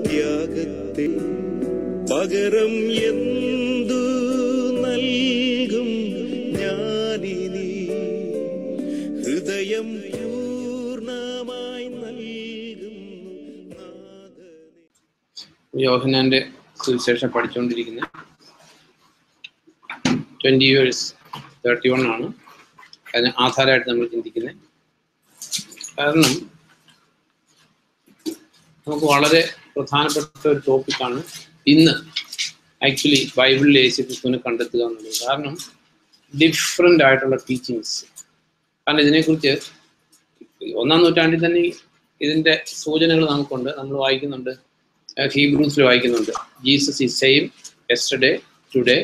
ത്യാഗത്തെ പകരം എന്തു നൽകും ഞാനിനി ഹൃദയം പൂർണ്ണമായി നൽകുന്നു നാഥനേ. യോഹന്നാന്റെ സുവിശേഷം പഠിച്ചുകൊണ്ടിരിക്കുന്ന 20:31 ആണ് അതിന് ആധാരമായിട്ട് നമ്മൾ ചിന്തിക്കുന്നത്. കാരണം നമുക്ക് വളരെ പ്രധാനപ്പെട്ട ഒരു ടോപ്പിക്കാണ് ഇന്ന് ആക്ച്വലി ബൈബിളിൽ യേശുക്രിസ്തുവിനെ കണ്ടെത്തുക എന്നുള്ളത്. കാരണം ഡിഫറെൻ്റ് ആയിട്ടുള്ള ടീച്ചിങ്സ്. കാരണം ഇതിനെക്കുറിച്ച് 1-ാം നൂറ്റാണ്ടിൽ തന്നെ ഇതിൻ്റെ സൂചനകൾ നമുക്കുണ്ട്. നമ്മൾ വായിക്കുന്നുണ്ട്, ഹീബ്രൂസിൽ വായിക്കുന്നുണ്ട്, Jesus is same yesterday today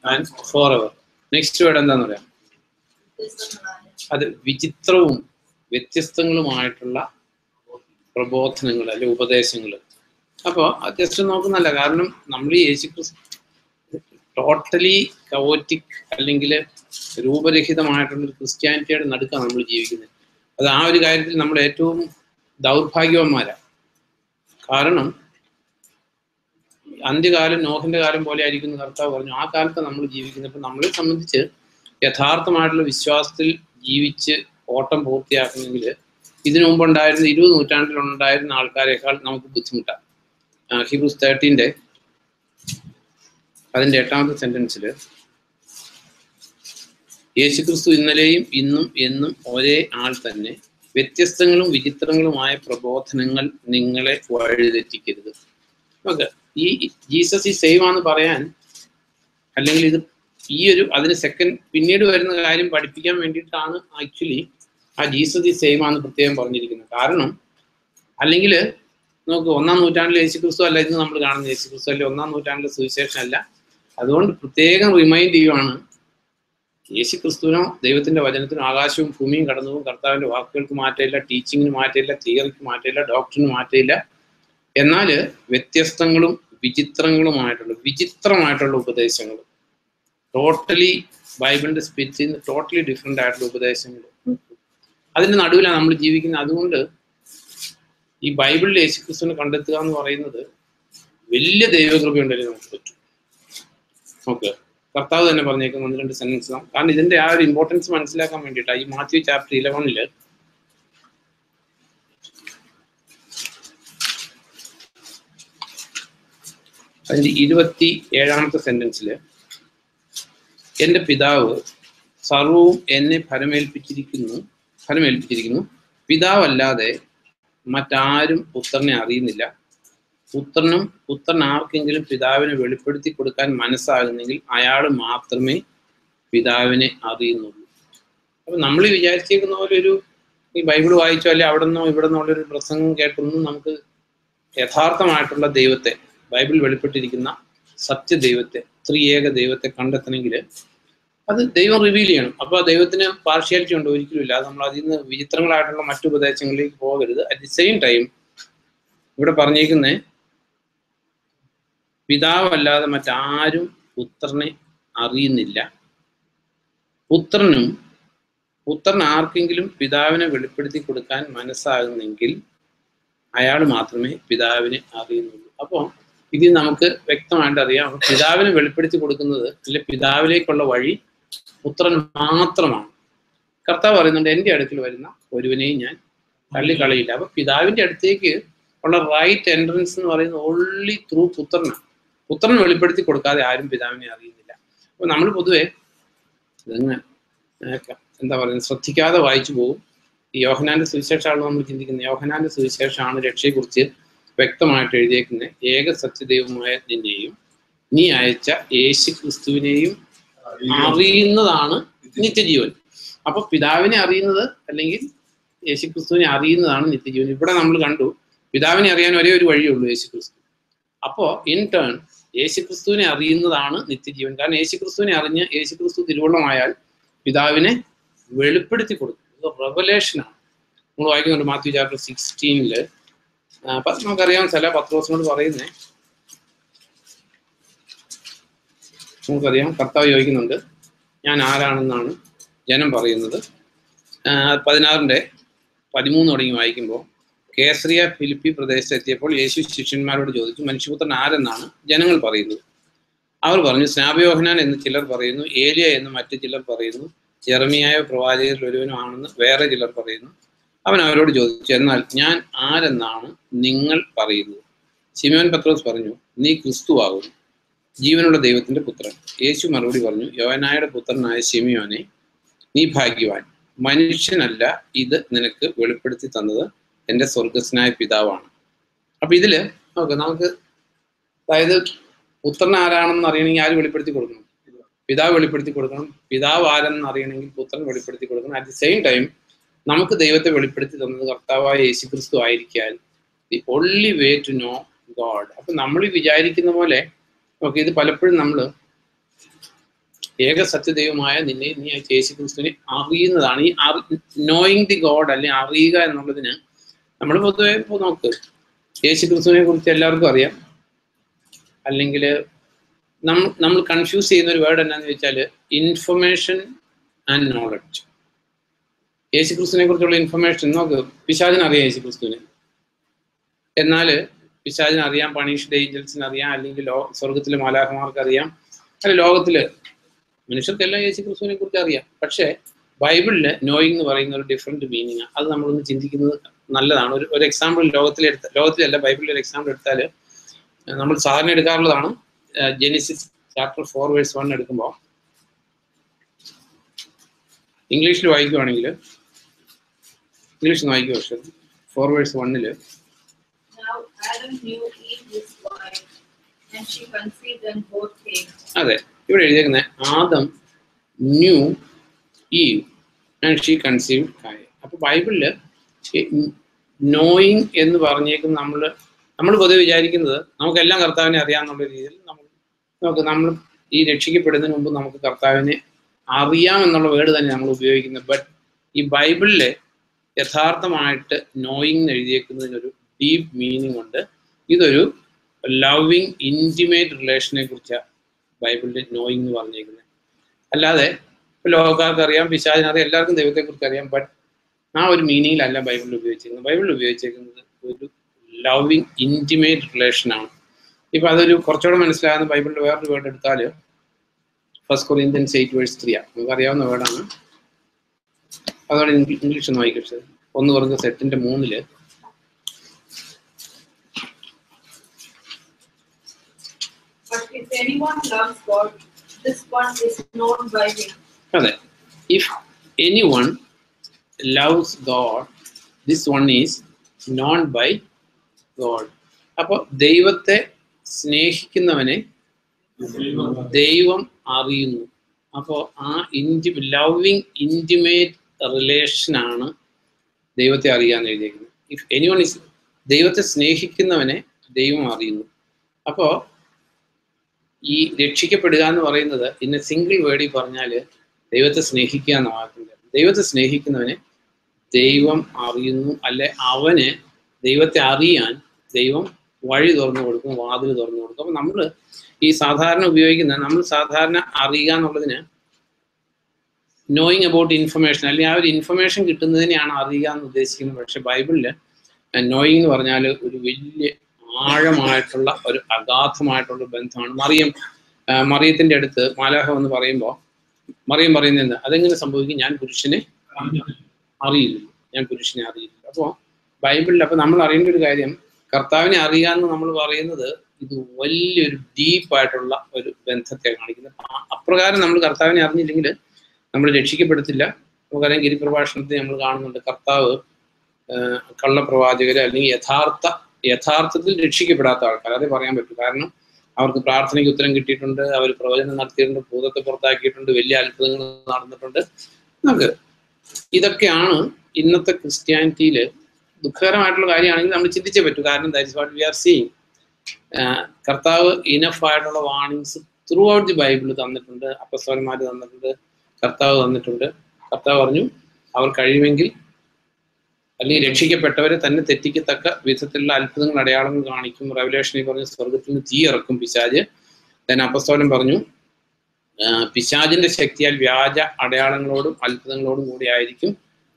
and for ever. Next word എന്താന്ന് പറയാം? അത് വിചിത്രവും വ്യത്യസ്തങ്ങളുമായിട്ടുള്ള പ്രബോധനങ്ങൾ അല്ലെ ഉപദേശങ്ങൾ. അപ്പോൾ ജസ്റ്റ് നോക്കുന്നല്ല. കാരണം നമ്മൾ ഈ യേശുക്രിസ്തു ടോട്ടലി കവോറ്റിക് അല്ലെങ്കിൽ രൂപരഹിതമായിട്ടുള്ളൊരു ക്രിസ്ത്യാനിറ്റിയുടെ നടുക്കാണ് നമ്മൾ ജീവിക്കുന്നത്. അത് ആ ഒരു കാര്യത്തിൽ നമ്മൾ ഏറ്റവും ദൗർഭാഗ്യവന്മാരാണ്. കാരണം അന്ത്യകാലം നോഹിന്റെ കാലം പോലെ ആയിരിക്കും എന്ന് കർത്താവ് പറഞ്ഞു. ആ കാലത്ത് നമ്മൾ ജീവിക്കുന്നത്. ഇപ്പം നമ്മളെ സംബന്ധിച്ച് യഥാർത്ഥമായിട്ടുള്ള വിശ്വാസത്തിൽ ജീവിച്ച് ഓട്ടം പൂർത്തിയാക്കണമെങ്കിൽ ഇതിനു മുമ്പുണ്ടായിരുന്ന 20 നൂറ്റാണ്ടിലുണ്ടായിരുന്ന ആൾക്കാരെക്കാൾ നമുക്ക് ബുദ്ധിമുട്ടാണ്. ഹീബ്രൂസ് 13 അതിൻ്റെ 8ാമത്തെ സെന്റൻസിൽ യേശുക്രിസ്തു ഇന്നലെയും ഇന്നും എന്നും ഒരേ ആൾ തന്നെ, വ്യത്യസ്തങ്ങളും വിചിത്രങ്ങളുമായ പ്രബോധനങ്ങൾ നിങ്ങളെ വഴിതെറ്റിക്കരുത്. ഓക്കെ, ഈ ജീസസ് ഈ സെയിം ആണെന്ന് പറയാൻ, അല്ലെങ്കിൽ ഇത് ഈ ഒരു അതിന് പിന്നീട് വരുന്ന കാര്യം പഠിപ്പിക്കാൻ വേണ്ടിയിട്ടാണ് ആക്ച്വലി ആ ജീസസ് ഈ സെയിം ആണെന്ന് പ്രത്യേകം പറഞ്ഞിരിക്കുന്നത്. കാരണം അല്ലെങ്കിൽ നമുക്ക് 1-ാം നൂറ്റാണ്ടിൽ യേശുക്രിസ്തു അല്ല ഇന്ന് നമ്മൾ കാണുന്ന യേശുക്രിസ്തു, അല്ലെ 1-ാം നൂറ്റാണ്ടിലെ സുവിശേഷം അല്ല. അതുകൊണ്ട് പ്രത്യേകം റിമൈൻഡ് ചെയ്യുവാണ്, യേശുക്രിസ്തുവിനോ ദൈവത്തിന്റെ വചനത്തിനോ ആകാശവും ഭൂമിയും കടന്നു പോകും. കർത്താവിന്റെ വാക്കുകൾക്ക് മാറ്റമില്ല, ടീച്ചിങ്ങിന് മാറ്റമില്ല, തിയറിക്ക് മാറ്റമില്ല, ഡോക്ടറിന് മാറ്റമില്ല. എന്നാൽ വ്യത്യസ്തങ്ങളും വിചിത്രമായിട്ടുള്ള ഉപദേശങ്ങൾ, ടോട്ടലി ബൈബിളിന്റെ സ്പിരിറ്റിൽ നിന്ന് ടോട്ടലി ഡിഫറെൻ്റ് ആയിട്ടുള്ള ഉപദേശങ്ങൾ, അതിൻ്റെ നടുവിലാണ് നമ്മൾ ജീവിക്കുന്നത്. അതുകൊണ്ട് ഈ ബൈബിളിൽ യേശുക്രിസ്തുവിനെ കണ്ടെത്തുക എന്ന് പറയുന്നത് വലിയ ദൈവകൃപയുണ്ടെങ്കിൽ നമുക്ക് പറ്റും. ഓക്കെ, കർത്താവ് തന്നെ പറഞ്ഞേക്കുന്ന 1-2 സെന്റൻസ്. കാരണം ഇതിന്റെ ആ ഒരു ഇമ്പോർട്ടൻസ് മനസ്സിലാക്കാൻ വേണ്ടിയിട്ടാണ് ഈ മാത്യു ചാപ്റ്റർ 11 അതിൻ്റെ 27ാമത്തെ സെന്റൻസിൽ എൻ്റെ പിതാവ് സർവവും എന്നെ ഫലമേൽപ്പിച്ചിരിക്കുന്നു, പിതാവല്ലാതെ മറ്റാരും പുത്രനെ അറിയുന്നില്ല, പുത്രൻ ആർക്കെങ്കിലും പിതാവിനെ വെളിപ്പെടുത്തി കൊടുക്കാൻ മനസ്സാകുന്നെങ്കിൽ അയാൾ മാത്രമേ പിതാവിനെ അറിയുന്നുള്ളൂ. അപ്പൊ നമ്മൾ വിചാരിച്ചേക്കുന്ന പോലെ ഈ ബൈബിൾ വായിച്ചോ അല്ലെ അവിടെ നിന്നോ ഇവിടെ നിന്നുള്ളൊരു പ്രസംഗം കേട്ടൊന്നും നമുക്ക് യഥാർത്ഥമായിട്ടുള്ള ദൈവത്തെ, ബൈബിൾ വെളിപ്പെട്ടിരിക്കുന്ന സത്യദൈവത്തെ, ത്രിയേക ദൈവത്തെ കണ്ടെത്തണമെങ്കിൽ അത് ദൈവം റിവീൽ ചെയ്യണം. അപ്പോൾ ആ ദൈവത്തിന് പാർഷ്യാലിറ്റി ഉണ്ടോ? ഒരിക്കലും ഇല്ല. നമ്മൾ അതിൽ നിന്ന് വിചിത്രങ്ങളായിട്ടുള്ള മറ്റു ഉപദേശങ്ങളിലേക്ക് പോകരുത്. അറ്റ് ദി സെയിം ടൈം ഇവിടെ പറഞ്ഞേക്കുന്നത് പിതാവല്ലാതെ മറ്റാരും പുത്രനെ അറിയുന്നില്ല, പുത്രൻ ആർക്കെങ്കിലും പിതാവിനെ വെളിപ്പെടുത്തി കൊടുക്കാൻ മനസ്സാകുന്നെങ്കിൽ അയാൾ മാത്രമേ പിതാവിനെ അറിയുന്നുള്ളൂ. അപ്പോൾ ഇതിൽ നമുക്ക് വ്യക്തമായിട്ട് അറിയാം, പിതാവിനെ വെളിപ്പെടുത്തി കൊടുക്കുന്നത് അല്ലെ പിതാവിലേക്കുള്ള വഴി പുത്രൻ മാത്രമാണ്. കർത്താവ് പറയുന്നുണ്ട്, എൻ്റെ അടുക്കൽ വരുന്ന ഒരുവനെയും ഞാൻ തള്ളിക്കളയില്ല. അപ്പൊ പിതാവിന്റെ അടുത്തേക്ക് ഉള്ള റൈറ്റ് എൻട്രൻസ് എന്ന് പറയുന്നത് ഓൺലി ത്രൂ പുത്രനാണ്. പുത്രൻ വെളിപ്പെടുത്തി കൊടുക്കാതെ ആരും പിതാവിനെ അറിയുന്നില്ല. അപ്പൊ നമ്മൾ പൊതുവെ ഇതങ്ങ് എന്താ പറയുന്നത് ശ്രദ്ധിക്കാതെ വായിച്ചു പോകും. ഈ യോഹന്നാന്റെ സുവിശേഷമാണ് നമ്മൾ ചിന്തിക്കുന്നത്. യോഹന്നാന്റെ സുവിശേഷമാണ് രക്ഷയെക്കുറിച്ച് വ്യക്തമായിട്ട് എഴുതിയേക്കുന്നത്. ഏക സത്യദൈവമായ നിന്നെയും നീ അയച്ച യേശു ക്രിസ്തുവിനെയും അറിയുന്നതാണ് നിത്യജീവൻ. അപ്പൊ പിതാവിനെ അറിയുന്നത് അല്ലെങ്കിൽ യേശുക്രിസ്തുവിനെ അറിയുന്നതാണ് നിത്യജീവൻ. ഇവിടെ നമ്മൾ കണ്ടു പിതാവിനെ അറിയാൻ ഒരേ ഒരു വഴിയുള്ളൂ, യേശുക്രിസ്തു. അപ്പോ ഇൻ ടേൺ യേശുക്രിസ്തുവിനെ അറിയുന്നതാണ് നിത്യജീവൻ. കാരണം യേശുക്രിസ്തുവിനെ അറിഞ്ഞ് യേശുക്രിസ്തു തിരുവുള്ളമായാൽ പിതാവിനെ വെളിപ്പെടുത്തി കൊടുക്കും. ഇത് റെവലേഷനാണ്. നമ്മൾ വായിക്കുന്നുണ്ട് മാത്യു ചാപ്റ്റർ 16 നമുക്കറിയാം ചില പത്രോസിനോട് പറയുന്നേ, നമുക്കറിയാം കർത്താവ് ചോദിക്കുന്നുണ്ട് ഞാൻ ആരാണെന്നാണ് ജനം പറയുന്നത്. 16-13 തുടങ്ങി വായിക്കുമ്പോൾ കേസറിയ ഫിലിപ്പി പ്രദേശത്ത് എത്തിയപ്പോൾ യേശു ശിഷ്യന്മാരോട് ചോദിച്ചു, മനുഷ്യപുത്രൻ ആരെന്നാണ് ജനങ്ങൾ പറയുന്നത്? അവർ പറഞ്ഞു, സ്നാപയോഹനാൻ എന്ന് ചിലർ പറയുന്നു, ഏലിയ എന്ന് മറ്റു ചിലർ പറയുന്നു, ജെറമിയായ പ്രവാചകരിൽ ഒരുവനും ആണെന്ന് വേറെ ചിലർ പറയുന്നു. അവൻ അവരോട് ചോദിച്ചു, എന്നാൽ ഞാൻ ആരെന്നാണ് നിങ്ങൾ പറയുന്നത്? ശിമോൻ പത്രോസ് പറഞ്ഞു, നീ ക്രിസ്തുവാകുന്നു, ജീവനുള്ള ദൈവത്തിന്റെ പുത്രൻ. യേശു മറുപടി പറഞ്ഞു, യോഹന്നായുടെ പുത്രനായ ശിമിയോനെ, നീ ഭാഗ്യവാൻ. മനുഷ്യനല്ല ഇത് നിനക്ക് വെളിപ്പെടുത്തി തന്നത്, എൻ്റെ സ്വർഗസ്നായ പിതാവാണ്. അപ്പൊ ഇതില് നമുക്ക് അതായത് പുത്രൻ ആരാണെന്ന് അറിയണമെങ്കിൽ ആര് വെളിപ്പെടുത്തി കൊടുക്കണം? പിതാവ് വെളിപ്പെടുത്തി കൊടുക്കണം. പിതാവ് ആരെന്ന് അറിയണമെങ്കിൽ പുത്രൻ വെളിപ്പെടുത്തി കൊടുക്കണം. അറ്റ് ദി സെയിം ടൈം നമുക്ക് ദൈവത്തെ വെളിപ്പെടുത്തി തന്നത് കർത്താവായ യേശു ക്രിസ്തു ആയിരിക്കാൻ the only way to know God. അപ്പൊ നമ്മൾ വിചാരിക്കുന്ന പോലെ ഇത് പലപ്പോഴും നമ്മൾ ഏക സത്യദൈവമായ നിന്നെ നീ യേശു ക്രിസ്തുവിനെ അറിയുന്നതാണ്. ഈ നോയിങ് ദി ഗോഡ് അല്ലെങ്കിൽ അറിയുക എന്നുള്ളതിന് നമ്മൾ പൊതുവെ ഇപ്പോൾ നോക്ക്, യേശു ക്രിസ്തുവിനെ കുറിച്ച് എല്ലാവർക്കും അറിയാം. അല്ലെങ്കിൽ നമ്മൾ കൺഫ്യൂസ് ചെയ്യുന്ന ഒരു വേർഡ് എന്നാന്ന് വെച്ചാൽ ഇൻഫർമേഷൻ ആൻഡ് നോളജ്. യേശു ക്രിസ്തുവിനെ കുറിച്ചുള്ള ഇൻഫർമേഷൻ നോക്ക്, പിശാചിന് അറിയാം യേശു ക്രിസ്തുവിനെ, എന്നാൽ പിശാചിന് അറിയാം, പണീഷ്ഡ് ഏഞ്ചൽസിന് അറിയാം, അല്ലെങ്കിൽ സ്വർഗത്തിലെ മാലാഖമാർക്ക് അറിയാം, അല്ല ലോകത്തില് മനുഷ്യർക്കെല്ലാം യേശു ക്രിസ്തുവിനെ കുറിച്ച് അറിയാം. പക്ഷേ ബൈബിളില് നോയിങ് എന്ന് പറയുന്ന ഒരു ഡിഫറെന്റ് മീനിങ്. അത് നമ്മളൊന്ന് ചിന്തിക്കുന്നത് നല്ലതാണ്. ഒരു എക്സാമ്പിൾ ലോകത്തിലല്ല ബൈബിളിൽ ഒരു എക്സാമ്പിൾ എടുത്താൽ നമ്മൾ സാധാരണ എടുക്കാറുള്ളതാണ്. ജെനിസിസ് ചാപ്റ്റർ 4:1 എടുക്കുമ്പോൾ ഇംഗ്ലീഷിൽ വായിക്കുവാണെങ്കിൽ, ഇംഗ്ലീഷിൽ നിന്ന് വായിക്കുക, പക്ഷേ 4:1 അതെ ഇവിടെ എഴുതിയേക്കുന്നത് Adam knew Eve and she conceived Cain. അപ്പൊ ബൈബിളില് നോയിങ് എന്ന് പറഞ്ഞേക്കും നമ്മൾ പൊതുവെ വിചാരിക്കുന്നത് നമുക്കെല്ലാം കർത്താവിനെ അറിയാമെന്നുള്ള രീതിയിൽ നമ്മൾ ഈ രക്ഷിക്കപ്പെടുന്നതിന് മുമ്പ് നമുക്ക് കർത്താവിനെ അറിയാമെന്നുള്ള വേർഡ് തന്നെ നമ്മൾ ഉപയോഗിക്കുന്നത്. ബട്ട് ഈ ബൈബിളിലെ യഥാർത്ഥമായിട്ട് നോയിങ് എന്ന് എഴുതിയേക്കുന്നതിനൊരു ഡീപ്പ് മീനിങ് ഉണ്ട്. ഇതൊരു ലവിങ് ഇൻറ്റിമേറ്റ് റിലേഷനെ കുറിച്ചാണ് ബൈബിളിൽ നോയിങ് എന്ന് പറഞ്ഞേക്കുന്നത്. അല്ലാതെ ഇപ്പൊ ലോകക്കാർക്ക് അറിയാം, പിശാചിനറിയാം, എല്ലാവർക്കും ദൈവത്തെക്കുറിച്ച് അറിയാം. ബട്ട് ആ ഒരു മീനിങ്ങിലല്ല ബൈബിളിൽ ഉപയോഗിച്ചിരിക്കുന്നത്. ബൈബിളിൽ ഉപയോഗിച്ചിരിക്കുന്നത് ഒരു ലവിങ് ഇൻറ്റിമേറ്റ് റിലേഷനാണ്. ഇപ്പൊ അതൊരു കുറച്ചുകൂടെ മനസ്സിലാകുന്ന ബൈബിളിൽ വേറൊരു വേർഡ് എടുത്താൽ 1 Corinthians 8:3 നമുക്ക് അറിയാവുന്ന വേർഡാണ്. അതോടെ ഇംഗ്ലീഷ് ഒന്ന് വായിക്കട്ടെ. 1 Corinthians 8:3 അതെ, if anyone loves God this one is known by God. അപ്പൊ ദൈവത്തെ സ്നേഹിക്കുന്നവനെ ദൈവം അറിയുന്നു. അപ്പോൾ ആ ലവിങ് ഇൻറ്റിമേറ്റ് റിലേഷനാണ് ദൈവത്തെ അറിയാന്ന് എഴുതിയിരിക്കുന്നത്. ഇഫ് എനിവൺ ഇസ്, ദൈവത്തെ സ്നേഹിക്കുന്നവനെ ദൈവം അറിയുന്നു. അപ്പോൾ ഈ രക്ഷിക്കപ്പെടുക എന്ന് പറയുന്നത് ഇന്ന സിംഗിൾ വേർഡിൽ പറഞ്ഞാൽ ദൈവത്തെ സ്നേഹിക്കുക എന്ന വാക്കില്ല. ദൈവത്തെ സ്നേഹിക്കുന്നവനെ ദൈവം അറിയുന്നു, അല്ലെ അവന് ദൈവത്തെ അറിയാൻ ദൈവം വഴി തുറന്നു കൊടുക്കും, വാതിൽ തുറന്നു കൊടുക്കും. അപ്പൊ നമ്മൾ ഈ സാധാരണ നമ്മൾ സാധാരണ അറിയുക എന്നുള്ളതിന് നോയിങ് അബൌട്ട് ഇൻഫർമേഷൻ, അല്ലെങ്കിൽ ആ ഒരു ഇൻഫർമേഷൻ കിട്ടുന്നതിനെയാണ് അറിയുക എന്ന് ഉദ്ദേശിക്കുന്നത്. പക്ഷെ ബൈബിളില് നോയിങ് എന്ന് പറഞ്ഞാൽ ഒരു വലിയ ആഴമായിട്ടുള്ള ഒരു അഗാധമായിട്ടുള്ള ബന്ധമാണ്. മറിയത്തിന്റെ അടുത്ത് മാലാഖ എന്ന് പറയുമ്പോൾ മറിയം പറയുന്നത് അതെങ്ങനെ സംഭവിക്കും? ഞാൻ പുരുഷനെ അറിയില്ല. അപ്പോൾ ബൈബിളിൽ അപ്പൊ നമ്മൾ അറിയേണ്ട ഒരു കാര്യം, കർത്താവിനെ അറിയുക എന്ന് നമ്മൾ പറയുന്നത് ഇത് വലിയൊരു ഡീപ്പായിട്ടുള്ള ഒരു ബന്ധത്തെ കാണിക്കുന്നത്. അപ്രകാരം നമ്മൾ കർത്താവിനെ അറിഞ്ഞില്ലെങ്കിൽ നമ്മൾ രക്ഷിക്കപ്പെടത്തില്ല. നമുക്കറിയാം, ഗിരിപ്രഭാഷണത്തിൽ നമ്മൾ കാണുന്നുണ്ട് കർത്താവ് കള്ളപ്രവാചകര് അല്ലെങ്കിൽ യഥാർത്ഥത്തിൽ രക്ഷിക്കപ്പെടാത്ത ആൾക്കാർ, അതേ പറയാൻ പറ്റും. കാരണം അവർക്ക് പ്രാർത്ഥനയ്ക്ക് ഉത്തരം കിട്ടിയിട്ടുണ്ട്, അവർ പ്രവചനം നടത്തിയിട്ടുണ്ട്, ഭൂതത്തെ പുറത്താക്കിയിട്ടുണ്ട്, വലിയ അത്ഭുതങ്ങൾ നടന്നിട്ടുണ്ട്. ഇതൊക്കെയാണ് ഇന്നത്തെ ക്രിസ്ത്യാനിറ്റിയിൽ ദുഃഖകരമായിട്ടുള്ള കാര്യമാണെങ്കിൽ നമ്മൾ ചിന്തിച്ചേ പറ്റൂ. കാരണം that is what we are seeing. കർത്താവ് ഇനഫ് ആയിട്ടുള്ള warnings through out the Bible തന്നിട്ടുണ്ട്, അപ്പസ്തലന്മാർ തന്നിട്ടുണ്ട്, കർത്താവ് തന്നിട്ടുണ്ട്. കർത്താവ് പറഞ്ഞു അവർ കഴിയുമെങ്കിൽ അല്ലെങ്കിൽ രക്ഷിക്കപ്പെട്ടവരെ തന്നെ തെറ്റിക്കത്തക്ക വിധത്തിലുള്ള അത്ഭുതങ്ങൾ അടയാളങ്ങൾ കാണിക്കും. റെവലേഷനിൽ പറഞ്ഞു സ്വർഗത്തിൽ നിന്ന് തീ ഇറക്കും പിശാച്. then അപ്പസ്തലൻ പറഞ്ഞു പിശാചിന്റെ ശക്തിയാൽ വ്യാജ അടയാളങ്ങളോടും അത്ഭുതങ്ങളോടും കൂടി ആയിരിക്കും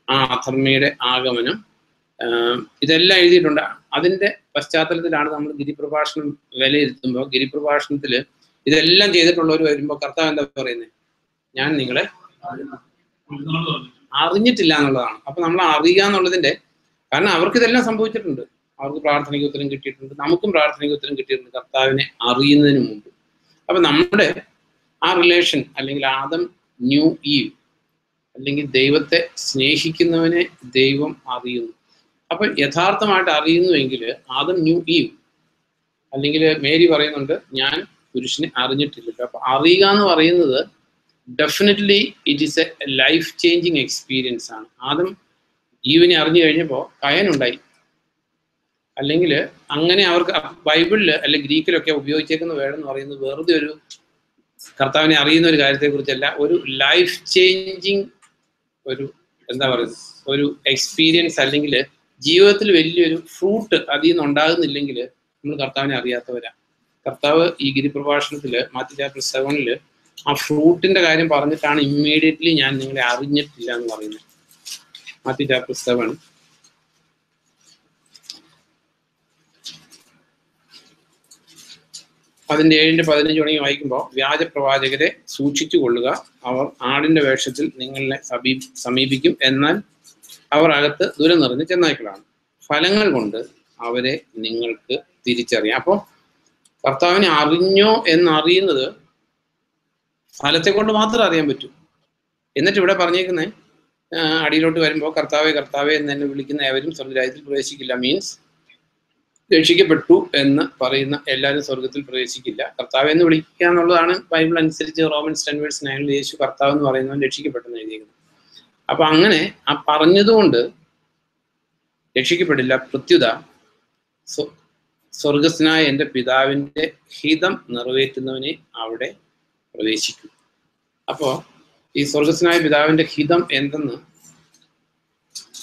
ആ അധർമ്മയുടെ ആഗമനം. ഇതെല്ലാം എഴുതിയിട്ടുണ്ട്. അതിന്റെ പശ്ചാത്തലത്തിലാണ് നമ്മൾ ഗിരിപ്രഭാഷണം വിലയിരുത്തുമ്പോൾ, ഗിരിപ്രഭാഷണത്തിൽ ഇതെല്ലാം ചെയ്തിട്ടുള്ളവർ വരുമ്പോൾ കർത്താവ് എന്താ പറയുന്നത്? ഞാൻ നിങ്ങളെ അറിഞ്ഞിട്ടില്ല എന്നുള്ളതാണ്. അപ്പൊ നമ്മൾ അറിയുക എന്നുള്ളതിന്റെ കാരണം അവർക്ക് ഇതെല്ലാം സംഭവിച്ചിട്ടുണ്ട്. അവർക്ക് പ്രാർത്ഥനയ്ക്ക് ഉത്തരം കിട്ടിയിട്ടുണ്ട്, നമുക്കും പ്രാർത്ഥനയ്ക്ക് ഉത്തരം കിട്ടിയിട്ടുണ്ട് കർത്താവിനെ അറിയുന്നതിന് മുമ്പ്. അപ്പൊ നമ്മുടെ ആ റിലേഷൻ, അല്ലെങ്കിൽ ആദം ന്യൂ ഈവ്, അല്ലെങ്കിൽ ദൈവത്തെ സ്നേഹിക്കുന്നവനെ ദൈവം അറിയുന്നു. അപ്പൊ യഥാർത്ഥമായിട്ട് അറിയുന്നുവെങ്കിൽ ആദം ന്യൂ ഈവ്, അല്ലെങ്കിൽ മേരി പറയുന്നുണ്ട് ഞാൻ പുരുഷനെ അറിഞ്ഞിട്ടില്ലല്ലോ. അപ്പൊ അറിയുക എന്ന് പറയുന്നത് definitely it is A life changing experience ആണ്. ആദം ഈവിനെ അറിഞ്ഞു കഴിഞ്ഞപ്പോൾ കയനുണ്ടായി. അല്ലെങ്കിൽ അങ്ങനെ അവർക്ക് ബൈബിളിൽ അല്ലെങ്കിൽ ഗ്രീക്കിലൊക്കെ ഉപയോഗിച്ചേക്കുന്ന വേർഡ് എന്ന് പറയുന്നത് വെറുതെ ഒരു കർത്താവിനെ അറിയുന്ന ഒരു കാര്യത്തെക്കുറിച്ചല്ല, ഒരു ലൈഫ് ചേഞ്ചിങ് ഒരു എന്താ പറയുന്നത് ഒരു എക്സ്പീരിയൻസ്, അല്ലെങ്കിൽ ജീവിതത്തിൽ വലിയൊരു ഫ്രൂട്ട് അതിൽ നിന്ന് ഉണ്ടാകുന്നില്ലെങ്കിൽ നമ്മൾ കർത്താവിനെ അറിയാത്തവരാ. കർത്താവ് ഈ ഗിരിപ്രഭാഷണത്തിൽ മാത്യു ചാപ്റ്റർ 7 ആ ഫ്രൂട്ടിന്റെ കാര്യം പറഞ്ഞിട്ടാണ് ഇമ്മീഡിയറ്റ്ലി ഞാൻ നിങ്ങളെ അറിഞ്ഞിട്ടില്ല എന്ന് പറയുന്നത്. മാത്യു ചാപ്റ്റർ 7 അതിന്റെ 7-15 തുടങ്ങി വായിക്കുമ്പോൾ, വ്യാജ പ്രവാചകരെ സൂക്ഷിച്ചു കൊള്ളുക, അവർ ആടിന്റെ വേഷത്തിൽ നിങ്ങളെ സമീപിക്കും, എന്നാൽ അവർ അകത്ത് ദുരം നിറഞ്ഞ ചെന്നായ്ക്കളാണ്. ഫലങ്ങൾ കൊണ്ട് അവരെ നിങ്ങൾക്ക് തിരിച്ചറിയാം. അപ്പോൾ കർത്താവിനെ അറിഞ്ഞോ എന്നറിയുന്നത് ഫലത്തെ കൊണ്ട് മാത്രം അറിയാൻ പറ്റൂ. എന്നിട്ട് ഇവിടെ പറഞ്ഞേക്കുന്നത് അടിയിലോട്ട് വരുമ്പോൾ, കർത്താവെ കർത്താവെ എന്ന് എന്നെ വിളിക്കുന്ന ഏവരും സ്വർഗ്ഗരാജ്യത്തിൽ പ്രവേശിക്കില്ല. മീൻസ് രക്ഷിക്കപ്പെട്ടു എന്ന് പറയുന്ന എല്ലാവരും സ്വർഗത്തിൽ പ്രവേശിക്കില്ല. കർത്താവ് എന്ന് വിളിക്കുക എന്നുള്ളതാണ് ബൈബിൾ അനുസരിച്ച് റോമൻസ് 10:9 യേശു കർത്താവ് എന്ന് പറയുന്നവൻ രക്ഷിക്കപ്പെട്ടെന്ന് എഴുതിയിരിക്കുന്നത്. അപ്പൊ അങ്ങനെ ആ പറഞ്ഞതുകൊണ്ട് രക്ഷിക്കപ്പെടില്ല. പ്രത്യുത സ്വർഗസ്നായ എൻ്റെ പിതാവിൻ്റെ ഹിതം നിറവേറ്റുന്നവനെ അവിടെ പ്രവേശിക്കും. അപ്പോ ഈ സ്വർഗസ്നായ പിതാവിന്റെ ഹിതം എന്തെന്ന്,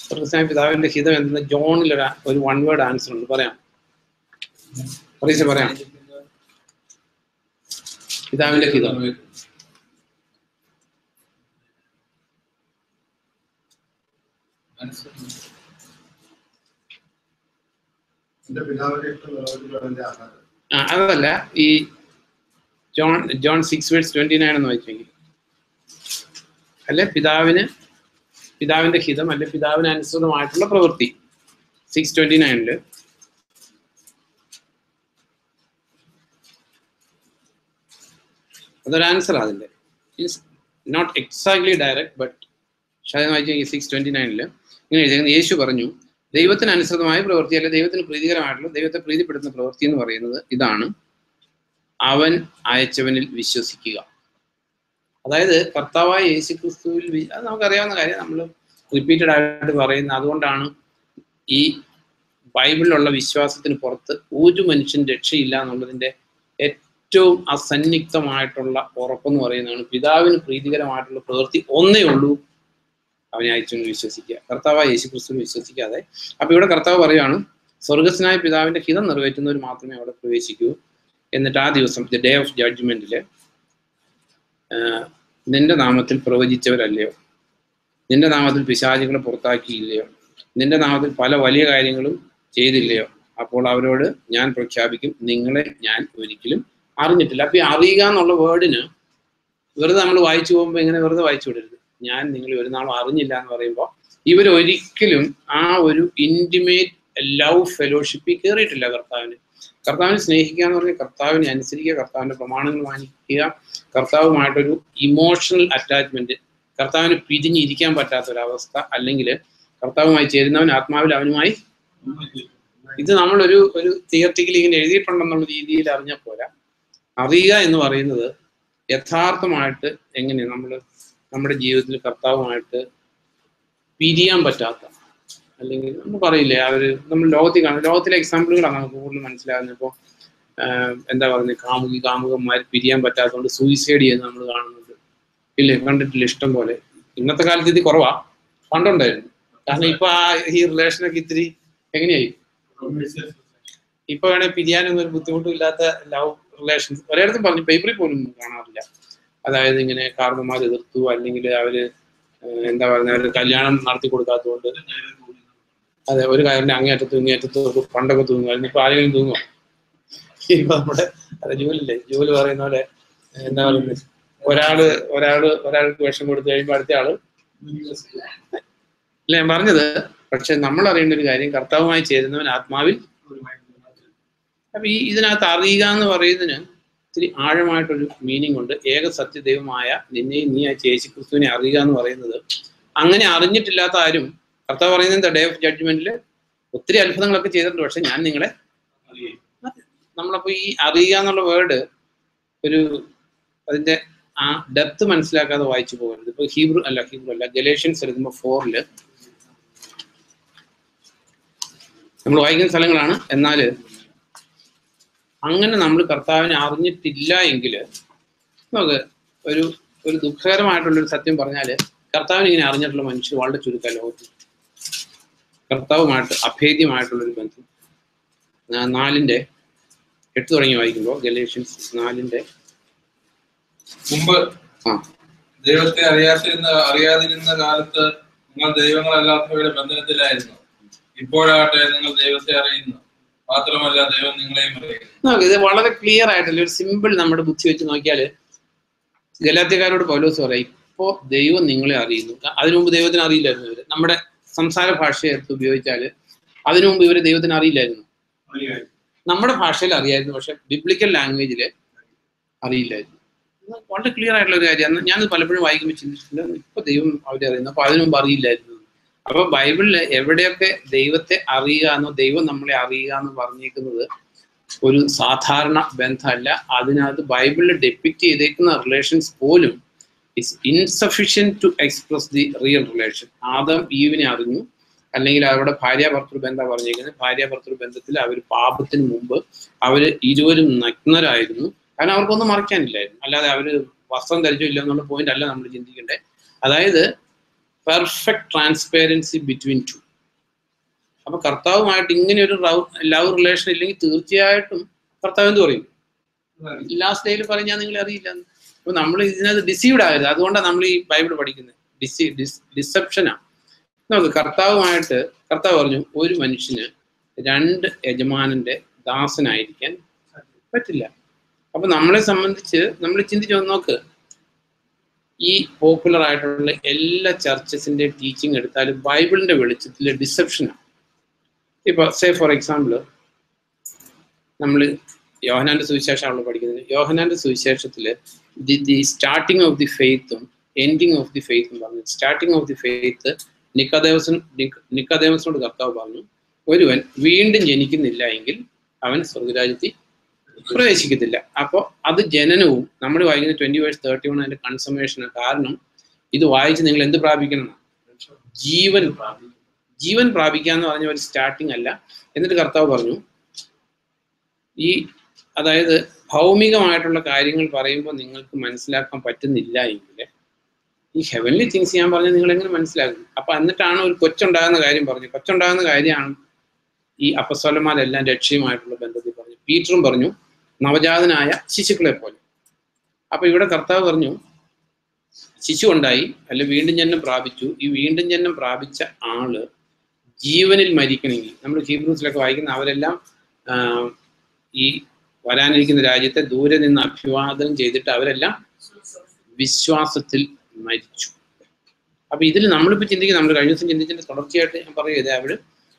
സ്വർഗസ്നായ പിതാവിന്റെ ഹിതം എന്തെന്ന് ജോണിൽ ഒരു 1 വേർഡ് ആൻസർ ഉണ്ട്. പറയാം, പറയാം. പിതാവിന്റെ ഹിതം അതല്ല, ഈ ജോൺ 6:29 എന്ന് വായിച്ചെങ്കിൽ, അല്ലെ പിതാവിന്റെ ഹിതം, അല്ലെ പിതാവിന് അനുസൃതമായിട്ടുള്ള പ്രവൃത്തി. 6:29 അതൊരു ആൻസർ. അതിന്റെ നോട്ട് എക്സാക്ട്ലി ഡയറക്റ്റ്, ബട്ട് വായിച്ചെങ്കിൽ 6:29 ഇങ്ങനെ എഴുതിയിരിക്കുന്നത്, യേശു പറഞ്ഞു, ദൈവത്തിന് അനുസൃതമായ പ്രവൃത്തി, അല്ലെ ദൈവത്തിന് പ്രീതികരമായിട്ടുള്ള, ദൈവത്തെ പ്രീതിപ്പെടുത്തുന്ന പ്രവൃത്തി എന്ന് പറയുന്നത് ഇതാണ്: അവൻ അയച്ചവനിൽ വിശ്വസിക്കുക. അതായത് കർത്താവായ യേശു ക്രിസ്തുവിൽ, അത് നമുക്കറിയാവുന്ന കാര്യം, നമ്മൾ റിപ്പീറ്റഡ് ആയിട്ട് പറയുന്നത്. അതുകൊണ്ടാണ് ഈ ബൈബിളിലുള്ള വിശ്വാസത്തിന് പുറത്ത് ഒരു മനുഷ്യൻ രക്ഷയില്ല എന്നുള്ളതിന്റെ ഏറ്റവും അസന്നിഗ്ധമായിട്ടുള്ള ഉറപ്പെന്ന് പറയുന്നതാണ് പിതാവിന് പ്രീതികരമായിട്ടുള്ള പ്രവൃത്തി ഒന്നേ ഉള്ളൂ, അവനെ അയച്ചവനിൽ വിശ്വസിക്കുക, കർത്താവായ യേശു ക്രിസ്തുവിൽ വിശ്വസിക്കാതെ. അപ്പൊ ഇവിടെ കർത്താവ് പറയുകയാണ്, സ്വർഗസ്നായ പിതാവിന്റെ ഹിതം നിറവേറ്റുന്നവർ മാത്രമേ അവിടെ പ്രവേശിക്കൂ. എന്നിട്ട് ആ ദിവസം, ദ ഡേ ഓഫ് ജഡ്ജ്മെന്റില്, നിന്റെ നാമത്തിൽ പ്രവചിച്ചവരല്ലയോ, നിന്റെ നാമത്തിൽ പിശാചുകളെ പുറത്താക്കിയില്ലയോ, നിന്റെ നാമത്തിൽ പല വലിയ കാര്യങ്ങളും ചെയ്തില്ലയോ, അപ്പോൾ അവരോട് ഞാൻ പ്രഖ്യാപിക്കും, നിങ്ങളെ ഞാൻ ഒരിക്കലും അറിഞ്ഞിട്ടില്ല. അപ്പൊ ഈ അറിയുക എന്നുള്ള വേർഡിന് വെറുതെ നമ്മൾ വായിച്ചു പോകുമ്പോൾ ഇങ്ങനെ വെറുതെ വായിച്ചു വിടരുത്. ഞാൻ നിങ്ങൾ ഒരു നാളും അറിഞ്ഞില്ല എന്ന് പറയുമ്പോൾ ഇവരൊരിക്കലും ആ ഒരു ഇന്റിമേറ്റ് ലവ് ഫെലോഷിപ്പിൽ കയറിയിട്ടില്ല. കർത്താവിനെ സ്നേഹിക്കുക എന്ന് പറഞ്ഞാൽ കർത്താവിനെ അനുസരിക്കുക, കർത്താവിന്റെ പ്രമാണങ്ങൾ മാനിക്കുക, കർത്താവുമായിട്ടൊരു ഇമോഷണൽ അറ്റാച്ച്മെന്റ്, കർത്താവിന് പിരിഞ്ഞിരിക്കാൻ പറ്റാത്തൊരവസ്ഥ, അല്ലെങ്കിൽ കർത്താവുമായി ചേരുന്നവൻ ആത്മാവിൽ അവനുമായി. ഇത് നമ്മളൊരു തിയററ്റിക്കലി ഇങ്ങനെ എഴുതിയിട്ടുണ്ടെന്നുള്ള രീതിയിൽ അറിഞ്ഞാൽ പോരാ. അറിയുക എന്ന് പറയുന്നത് യഥാർത്ഥമായിട്ട് എങ്ങനെ നമ്മുടെ ജീവിതത്തിൽ കർത്താവുമായിട്ട് പിരിയാൻ പറ്റാത്ത, അല്ലെങ്കിൽ നമ്മൾ പറയില്ലേ, നമ്മൾ ലോകത്തിലെ എക്സാമ്പിളുകളാണ് നമുക്ക് കൂടുതൽ മനസ്സിലാകുന്നത്. ഇപ്പോൾ എന്താ പറയുന്നത്, കാമുകന്മാർ പിരിയാൻ പറ്റാത്തതുകൊണ്ട് സൂയിസൈഡ് ചെയ്യുന്നത് നമ്മൾ കാണുന്നുണ്ട്, ഇല്ലേ? കണ്ടിട്ടില്ല ഇഷ്ടം പോലെ. ഇന്നത്തെ കാലത്ത് ഇത് കുറവാ, പണ്ടുണ്ടായിരുന്നു. കാരണം ഇപ്പൊ ഈ റിലേഷനൊക്കെ ഇത്തിരി എങ്ങനെയായി, ഇപ്പൊ വേണേൽ പിരിയാനൊന്നും ഒരു ബുദ്ധിമുട്ടും ഇല്ലാത്ത ലവ് റിലേഷൻസ് ഒരിടത്തും പറഞ്ഞു പേപ്പറിൽ പോലും കാണാറില്ല. അതായത് ഇങ്ങനെ കാരണന്മാർ എതിർത്തു, അല്ലെങ്കിൽ അവര് എന്താ പറയുക, അവര് കല്യാണം നടത്തി കൊടുക്കാത്തതുകൊണ്ട് അതെ, ഒരു കയറിന്റെ അങ്ങേറ്റത്തും ഇങ്ങേറ്റത്തും പണ്ടൊക്കെ തൂങ്ങുമായിരുന്നു. ഇപ്പൊ ആരെങ്കിലും തൂങ്ങുമോ? ഇപ്പൊ നമ്മുടെ ജോലി പറയുന്ന പോലെ എന്താ പറയുന്നത്, ഒരാൾക്ക് വിഷം കൊടുത്തു കഴിയുമ്പോൾ അടുത്ത ആള് അല്ല ഞാൻ പറഞ്ഞത്. പക്ഷെ നമ്മൾ അറിയേണ്ട ഒരു കാര്യം, കർത്താവുമായി ചേരുന്നവൻ ആത്മാവിൽ. അപ്പൊ ഇതിനകത്ത് അറിയുക എന്ന് പറയുന്നതിന് ഇത്തിരി ആഴമായിട്ടൊരു മീനിങ് ഉണ്ട്. ഏക സത്യദൈവമായ നിന്നെയും നീ ആ യേശുക്രിസ്തുവിനെ അറിയുക എന്ന് പറയുന്നത്, അങ്ങനെ അറിഞ്ഞിട്ടില്ലാത്ത ആരും കർത്താവ് പറയുന്നത് ഡേ ഓഫ് ജഡ്ജ്മെന്റിൽ ഒത്തിരി അത്ഭുതങ്ങളൊക്കെ ചെയ്തിട്ടുണ്ട്, പക്ഷെ ഞാൻ നിങ്ങളെ നമ്മളപ്പോ ഈ അറിയുക എന്നുള്ള വേർഡ് അതിന്റെ ആ ഡെപ്ത് മനസ്സിലാക്കാതെ വായിച്ചു പോകരുത്. ഇപ്പൊ ഹീബ്രു അല്ല ഗലേഷ്യൻസ് എടുക്കുമ്പോൾ 4 നമ്മൾ വായിക്കുന്ന സ്ഥലങ്ങളാണ്. എന്നാൽ അങ്ങനെ നമ്മൾ കർത്താവിനെ അറിഞ്ഞിട്ടില്ല എങ്കിൽ നമുക്ക് ഒരു ദുഃഖകരമായിട്ടുള്ളൊരു സത്യം പറഞ്ഞാൽ, കർത്താവിനെ ഇങ്ങനെ അറിഞ്ഞിട്ടുള്ള മനുഷ്യർ വളരെ ചുരുക്കം ലോകത്തിൽ. കർത്താവുമായിട്ട് അഭേദ്യമായിട്ടുള്ളൊരു ബന്ധം. 4:8 തുടങ്ങി വായിക്കുമ്പോൾ, ഗലേഷ്യൻസ് 4:. മുമ്പ് ദൈവത്തെ അറിയാതിരുന്ന കാലത്ത് നിങ്ങൾ ദൈവങ്ങളല്ലാത്തവയുടെ ബന്ധനത്തിലായിരുന്നു. ഇപ്പോഴാകട്ടെ നിങ്ങൾ ദൈവത്തെ അറിയുന്നു, മാത്രമല്ല ദൈവം നിങ്ങളെയും അറിയുന്നു. ഇത് വളരെ ക്ലിയർ ആയിട്ടല്ലേ, ഒരു സിമ്പിൾ നമ്മുടെ ബുദ്ധി വെച്ച് നോക്കിയാൽ ഗലാത്യക്കാരോട് പൗലോസ് പറയാം, ഇപ്പോ ദൈവം നിങ്ങളെ അറിയുന്നു. അതിനു മുമ്പ് ദൈവത്തിന് അറിയില്ലായിരുന്നു. ഇവര് നമ്മുടെ സംസാര ഭാഷയെ ഉപയോഗിച്ചാൽ അതിനു മുമ്പ് ഇവര് ദൈവത്തിന് അറിയില്ലായിരുന്നു. നമ്മുടെ ഭാഷയിൽ അറിയായിരുന്നു, പക്ഷെ ബിബ്ലിക്കൽ ലാംഗ്വേജിൽ അറിയില്ലായിരുന്നു. വളരെ ക്ലിയർ ആയിട്ടുള്ള ഒരു കാര്യമാണ്. ഞാനത് പലപ്പോഴും വായിക്കുമ്പോൾ ചിന്തിച്ചിട്ടുണ്ട്, ഇപ്പൊ ദൈവം അവരെ അറിയുന്നു, അപ്പൊ അതിനു മുമ്പ് അറിയില്ലായിരുന്നു. അപ്പൊ ബൈബിളില് എവിടെയൊക്കെ ദൈവത്തെ അറിയുക എന്നോ ദൈവം നമ്മളെ അറിയുക എന്ന് പറഞ്ഞേക്കുന്നത് ഒരു സാധാരണ ബന്ധമല്ല. അതിനകത്ത് ബൈബിളിൽ ഡെപ്പിക്റ്റ് ചെയ്തേക്കുന്ന റിലേഷൻസ് പോലും it's insufficient to express the real relation. Adam ഈവിനെ അറിഞ്ഞു, അല്ലെങ്കിൽ അവരുടെ ഭാര്യാഭർത്തൃ ബന്ധം പറഞ്ഞേക്കുന്നത്. ഭാര്യാഭർത്തൃ ബന്ധത്തിൽ അവർ പാപത്തിന് മുമ്പ് ഇരുവരും നഗ്നരായിരുന്നു. കാരണം അവർക്കൊന്നും മറയ്ക്കാനില്ലായിരുന്നു. അല്ലാതെ അവര് വസ്ത്രം ധരിച്ചോ ഇല്ല എന്നുള്ള പോയിന്റ് അല്ല നമ്മൾ ചിന്തിക്കേണ്ടത്. അതായത് പെർഫെക്റ്റ് ട്രാൻസ്പെറൻസി ബിറ്റ്വീൻ ടു. അപ്പൊ കർത്താവുമായിട്ട് ഇങ്ങനെ ഒരു ലവ് റിലേഷൻ ഇല്ലെങ്കിൽ തീർച്ചയായിട്ടും കർത്താവ് എന്ത് പറയും? ലാസ്റ്റ് ഡേയിൽ പറയും ഞാൻ നിങ്ങളെ അറിയില്ല. അപ്പൊ നമ്മൾ ഇതിനകത്ത് ഡിസീവ്ഡ് ആകരുത്. അതുകൊണ്ടാണ് നമ്മൾ ഈ ബൈബിൾ പഠിക്കുന്നത്. ഡിസെപ്ഷനാണ്. നമുക്ക് കർത്താവ് പറഞ്ഞു, ഒരു മനുഷ്യന് 2 യജമാനന്റെ ദാസനായിരിക്കാൻ പറ്റില്ല. അപ്പൊ നമ്മളെ സംബന്ധിച്ച് നമ്മൾ ചിന്തിച്ചു നോക്ക്, ഈ പോപ്പുലർ ആയിട്ടുള്ള എല്ലാ ചർച്ചസിന്റെ ടീച്ചിങ് എടുത്താലും ബൈബിളിന്റെ വെളിച്ചത്തിൽ ഡിസെപ്ഷനാണ്. ഇപ്പൊ ഫോർ എക്സാമ്പിൾ, നമ്മൾ യോഹന്നാന്റെ സുവിശേഷമാണല്ലോ പഠിക്കുന്നത്. യോഹന്നാന്റെ സുവിശേഷത്തില് ദി സ്റ്റാർട്ടിങ് ഓഫ് ദി ഫെയ്ത്തും എൻഡിങ് ഓഫ് ദി ഫെയ്ത്തും പറഞ്ഞു. സ്റ്റാർട്ടിങ് ഓഫ് ദി ഫെയ്ത്ത് നിക്കോദേമസിനോട് കർത്താവ് പറഞ്ഞു, ഒരുവൻ വീണ്ടും ജനിക്കുന്നില്ല എങ്കിൽ അവൻ സ്വർഗരാജ്യത്തിൽ പ്രവേശിക്കത്തില്ല. അപ്പോൾ അത് ജനനവും നമ്മൾ വായിക്കുന്ന 20:31 അതിന്റെ കൺസമേഷന്. കാരണം ഇത് വായിച്ച് നിങ്ങൾ എന്ത് പ്രാപിക്കണം? ജീവൻ പ്രാപിക്കുക എന്ന് പറഞ്ഞ ഒരു സ്റ്റാർട്ടിങ് അല്ല. എന്നിട്ട് കർത്താവ് പറഞ്ഞു, അതായത് ഭൗമികമായിട്ടുള്ള കാര്യങ്ങൾ പറയുമ്പോൾ നിങ്ങൾക്ക് മനസ്സിലാക്കാൻ പറ്റുന്നില്ല എങ്കിൽ ഈ ഹെവൻലി തിങ്സ് ഞാൻ പറഞ്ഞാൽ നിങ്ങൾ എങ്ങനെ മനസ്സിലാക്കും? അപ്പൊ എന്നിട്ടാണ് ഒരു കൊച്ചുണ്ടാകുന്ന കാര്യം പറഞ്ഞു. കൊച്ചുണ്ടാകുന്ന കാര്യമാണ് ഈ അപ്പസ്തലന്മാരെല്ലാം രക്ഷയുമായിട്ടുള്ള ബന്ധത്തിൽ പറഞ്ഞു. പീറ്ററും പറഞ്ഞു നവജാതനായ ശിശുക്കളെ പോലെ. അപ്പൊ ഇവിടെ കർത്താവ് പറഞ്ഞു ശിശു ഉണ്ടായി, അല്ല വീണ്ടും ജന്മം പ്രാപിച്ചു. ഈ വീണ്ടും ജന്മം പ്രാപിച്ച ആള് ജീവനിൽ മരിക്കണമെങ്കിൽ, നമ്മൾ ഹീബ്രൂസിലൊക്കെ വായിക്കുന്ന അവരെല്ലാം ഈ വരാനിരിക്കുന്ന രാജ്യത്തെ ദൂരെ നിന്ന് അഭിവാദനം ചെയ്തിട്ട് അവരെല്ലാം വിശ്വാസത്തിൽ മരിച്ചു. അപ്പൊ ഇതിൽ നമ്മളിപ്പോൾ ചിന്തിക്കുന്നത്, നമ്മൾ കഴിഞ്ഞ ദിവസം ചിന്തിച്ചിട്ട് തുടർച്ചയായിട്ട് ഞാൻ പറയുന്നത്,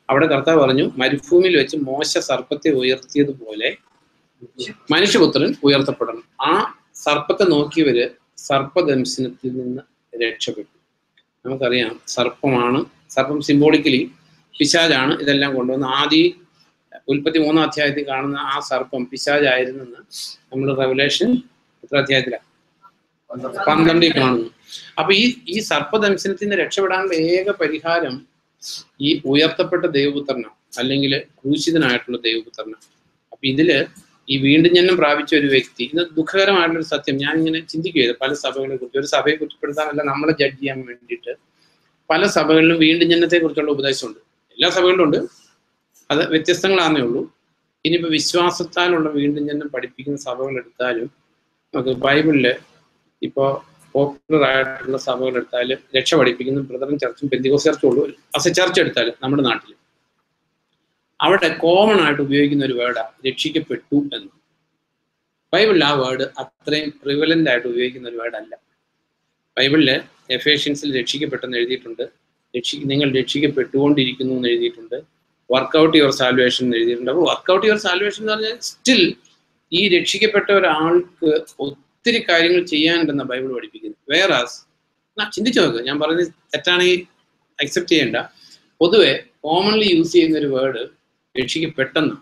അവിടെ കർത്താവ് പറഞ്ഞു മരുഭൂമിയിൽ വെച്ച് മോശ സർപ്പത്തെ ഉയർത്തിയതുപോലെ മനുഷ്യപുത്രൻ ഉയർത്തപ്പെടണം. ആ സർപ്പത്തെ നോക്കിയവര് സർപ്പദംശനത്തിൽ നിന്ന് രക്ഷപ്പെട്ടു. നമുക്കറിയാം സർപ്പം സിംബോളിക്കലി പിശാചാണ് ഇതെല്ലാം കൊണ്ടുവന്ന്. ഉൽപ്പത്തി 3-ാം അധ്യായത്തിൽ കാണുന്ന ആ സർപ്പം പിശാചായിരുന്നെന്ന് നമ്മൾ റെവലേഷൻ എത്ര അധ്യായത്തിലാണ്? 12 കാണുന്നു. അപ്പൊ ഈ സർപ്പദംശനത്തിന് രക്ഷപ്പെടാനുള്ള ഏക പരിഹാരം ഈ ഉയർത്തപ്പെട്ട ദൈവപുത്രനാണ്, അല്ലെങ്കിൽ ക്രൂശിതനായിട്ടുള്ള ദൈവപുത്രനാണ്. അപ്പൊ ഇതില് ഈ വീണ്ടും ജന്മം പ്രാപിച്ച ഒരു വ്യക്തി, ഇത് ദുഃഖകരമായിട്ടുള്ളൊരു സത്യം. ഞാൻ ഇങ്ങനെ ചിന്തിക്കുകയത് പല സഭകളെ കുറിച്ച്. ഒരു സഭയെ കുറ്റപ്പെടുത്താനല്ല, നമ്മളെ ജഡ്ജ് ചെയ്യാൻ വേണ്ടിയിട്ട് പല സഭകളിലും വീണ്ടും ജന്മത്തെ കുറിച്ചുള്ള ഉപദേശമുണ്ട്. എല്ലാ സഭകളിലും ഉണ്ട്, അത് വ്യത്യസ്തങ്ങളാന്നേ ഉള്ളൂ. ഇനിയിപ്പോൾ വിശ്വാസത്താലുള്ള വീണ്ടും ജന്മം പഠിപ്പിക്കുന്ന സഭകൾ എടുത്താലും നമുക്ക് ബൈബിളില് ഇപ്പോൾ പോപ്പുലർ ആയിട്ടുള്ള സഭകൾ എടുത്താലും രക്ഷ പഠിപ്പിക്കുന്ന ബ്രദറൻ ചർച്ചും പെന്തിക്കോസ് ചർച്ചും ഉള്ളൂ. അസ് എ ചർച്ച് എടുത്താലും നമ്മുടെ നാട്ടിൽ അവിടെ കോമൺ ആയിട്ട് ഉപയോഗിക്കുന്ന ഒരു വേർഡാണ് രക്ഷിക്കപ്പെട്ടു എന്ന്. ബൈബിളിൽ ആ വേർഡ് അത്രയും പ്രിവലന്റ് ആയിട്ട് ഉപയോഗിക്കുന്ന ഒരു വേർഡല്ല. ബൈബിളിൽ എഫേഷ്യൻസിൽ രക്ഷിക്കപ്പെട്ടെന്ന് എഴുതിയിട്ടുണ്ട്, നിങ്ങൾ രക്ഷിക്കപ്പെട്ടുകൊണ്ടിരിക്കുന്നു എന്ന് എഴുതിയിട്ടുണ്ട്, വർക്ക്ഔട്ട് യുവർ സാൽവേഷൻ എന്ന് എഴുതിയിട്ടുണ്ട്. അപ്പോൾ വർക്ക്ഔട്ട് യുവർ സാൽവേഷൻ എന്ന് പറഞ്ഞാൽ സ്റ്റിൽ ഈ രക്ഷിക്കപ്പെട്ട ഒരാൾക്ക് ഒത്തിരി കാര്യങ്ങൾ ചെയ്യാനുണ്ടെന്ന ബൈബിൾ പഠിപ്പിക്കുന്നത്. വേറാസ് ചിന്തിച്ചു നോക്ക്, ഞാൻ പറയുന്നത് തെറ്റാണെങ്കിൽ അക്സെപ്റ്റ് ചെയ്യേണ്ട. പൊതുവെ കോമൺലി യൂസ് ചെയ്യുന്ന ഒരു വേർഡ് രക്ഷിക്കപ്പെട്ടെന്ന്.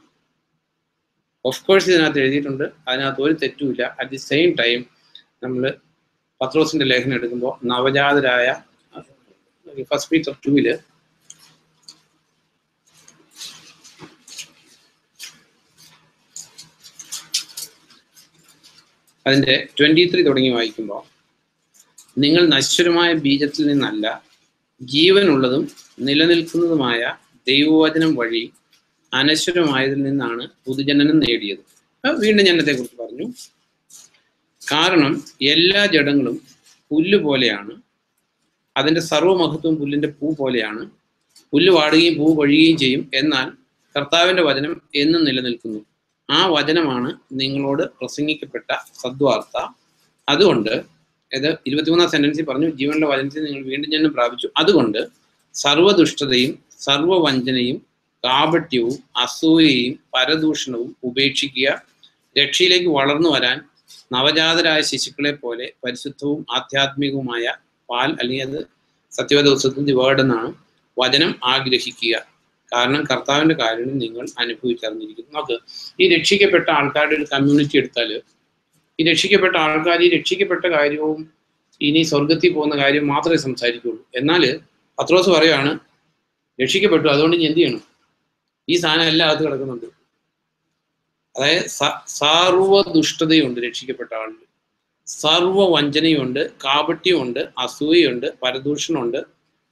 ഓഫ് കോഴ്സ് ഇതിനകത്ത് എഴുതിയിട്ടുണ്ട്, അതിനകത്ത് ഒരു തെറ്റുമില്ല. അറ്റ് ദി സെയിം ടൈം നമ്മൾ പത്രോസിന്റെ ലേഖനം എടുക്കുമ്പോൾ നവജാതരായ ഫസ്റ്റ് പീറ്റർ 2 അതിന്റെ 23 തുടങ്ങി വായിക്കുമ്പോൾ, നിങ്ങൾ നശ്വരമായ ബീജത്തിൽ നിന്നല്ല, ജീവനുള്ളതും നിലനിൽക്കുന്നതുമായ ദൈവവചനം വഴി അനശ്വരമായതിൽ നിന്നാണ് പുതുജനനം നേടിയത്. വീണ്ടും ജനനത്തെ കുറിച്ച് പറഞ്ഞു. കാരണം എല്ലാ ജഡങ്ങളും പുല്ല് പോലെയാണ്, അതിന്റെ സർവ്വമഹത്വം പുല്ലിന്റെ പൂ പോലെയാണ്. പുല്ല് വാടുകയും പൂ പൊഴിയുകയും ചെയ്യും, എന്നാൽ കർത്താവിന്റെ വചനം എന്നും നിലനിൽക്കുന്നു. ആ വചനമാണ് നിങ്ങളോട് പ്രസംഗിക്കപ്പെട്ട സദ്വാർത്ത. അതുകൊണ്ട് ഇത് 23-ാം സെന്റൻസിൽ പറഞ്ഞു, ജീവനുള്ള വചനത്തിൽ നിങ്ങൾ വീണ്ടും ജനനം പ്രാപിച്ചു. അതുകൊണ്ട് സർവ്വദുഷ്ടതയും സർവ്വവഞ്ചനയും കാപട്യവും അസൂയയും പരദൂഷണവും ഉപേക്ഷിക്കുക. രക്ഷയിലേക്ക് വളർന്നു വരാൻ നവജാതരായ ശിശുക്കളെ പോലെ പരിശുദ്ധവും ആധ്യാത്മികവുമായ പാൽ, അല്ലെങ്കിൽ അത് സത്യവേദപുസ്തകത്തിന്റെ വേർഡ് എന്നാണ്, വചനം ആഗ്രഹിക്കുക. കാരണം കർത്താവിന്റെ കാര്യം നിങ്ങൾ അനുഭവിച്ചറിഞ്ഞിരിക്കുന്നു. നമുക്ക് ഈ രക്ഷിക്കപ്പെട്ട ആൾക്കാരുടെ ഒരു കമ്മ്യൂണിറ്റി എടുത്താൽ, ഈ രക്ഷിക്കപ്പെട്ട ആൾക്കാർ ഈ രക്ഷിക്കപ്പെട്ട കാര്യവും ഇനി സ്വർഗത്തിൽ പോകുന്ന കാര്യം മാത്രമേ സംസാരിക്കുള്ളൂ. എന്നാൽ പത്രോസ് പറയുകയാണ്, രക്ഷിക്കപ്പെട്ടു, അതുകൊണ്ട് ഇനി എന്ത് ചെയ്യണം? ഈ സാധനം എല്ലാം അകത്ത് കിടക്കുന്നുണ്ട്. അതായത് സർവ്വ ദുഷ്ടതയുണ്ട് രക്ഷിക്കപ്പെട്ട ആളിൽ, സർവ്വ വഞ്ചനയുണ്ട്, കാപട്യമുണ്ട്, അസൂയുണ്ട്, പരദൂഷണമുണ്ട്.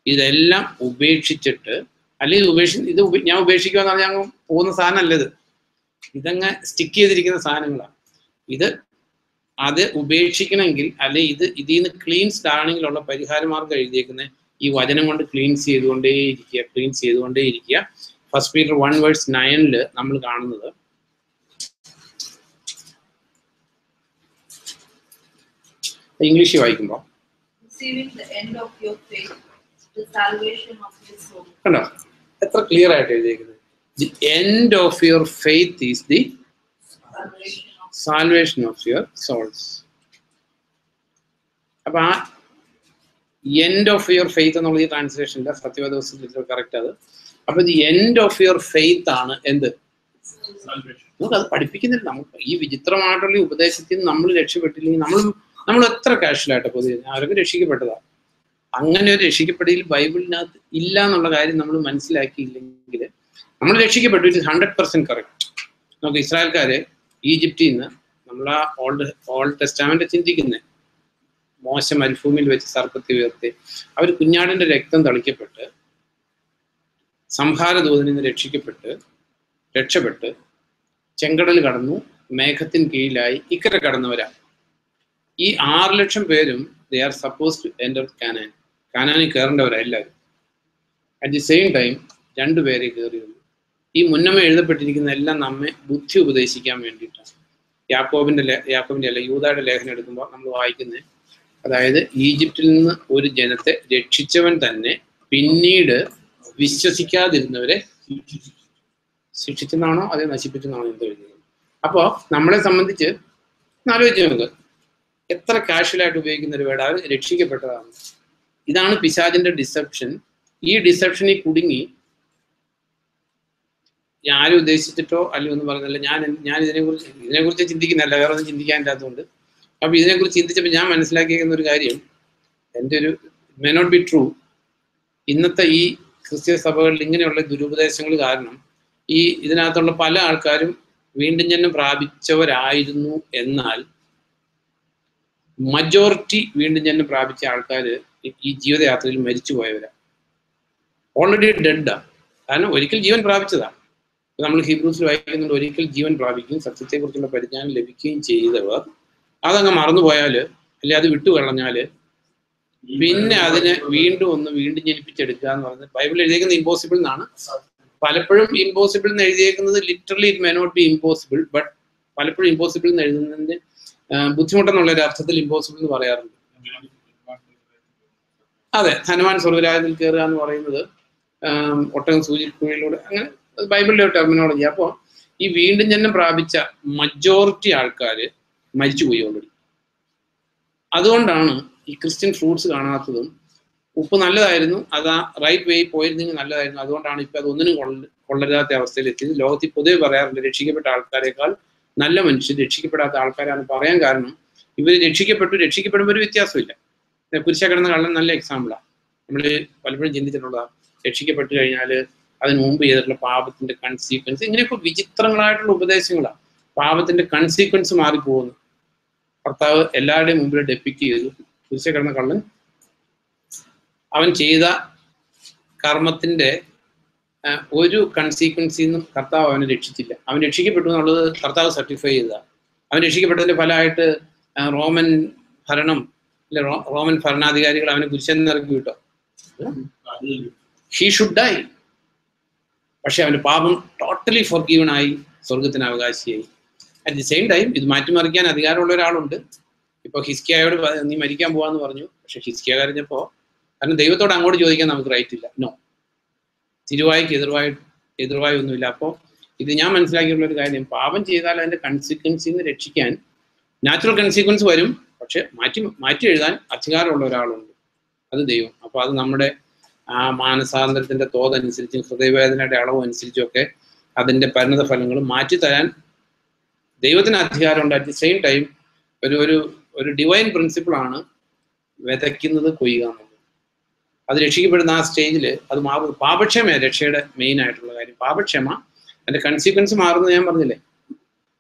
ഇതെല്ലാം ഉപേക്ഷിച്ചിട്ട്, അല്ലെങ്കിൽ ഞാൻ ഉപേക്ഷിക്കുക എന്ന് പറഞ്ഞാൽ പോകുന്ന സാധനമല്ല ഇത്. ഇതങ്ങ് സ്റ്റിക്ക് ചെയ്തിരിക്കുന്ന സാധനങ്ങളാണ്. അത് ഉപേക്ഷിക്കണമെങ്കിൽ, അല്ലെങ്കിൽ ഇതിൽ നിന്ന് ക്ലീൻസ്ഡ് ആണെങ്കിലുള്ള പരിഹാരമാർഗം എഴുതിയേക്കുന്നത് ഈ വചനം കൊണ്ട് ക്ലീൻസ് ചെയ്തുകൊണ്ടേയിരിക്കുക. ഫസ്റ്റ് പീറ്റർ 1:9 നമ്മൾ കാണുന്നത്, ഇംഗ്ലീഷിൽ വായിക്കുമ്പോൾ കണ്ടോ എത്ര ക്ലിയർ ആയിട്ട് എഴുതിയിരിക്കുന്നത്. The end of your faith is the salvation of your souls. അപ്പൊ ആ എൻഡ് ഓഫ് യുവർ ഫെയ്ത്ത് എന്നുള്ള ഈ ട്രാൻസ്ലേഷൻ്റെ സത്യവേദപുസ്തകത്തിൽ കറക്റ്റ് അത്. അപ്പൊ the end of your faith ആണ് എന്ത്? നമുക്കത് പഠിപ്പിക്കുന്നില്ല. നമുക്ക് ഈ വിചിത്രമായിട്ടുള്ള ഉപദേശത്തിൽ നിന്ന് നമ്മൾ രക്ഷപ്പെട്ടില്ലെങ്കിൽ നമ്മൾ എത്ര കാഷ്വലായിട്ട് പൊതുവെ ആരൊക്കെ രക്ഷിക്കപ്പെട്ടതാ. അങ്ങനെ ഒരു രക്ഷിക്കപ്പെടൽ ബൈബിളിനകത്ത് ഇല്ല എന്നുള്ള കാര്യം നമ്മൾ മനസ്സിലാക്കിയില്ലെങ്കിൽ നമ്മൾ രക്ഷിക്കപ്പെട്ടു. It 100% correct. നമുക്ക് ഇസ്രായേൽക്കാരെ ഈജിപ്തിൽ നിന്ന് നമ്മൾ ആ ഓൾഡ് ടെസ്റ്റാമെന്റ് ചിന്തിക്കുന്നത്, മോശ മരുഭൂമിയിൽ വെച്ച് സർപ്പത്തെ ഉയർത്തി അവർ കുഞ്ഞാടിന്റെ രക്തം തളിക്കപ്പെട്ട് സംഹാരദൂതനിൽ നിന്ന് രക്ഷപ്പെട്ട് ചെങ്കടൽ കടന്നു, മേഘത്തിന് കീഴിലായി ഇക്കരെ കടന്നവരാ. ഈ 6 ലക്ഷം പേരും they are suppose to enter കാനാനിൽ കയറേണ്ടവരാ എല്ലാവരും. അറ്റ് ദി സെയിം ടൈം 2 പേരെ കയറിയുള്ളൂ. ഈ മുന്നമേ എഴുതപ്പെട്ടിരിക്കുന്ന എല്ലാം നമ്മെ ബുദ്ധി ഉപദേശിക്കാൻ വേണ്ടിയിട്ടാണ്. യാക്കോബിന്റെ അല്ല യൂദായുടെ ലേഖനം എടുക്കുമ്പോൾ നമ്മൾ വായിക്കുന്നത്, അതായത് ഈജിപ്തിൽ നിന്ന് ഒരു ജനത്തെ രക്ഷിച്ചവൻ തന്നെ പിന്നീട് വിശ്വസിക്കാതിരുന്നവരെ ശിക്ഷിച്ചെന്നാണോ അതേ നശിപ്പിച്ചെന്നാണോ എന്തോ എഴുതുന്നത്. അപ്പോൾ നമ്മളെ സംബന്ധിച്ച് ആലോചിച്ച് നമുക്ക് എത്ര കാഷ്വലായിട്ട് ഉപയോഗിക്കുന്ന ഒരു വേർഡ്, അത് രക്ഷിക്കപ്പെട്ടതാണ്. ഇതാണ് പിശാചിന്റെ ഡിസെപ്ഷൻ. ഈ ഡിസെപ്ഷനിൽ കുടുങ്ങി ആരും ഉദ്ദേശിച്ചിട്ടോ അല്ലെങ്കിൽ ഒന്നും പറഞ്ഞല്ല, ഞാൻ ഇതിനെക്കുറിച്ച് ചിന്തിക്കുന്നില്ല, വേറെ ഒന്നും ചിന്തിക്കാനില്ലാത്തതുകൊണ്ട്. അപ്പൊ ഇതിനെക്കുറിച്ച് ചിന്തിച്ചപ്പോൾ ഞാൻ മനസ്സിലാക്കിയിരിക്കുന്ന ഒരു കാര്യം, എൻ്റെ ഒരു മേ നോട്ട് ബി ട്രൂ, ഇന്നത്തെ ഈ ക്രിസ്ത്യ സഭകളിൽ ഇങ്ങനെയുള്ള ദുരുപദേശങ്ങൾ കാരണം ഇതിനകത്തുള്ള പല ആൾക്കാരും വീണ്ടും ജന്മം പ്രാപിച്ചവരായിരുന്നു. എന്നാൽ മജോറിറ്റി വീണ്ടും ജന്മം പ്രാപിച്ച ആൾക്കാർ ഈ ജീവിതയാത്രയിൽ മരിച്ചു പോയവരാ, ഓൾറെഡി ഡെഡാ. കാരണം ഒരിക്കൽ ജീവൻ പ്രാപിച്ചതാണ്. നമ്മൾ ഹീബ്രൂസിൽ വായിക്കുന്നുണ്ട്, ഒരിക്കൽ ജീവൻ പ്രാപിക്കുകയും സത്യത്തെക്കുറിച്ചുള്ള പരിജ്ഞാനം ലഭിക്കുകയും ചെയ്തവർ അതങ്ങ് മറന്നുപോയാല്, അല്ലെ അത് വിട്ടുകളഞ്ഞാല്, പിന്നെ അതിനെ വീണ്ടും ജനിപ്പിച്ചെടുക്കുക എന്ന് പറയുന്നത് ബൈബിൾ എഴുതിയിരിക്കുന്നത് ഇമ്പോസിബിൾ എന്നാണ്. പലപ്പോഴും ഇമ്പോസിബിൾ എന്ന് എഴുതിയേക്കുന്നത് literally it may not be impossible, but പലപ്പോഴും ഇമ്പോസിബിൾ എന്ന് എഴുതുന്നതിന്റെ ബുദ്ധിമുട്ടെന്നുള്ള ഒരു അർത്ഥത്തിൽ ഇമ്പോസിബിൾ എന്ന് പറയാറുണ്ട്. അതെ, ഹനുമാൻ സ്വർഗരാജ്യത്തിൽ കയറുക എന്ന് പറയുന്നത് ഒട്ടകം സൂചിക്കുഴിയിലൂടെ, അങ്ങനെ ബൈബിളിലെ ഒരു ടെർമിനോളജി. അപ്പോൾ ഈ വീണ്ടും ജന്മം പ്രാപിച്ച മജോറിറ്റി ആൾക്കാർ മരിച്ചുപോയി ഓൾറെഡി. അതുകൊണ്ടാണ് ഈ ക്രിസ്ത്യൻ ഫ്രൂട്ട്സ് കാണാത്തതും. ഉപ്പ് നല്ലതായിരുന്നു, അത് ആ റൈറ്റ് വേ പോയിരുന്നെങ്കിൽ നല്ലതായിരുന്നു. അതുകൊണ്ടാണ് ഇപ്പം അതൊന്നിനും കൊള്ളരുതാത്ത അവസ്ഥയിൽ എത്തിയത്. ലോകത്തിൽ പൊതുവെ പറയാറുണ്ട് രക്ഷിക്കപ്പെട്ട ആൾക്കാരെക്കാൾ നല്ല മനുഷ്യർ രക്ഷിക്കപ്പെടാത്ത ആൾക്കാരാണ് പറയാൻ കാരണം ഇവർ രക്ഷിക്കപ്പെടുമ്പോൾ ഒരു വ്യത്യാസമില്ല. കുരിശ കിടന്ന കള്ളൻ നല്ല എക്സാമ്പിളാണ്. നമ്മൾ പലപ്പോഴും ചിന്തിച്ചിട്ടുള്ളതാണ്. രക്ഷിക്കപ്പെട്ടു കഴിഞ്ഞാൽ അതിന് മുമ്പ് ചെയ്തിട്ടുള്ള പാപത്തിന്റെ കൺസീക്വൻസ്, ഇങ്ങനെയൊക്കെ വിചിത്രങ്ങളായിട്ടുള്ള ഉപദേശങ്ങളാണ്. പാപത്തിന്റെ കൺസീക്വൻസ് മാറിപ്പോകുന്നു. കർത്താവ് എല്ലാവരുടെയും മുമ്പിൽ ഡെപ്പിക്ട് ചെയ്തു. കുരിശ കിടന്ന കള്ളൻ അവൻ ചെയ്ത കർമ്മത്തിന്റെ ഒരു കൺസീക്വൻസിൽ നിന്നും കർത്താവ് അവനെ രക്ഷിച്ചില്ല. അവൻ രക്ഷിക്കപ്പെട്ടു എന്നുള്ളത് കർത്താവ് സർട്ടിഫൈ ചെയ്തതാണ്. അവൻ രക്ഷിക്കപ്പെട്ടതിന്റെ ഫലമായിട്ട് റോമൻ ഭരണാധികാരികൾ അവനെ കുരിശിൽ ഇറക്കി വിട്ടോ. He should die. പക്ഷെ അവന്റെ പാപം ടോട്ടലി ഫോർഗീവൺ ആയി, സ്വർഗത്തിന് അവകാശിയായി. അറ്റ് ദി സെയിം ടൈം ഇത് മാറ്റിമറിക്കാൻ അധികാരമുള്ള ഒരാളുണ്ട്. ഇപ്പൊ ഹിസ്കിയായോട് നീ മരിക്കാൻ പോവാന്ന് പറഞ്ഞു. പക്ഷെ ഹിസ്കിയ കരഞ്ഞപ്പോ, കാരണം ദൈവത്തോട് അങ്ങോട്ട് ചോദിക്കാൻ നമുക്ക് റൈറ്റ് ഇല്ല. നോ, തിരുവായ്ക്ക് എതിർവായി ഒന്നുമില്ല. അപ്പോൾ ഇത് ഞാൻ മനസ്സിലാക്കിയുള്ള ഒരു കാര്യം, പാപം ചെയ്താൽ അതിന്റെ കൺസിക്വൻസിൽ നിന്ന് രക്ഷിക്കാൻ നാച്ചുറൽ കൺസിക്വൻസ് വരും. പക്ഷെ മാറ്റി എഴുതാൻ അധികാരമുള്ള ഒരാളുണ്ട്, അത് ദൈവം. അപ്പോൾ അത് നമ്മുടെ ആ മാനസാന്തരത്തിന്റെ തോതനുസരിച്ചും ഹൃദയവേദനയുടെ അളവും അനുസരിച്ചുമൊക്കെ അതിന്റെ പരിണത ഫലങ്ങൾ മാറ്റിത്തരാൻ ദൈവത്തിന് അധികാരമുണ്ട്. അറ്റ് ദി സെയിം ടൈം ഒരു ഡിവൈൻ പ്രിൻസിപ്പിളാണ് വിതയ്ക്കുന്നത് കൊയ്യുക എന്നുള്ളത്. അത് രക്ഷിക്കപ്പെടുന്ന ആ സ്റ്റേജിൽ അത് മാറും. പാപക്ഷമയാണ് രക്ഷയുടെ മെയിൻ ആയിട്ടുള്ള കാര്യം. പാപക്ഷമ അതിന്റെ കൺസിക്വൻസ് മാറുന്നത് ഞാൻ പറഞ്ഞില്ലേ,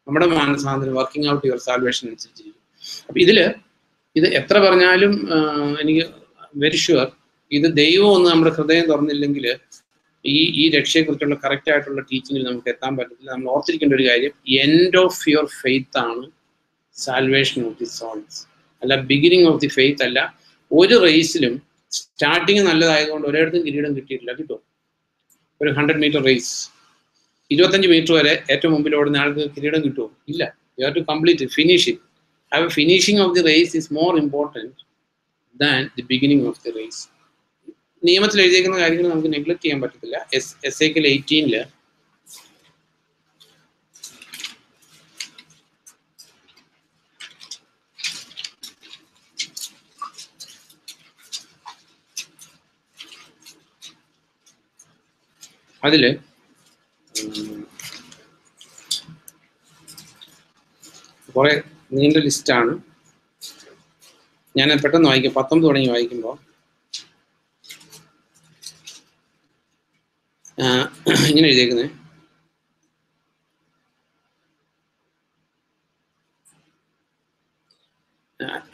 നമ്മുടെ മാനസാന്തരം വർക്കിംഗ് ഔട്ട് യുവർ സാൽവേഷൻ അനുസരിച്ചിരിക്കും. അപ്പൊ ഇത് എത്ര പറഞ്ഞാലും എനിക്ക് വെരി ഷുവർ ഇത് ദൈവം ഒന്ന് നമ്മുടെ ഹൃദയം തുറന്നില്ലെങ്കിൽ ഈ രക്ഷയെക്കുറിച്ചുള്ള കറക്റ്റ് ആയിട്ടുള്ള ടീച്ചിങ്ങിൽ നമുക്ക് എത്താൻ പറ്റത്തില്ല. നമ്മൾ ഓർത്തിരിക്കേണ്ട ഒരു കാര്യം, എൻഡ് ഓഫ് യുവർ ഫെയ്ത്ത് ആണ് സാൽവേഷൻ ഓഫ് ദി സോൾസ്, അല്ല ബിഗിനിങ് ഓഫ് ദി ഫെയ്ത്ത് അല്ല. ഒരു റേസിലും സ്റ്റാർട്ടിങ് നല്ലതായതുകൊണ്ട് ഒരിടത്തും കിരീടം കിട്ടിയിട്ടില്ല. കിട്ടുമോ? ഒരു 100 മീറ്റർ റേസ് 25 മീറ്റർ വരെ ഏറ്റവും മുമ്പിൽ ഓടുന്ന ആൾക്ക് കിരീടം കിട്ടുമോ? ഇല്ല. You have to complete it, finish it. ആ finishing of the race is more important than the beginning of the race. നിയമത്തിൽ എഴുതിയിരിക്കുന്ന കാര്യങ്ങൾ നമുക്ക് നെഗ്ലക്ട് ചെയ്യാൻ പറ്റത്തില്ല. എസേക്കിയേൽ 18 അതില് കുറെ നീണ്ട ലിസ്റ്റാണ്. ഞാൻ പെട്ടെന്ന് വായിക്കാം. 19 തുടങ്ങി വായിക്കുമ്പോൾ ഇങ്ങനെ എഴുതിയേക്കുന്നത്,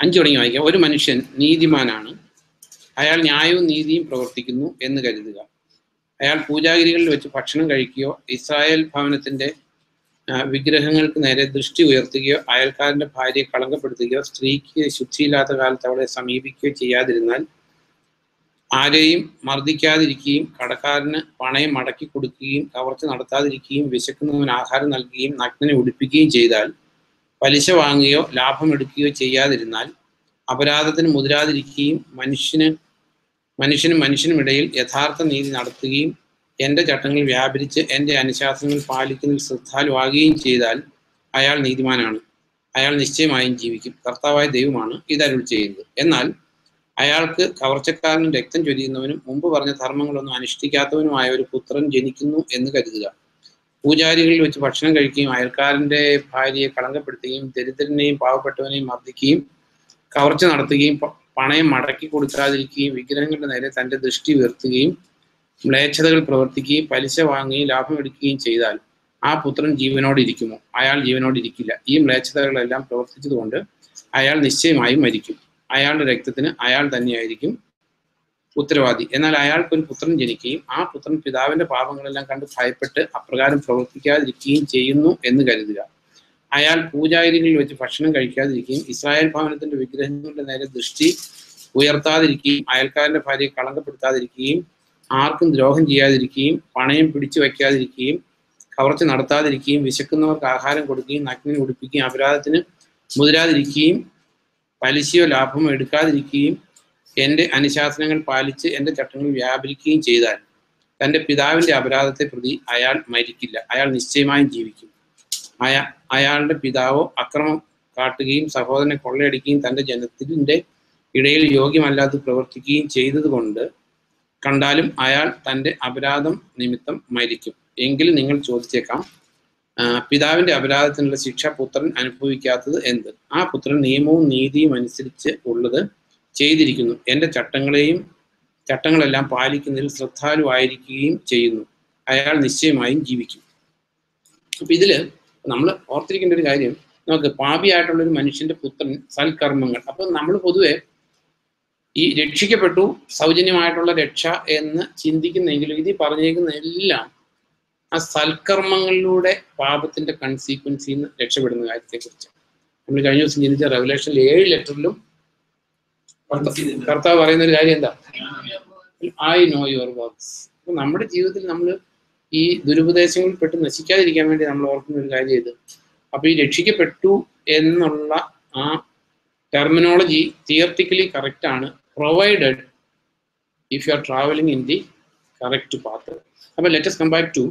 അഞ്ച് തുടങ്ങി വായിക്കാം. ഒരു മനുഷ്യൻ നീതിമാനാണ്, അയാൾ ന്യായവും നീതിയും പ്രവർത്തിക്കുന്നു എന്ന് കരുതുക. അയാൾ പൂജാഗിരികളിൽ വെച്ച് ഭക്ഷണം കഴിക്കുകയോ ഇസ്രായേൽ ഭവനത്തിന്റെ വിഗ്രഹങ്ങൾക്ക് നേരെ ദൃഷ്ടി ഉയർത്തുകയോ അയൽക്കാരന്റെ ഭാര്യയെ കളങ്കപ്പെടുത്തുകയോ സ്ത്രീക്ക് ശുദ്ധിയില്ലാത്ത കാലത്ത് അവളെ സമീപിക്കുകയോ ചെയ്യാതിരുന്നാൽ, ആരെയും മർദ്ദിക്കാതിരിക്കുകയും കടക്കാരന് പണയം മടക്കി കൊടുക്കുകയും കവർച്ച നടത്താതിരിക്കുകയും വിശക്കുന്നവന് ആഹാരം നൽകുകയും നഗ്നനെ ഉടുപ്പിക്കുകയും ചെയ്താൽ, പലിശ വാങ്ങുകയോ ലാഭം എടുക്കുകയോ ചെയ്യാതിരുന്നാൽ, അപരാധത്തിന് മുതിരാതിരിക്കുകയും മനുഷ്യനും ഇടയിൽ യഥാർത്ഥ നീതി നടത്തുകയും എൻ്റെ ചട്ടങ്ങൾ വ്യാപരിച്ച് എൻ്റെ അനുശാസനങ്ങൾ പാലിക്കുന്നതിൽ ശ്രദ്ധാലുവാകുകയും ചെയ്താൽ അയാൾ നീതിമാനാണ്. അയാൾ നിശ്ചയമായും ജീവിക്കും. കർത്താവായ ദൈവമാണ് ഇതരുൾ ചെയ്യുന്നത്. എന്നാൽ അയാൾക്ക് കവർച്ചക്കാരനും രക്തം ചൊരിയുന്നവനും മുമ്പ് പറഞ്ഞ ധർമ്മങ്ങളൊന്നും അനുഷ്ഠിക്കാത്തവനുമായ ഒരു പുത്രൻ ജനിക്കുന്നു എന്ന് കരുതുക. പൂജാരികളിൽ വെച്ച് ഭക്ഷണം കഴിക്കുകയും അയൽക്കാരൻ്റെ ഭാര്യയെ കളങ്കപ്പെടുത്തുകയും ദരിദ്രനെയും പാവപ്പെട്ടവനെയും മർദ്ദിക്കുകയും കവർച്ച നടത്തുകയും പണയം മടക്കി കൊടുക്കാതിരിക്കുകയും വിഗ്രഹങ്ങളുടെ നേരെ തൻ്റെ ദൃഷ്ടി ഉയർത്തുകയും മ്ലേച്ഛതകൾ പ്രവർത്തിക്കുകയും പലിശ വാങ്ങുകയും ലാഭം എടുക്കുകയും ചെയ്താൽ ആ പുത്രൻ ജീവനോട് ഇരിക്കുമോ? അയാൾ ജീവനോട് ഇരിക്കില്ല. ഈ മ്ലേച്ഛതകളെല്ലാം പ്രവർത്തിച്ചതുകൊണ്ട് അയാൾ നിശ്ചയമായും മരിക്കും. അയാളുടെ രക്തത്തിന് അയാൾ തന്നെയായിരിക്കും ഉത്തരവാദി. എന്നാൽ അയാൾക്കൊരു പുത്രൻ ജനിക്കുകയും ആ പുത്രൻ പിതാവിന്റെ പാപങ്ങളെല്ലാം കണ്ട് ഭയപ്പെട്ട് അപ്രകാരം പ്രവർത്തിക്കാതിരിക്കുകയും ചെയ്യുന്നു എന്ന് കരുതുക. അയാൾ പൂജാഗിരികളിൽ വെച്ച് ഭക്ഷണം കഴിക്കാതിരിക്കുകയും ഇസ്രായേൽ ഭവനത്തിന്റെ വിഗ്രഹങ്ങളുടെ നേരെ ദൃഷ്ടി ഉയർത്താതിരിക്കുകയും അയൽക്കാരന്റെ ഭാര്യയെ കളങ്കപ്പെടുത്താതിരിക്കുകയും ആർക്കും ദ്രോഹം ചെയ്യാതിരിക്കുകയും പണയം പിടിച്ചു വയ്ക്കാതിരിക്കുകയും കവർച്ച നടത്താതിരിക്കുകയും വിശക്കുന്നവർക്ക് ആഹാരം കൊടുക്കുകയും നഗ്നനെ ഉടുപ്പിക്കുകയും അപരാധത്തിന് മുതിരാതിരിക്കുകയും പലിശയോ ലാഭമോ എടുക്കാതിരിക്കുകയും എൻ്റെ അനുശാസനങ്ങൾ പാലിച്ച് എൻ്റെ ചട്ടങ്ങൾ വ്യാപരിക്കുകയും ചെയ്താൽ തൻ്റെ പിതാവിൻ്റെ അപരാധത്തെ പ്രതി അയാൾ മരിക്കില്ല, അയാൾ നിശ്ചയമായും ജീവിക്കും. അയാളുടെ പിതാവോ അക്രമം കാട്ടുകയും സഹോദരനെ കൊള്ളയടിക്കുകയും തൻ്റെ ജനത്തിൻ്റെ ഇടയിൽ യോഗ്യമല്ലാതെ പ്രവർത്തിക്കുകയും ചെയ്തതുകൊണ്ട് കണ്ടാലും അയാൾ തൻ്റെ അപരാധം നിമിത്തം മരിക്കും. എങ്കിലും നിങ്ങൾ ചോദിച്ചേക്കാം, പിതാവിൻ്റെ അപരാധത്തിനുള്ള ശിക്ഷ പുത്രൻ അനുഭവിക്കാത്തത് എന്ത്? ആ പുത്രൻ നിയമവും നീതിയും അനുസരിച്ച് ഉള്ളത് ചെയ്തിരിക്കുന്നു, എൻ്റെ ചട്ടങ്ങളെല്ലാം പാലിക്കുന്നതിൽ ശ്രദ്ധാലുവായിരിക്കുകയും ചെയ്യുന്നു, അയാൾ നിശ്ചയമായും ജീവിക്കും. അപ്പൊ ഇതില് നമ്മൾ ഓർത്തിരിക്കേണ്ട ഒരു കാര്യം, നമുക്ക് പാപിയായിട്ടുള്ള ഒരു മനുഷ്യന്റെ പുത്രൻ സൽക്കർമ്മങ്ങൾ. അപ്പൊ നമ്മൾ പൊതുവെ ഈ രക്ഷിക്കപ്പെട്ടു സൗജന്യമായിട്ടുള്ള രക്ഷ എന്ന് ചിന്തിക്കുന്നെങ്കിലും ഇത് പറഞ്ഞേക്കുന്ന എല്ലാം ആ സൽക്കർമ്മങ്ങളിലൂടെ പാപത്തിന്റെ കൺസീക്വൻസിൽ നിന്ന് രക്ഷപ്പെടുന്ന കാര്യത്തെക്കുറിച്ച്. നമ്മൾ കഴിഞ്ഞ ദിവസം ചിന്തിച്ച റെവലേഷനിൽ 7 ലെറ്ററിലും കർത്താവ് പറയുന്ന ഒരു കാര്യം എന്താ? I know your works. അപ്പൊ നമ്മുടെ ജീവിതത്തിൽ നമ്മൾ ഈ ദുരുപദേശങ്ങളിൽ പെട്ട് നശിക്കാതിരിക്കാൻ വേണ്ടി നമ്മൾ ഓർക്കുന്ന ഒരു കാര്യം ഇത്. അപ്പൊ ഈ രക്ഷിക്കപ്പെട്ടു എന്നുള്ള ആ ടെർമിനോളജി തിയററ്റിക്കലി കറക്റ്റ് ആണ്, provided if you are travelling in the correct path. അപ്പൊ let us come back to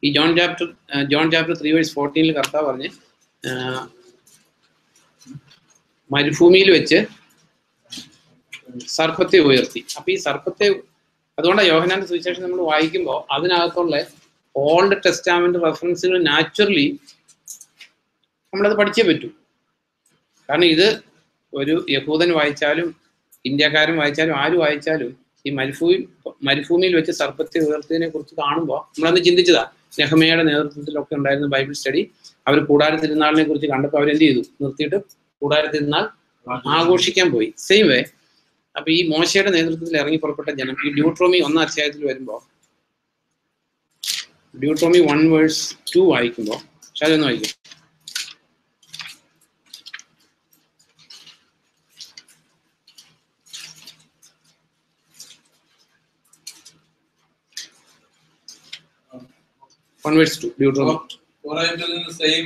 ഈ ജോൺ ചാപ്റ്റർ 3:14 കർത്താവ് പറഞ്ഞ് മരുഭൂമിയിൽ വെച്ച് സർപ്പത്തെ ഉയർത്തി. അപ്പൊ ഈ സർപ്പത്തെ, അതുകൊണ്ടാണ് യോഹന്നാന്റെ സുവിശേഷം നമ്മൾ വായിക്കുമ്പോൾ അതിനകത്തുള്ള ഓൾഡ് ടെസ്റ്റാമെന്റ് റെഫറൻസുകൾ നാച്ചുറലി നമ്മളത് പഠിച്ചേ പറ്റൂ. കാരണം ഇത് ഒരു യഹൂദൻ വായിച്ചാലും ഇന്ത്യക്കാരൻ വായിച്ചാലും ആര് വായിച്ചാലും ഈ മരുഭൂമിയിൽ വെച്ച് സർപ്പത്തെ ഉയർത്തിയതിനെ കുറിച്ച് കാണുമ്പോൾ നമ്മളന്ന് ചിന്തിച്ചതാ. നെഹമ്യയുടെ നേതൃത്വത്തിലൊക്കെ ഉണ്ടായിരുന്ന ബൈബിൾ സ്റ്റഡി, അവർ കൂടാര തിരുനാളിനെ കുറിച്ച് കണ്ടപ്പോൾ അവരെന്ത് ചെയ്തു? നിർത്തിയിട്ട് കൂടാര തിരുനാൾ ആഘോഷിക്കാൻ പോയി. സെയിം വേ അപ്പൊ ഈ മോശയുടെ നേതൃത്വത്തിൽ ഇറങ്ങി പുറപ്പെട്ട ജനം ഈ ഡ്യൂട്രോമി 1 അധ്യായത്തിൽ വരുമ്പോൾ, ഡ്യൂട്രോമി 1:2 വായിക്കുമ്പോൾ, പക്ഷെ അതൊന്ന് വായിക്കും.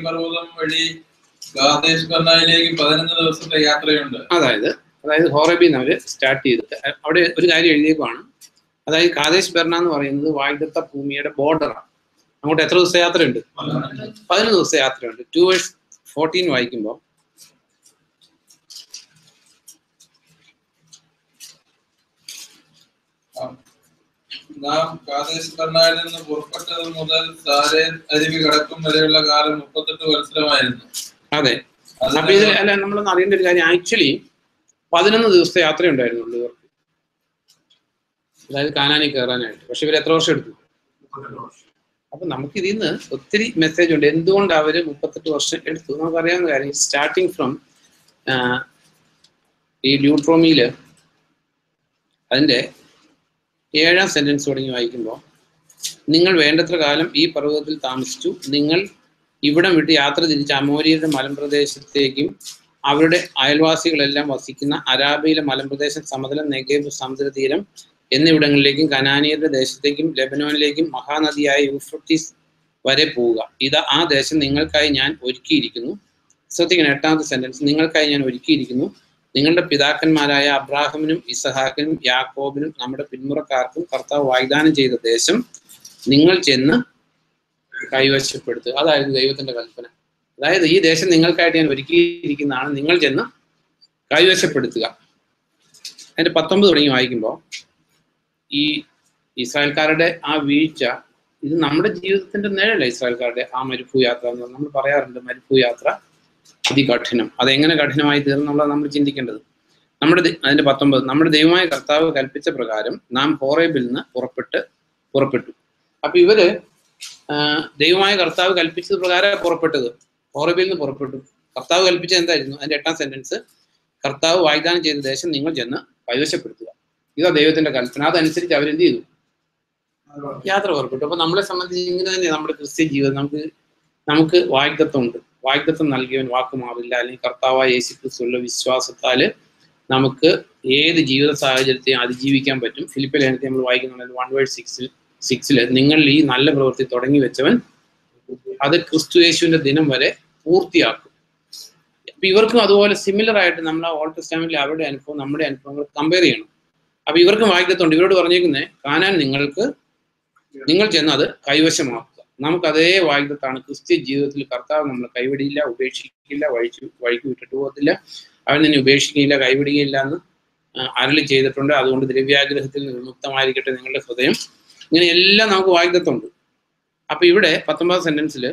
പർവ്വതം വഴി കാദേശ് ബർണയിലേക്ക് 11 ദിവസത്തെ യാത്രയുണ്ട്. അതായത് ഹോറേബിൽ നിന്ന് അവര് സ്റ്റാർട്ട് ചെയ്തിട്ട് അവിടെ ഒരു കാര്യം എഴുതിയപ്പോഴാണ്, അതായത് കാദേശ് ബർണ എന്ന് പറയുന്നത് വാഗ്ദത്ത ഭൂമിയുടെ ബോർഡറാണ്. അങ്ങോട്ട് എത്ര ദിവസം യാത്രയുണ്ട്? 11 ദിവസം യാത്രയുണ്ട്. 2:14 വായിക്കുമ്പോൾ, നാം കാദേശ് ബർണയിൽ നിന്ന് പുറപ്പെട്ടത് മുതൽ സാരേൻ അരുവി കടക്കും വരെയുള്ള കാലം 38 വത്സരമായിരുന്നു. അതെ. അപ്പൊ ഇതിൽ അല്ല നമ്മളൊന്ന് അറിയേണ്ട ഒരു കാര്യം, ആക്ച്വലി 11 ദിവസത്തെ യാത്രയുണ്ടായിരുന്നുള്ളൂ ഇവർക്ക്, അതായത് കാനാനിൽ കയറാനായിട്ട്. പക്ഷെ ഇവർ എത്ര വർഷം എടുത്തു? അപ്പൊ നമുക്ക് ഇതിൽ നിന്ന് ഒത്തിരി മെസ്സേജ് ഉണ്ട് എന്തുകൊണ്ട് അവര് 38 വർഷം എടുത്തു. നമുക്കറിയാവുന്ന കാര്യം, സ്റ്റാർട്ടിങ് ഫ്രം ഈ ഡ്യൂട്രോമിയില് അതിന്റെ 7ാം സെന്റൻസ് തുടങ്ങി വായിക്കുമ്പോൾ, നിങ്ങൾ വേണ്ടത്ര കാലം ഈ പർവ്വതത്തിൽ താമസിച്ചു, നിങ്ങൾ ഇവിടം വിട്ട് യാത്ര തിരിച്ച് അമോര്യരുടെ മലമ്പ്രദേശത്തേക്കും അവരുടെ അയൽവാസികളെല്ലാം വസിക്കുന്ന അരാബയിലെ മലമ്പ്രദേശം, സമതലം, നെഗേബ്, സമുദ്രതീരം എന്നിവിടങ്ങളിലേക്കും കനാനിയരുടെ ദേശത്തേക്കും ലെബനോനിലേക്കും മഹാനദിയായ യൂഫ്രട്ടീസ് വരെ പോവുക. ഇത് ആ ദേശം നിങ്ങൾക്കായി ഞാൻ ഒരുക്കിയിരിക്കുന്നു. ശ്രദ്ധിക്കണം, 8ാമത്തെ സെന്റൻസ്, നിങ്ങൾക്കായി ഞാൻ ഒരുക്കിയിരിക്കുന്നു. നിങ്ങളുടെ പിതാക്കന്മാരായ അബ്രാഹമിനും ഇസഹാക്കിനും യാക്കോബിനും നമ്മുടെ പിന്മുറക്കാർക്കും കർത്താവ് വാഗ്ദാനം ചെയ്ത ദേശം നിങ്ങൾ ചെന്ന് കൈവശപ്പെടുത്തുക. അതായിരുന്നു ദൈവത്തിന്റെ കൽപ്പന. അതായത് ഈ ദേശം നിങ്ങൾക്കായിട്ട് ഞാൻ ഒരുക്കിയിരിക്കുന്നതാണ്, നിങ്ങൾ ചെന്ന് കൈവശപ്പെടുത്തുക. അതിന്റെ 19 തുടങ്ങി വായിക്കുമ്പോൾ, ഈ ഇസ്രായേൽക്കാരുടെ ആ വീഴ്ച, ഇത് നമ്മുടെ ജീവിതത്തിന്റെ നിഴല. ഇസ്രായേൽക്കാരുടെ ആ മരുഭൂ യാത്ര എന്ന് നമ്മൾ പറയാറുണ്ട്, മരുഭൂ യാത്ര അതികഠിനം. അതെങ്ങനെ കഠിനമായി തീർന്നുള്ളത് നമ്മൾ ചിന്തിക്കേണ്ടത്. അതിന്റെ 19, നമ്മുടെ ദൈവമായ കർത്താവ് കൽപ്പിച്ച പ്രകാരം നാം ഹോറേബിൽ നിന്ന് പുറപ്പെട്ടു. അപ്പൊ ഇവര് ദൈവമായ കർത്താവ് കൽപ്പിച്ചത് പ്രകാരം പുറപ്പെട്ടത്, ഹോറേബിൽ നിന്ന് പുറപ്പെട്ടു. കർത്താവ് കൽപ്പിച്ചത് എന്തായിരുന്നു? അതിന്റെ 8ാം സെന്റൻസ്, കർത്താവ് വാഗ്ദാനം ചെയ്ത ദേശം നിങ്ങൾ ചെന്ന് കൈവശപ്പെടുത്തുക. ഇതാ ദൈവത്തിന്റെ കൽപ്പന. അതനുസരിച്ച് അവരെന്ത് ചെയ്തു? യാത്ര പുറപ്പെട്ടു. അപ്പൊ നമ്മളെ സംബന്ധിച്ച് ഇങ്ങനെ തന്നെ നമ്മുടെ ക്രിസ്ത്യൻ ജീവിതം, നമുക്ക് വാഗ്ദത്തമുണ്ട്. വാഗ്ദത്തം നൽകിയവൻ വാക്ക് മാറില്ല. അല്ലെങ്കിൽ കർത്താവായ യേശു ക്രിസ്തുവിലുള്ള വിശ്വാസത്താല് നമുക്ക് ഏത് ജീവിത സാഹചര്യത്തെയും അതിജീവിക്കാൻ പറ്റും. ഫിലിപ്പിയ ലേഖനത്തിൽ നമ്മൾ വായിക്കുന്നുണ്ട് 1:6 നിങ്ങൾ ഈ നല്ല പ്രവൃത്തി തുടങ്ങി വെച്ചവൻ അത് ക്രിസ്തു യേശുവിന്റെ ദിനം വരെ പൂർത്തിയാക്കും. അപ്പൊ ഇവർക്കും അതുപോലെ സിമിലർ ആയിട്ട് നമ്മൾ ആ ഓൾഡ് ടെസ്റ്റമെന്റിൽ അവരുടെ അനുഭവം നമ്മുടെ അനുഭവങ്ങൾ കമ്പയർ ചെയ്യണം. അപ്പൊ ഇവർക്കും വാഗ്ദത്തമുണ്ട്. ഇവരോട് പറഞ്ഞേക്കുന്നത് കാനാൻ നിങ്ങൾ ചെന്ന് അത് കൈവശമാക്കുക. നമുക്ക് അതേ വാഗ്ദത്താണ്. ക്രിസ്ത്യ ജീവിതത്തിൽ കർത്താവ് നമ്മളെ കൈവിടിയില്ല, ഉപേക്ഷിക്കില്ല, വഴിക്ക് വിട്ടിട്ട് പോകത്തില്ല, അവൻ നിന്നെ ഉപേക്ഷിക്കുകയില്ല, കൈവിടുകയില്ല എന്ന് അരുളി ചെയ്തിട്ടുണ്ട്. അതുകൊണ്ട് ദ്രവ്യാഗ്രഹത്തിൽ നിന്ന് വിമുക്തമായിരിക്കട്ടെ നിങ്ങളുടെ ഹൃദയം. ഇങ്ങനെയെല്ലാം നമുക്ക് വാഗ്ദത്തമുണ്ട്. അപ്പൊ ഇവിടെ 19 സെന്റൻസിൽ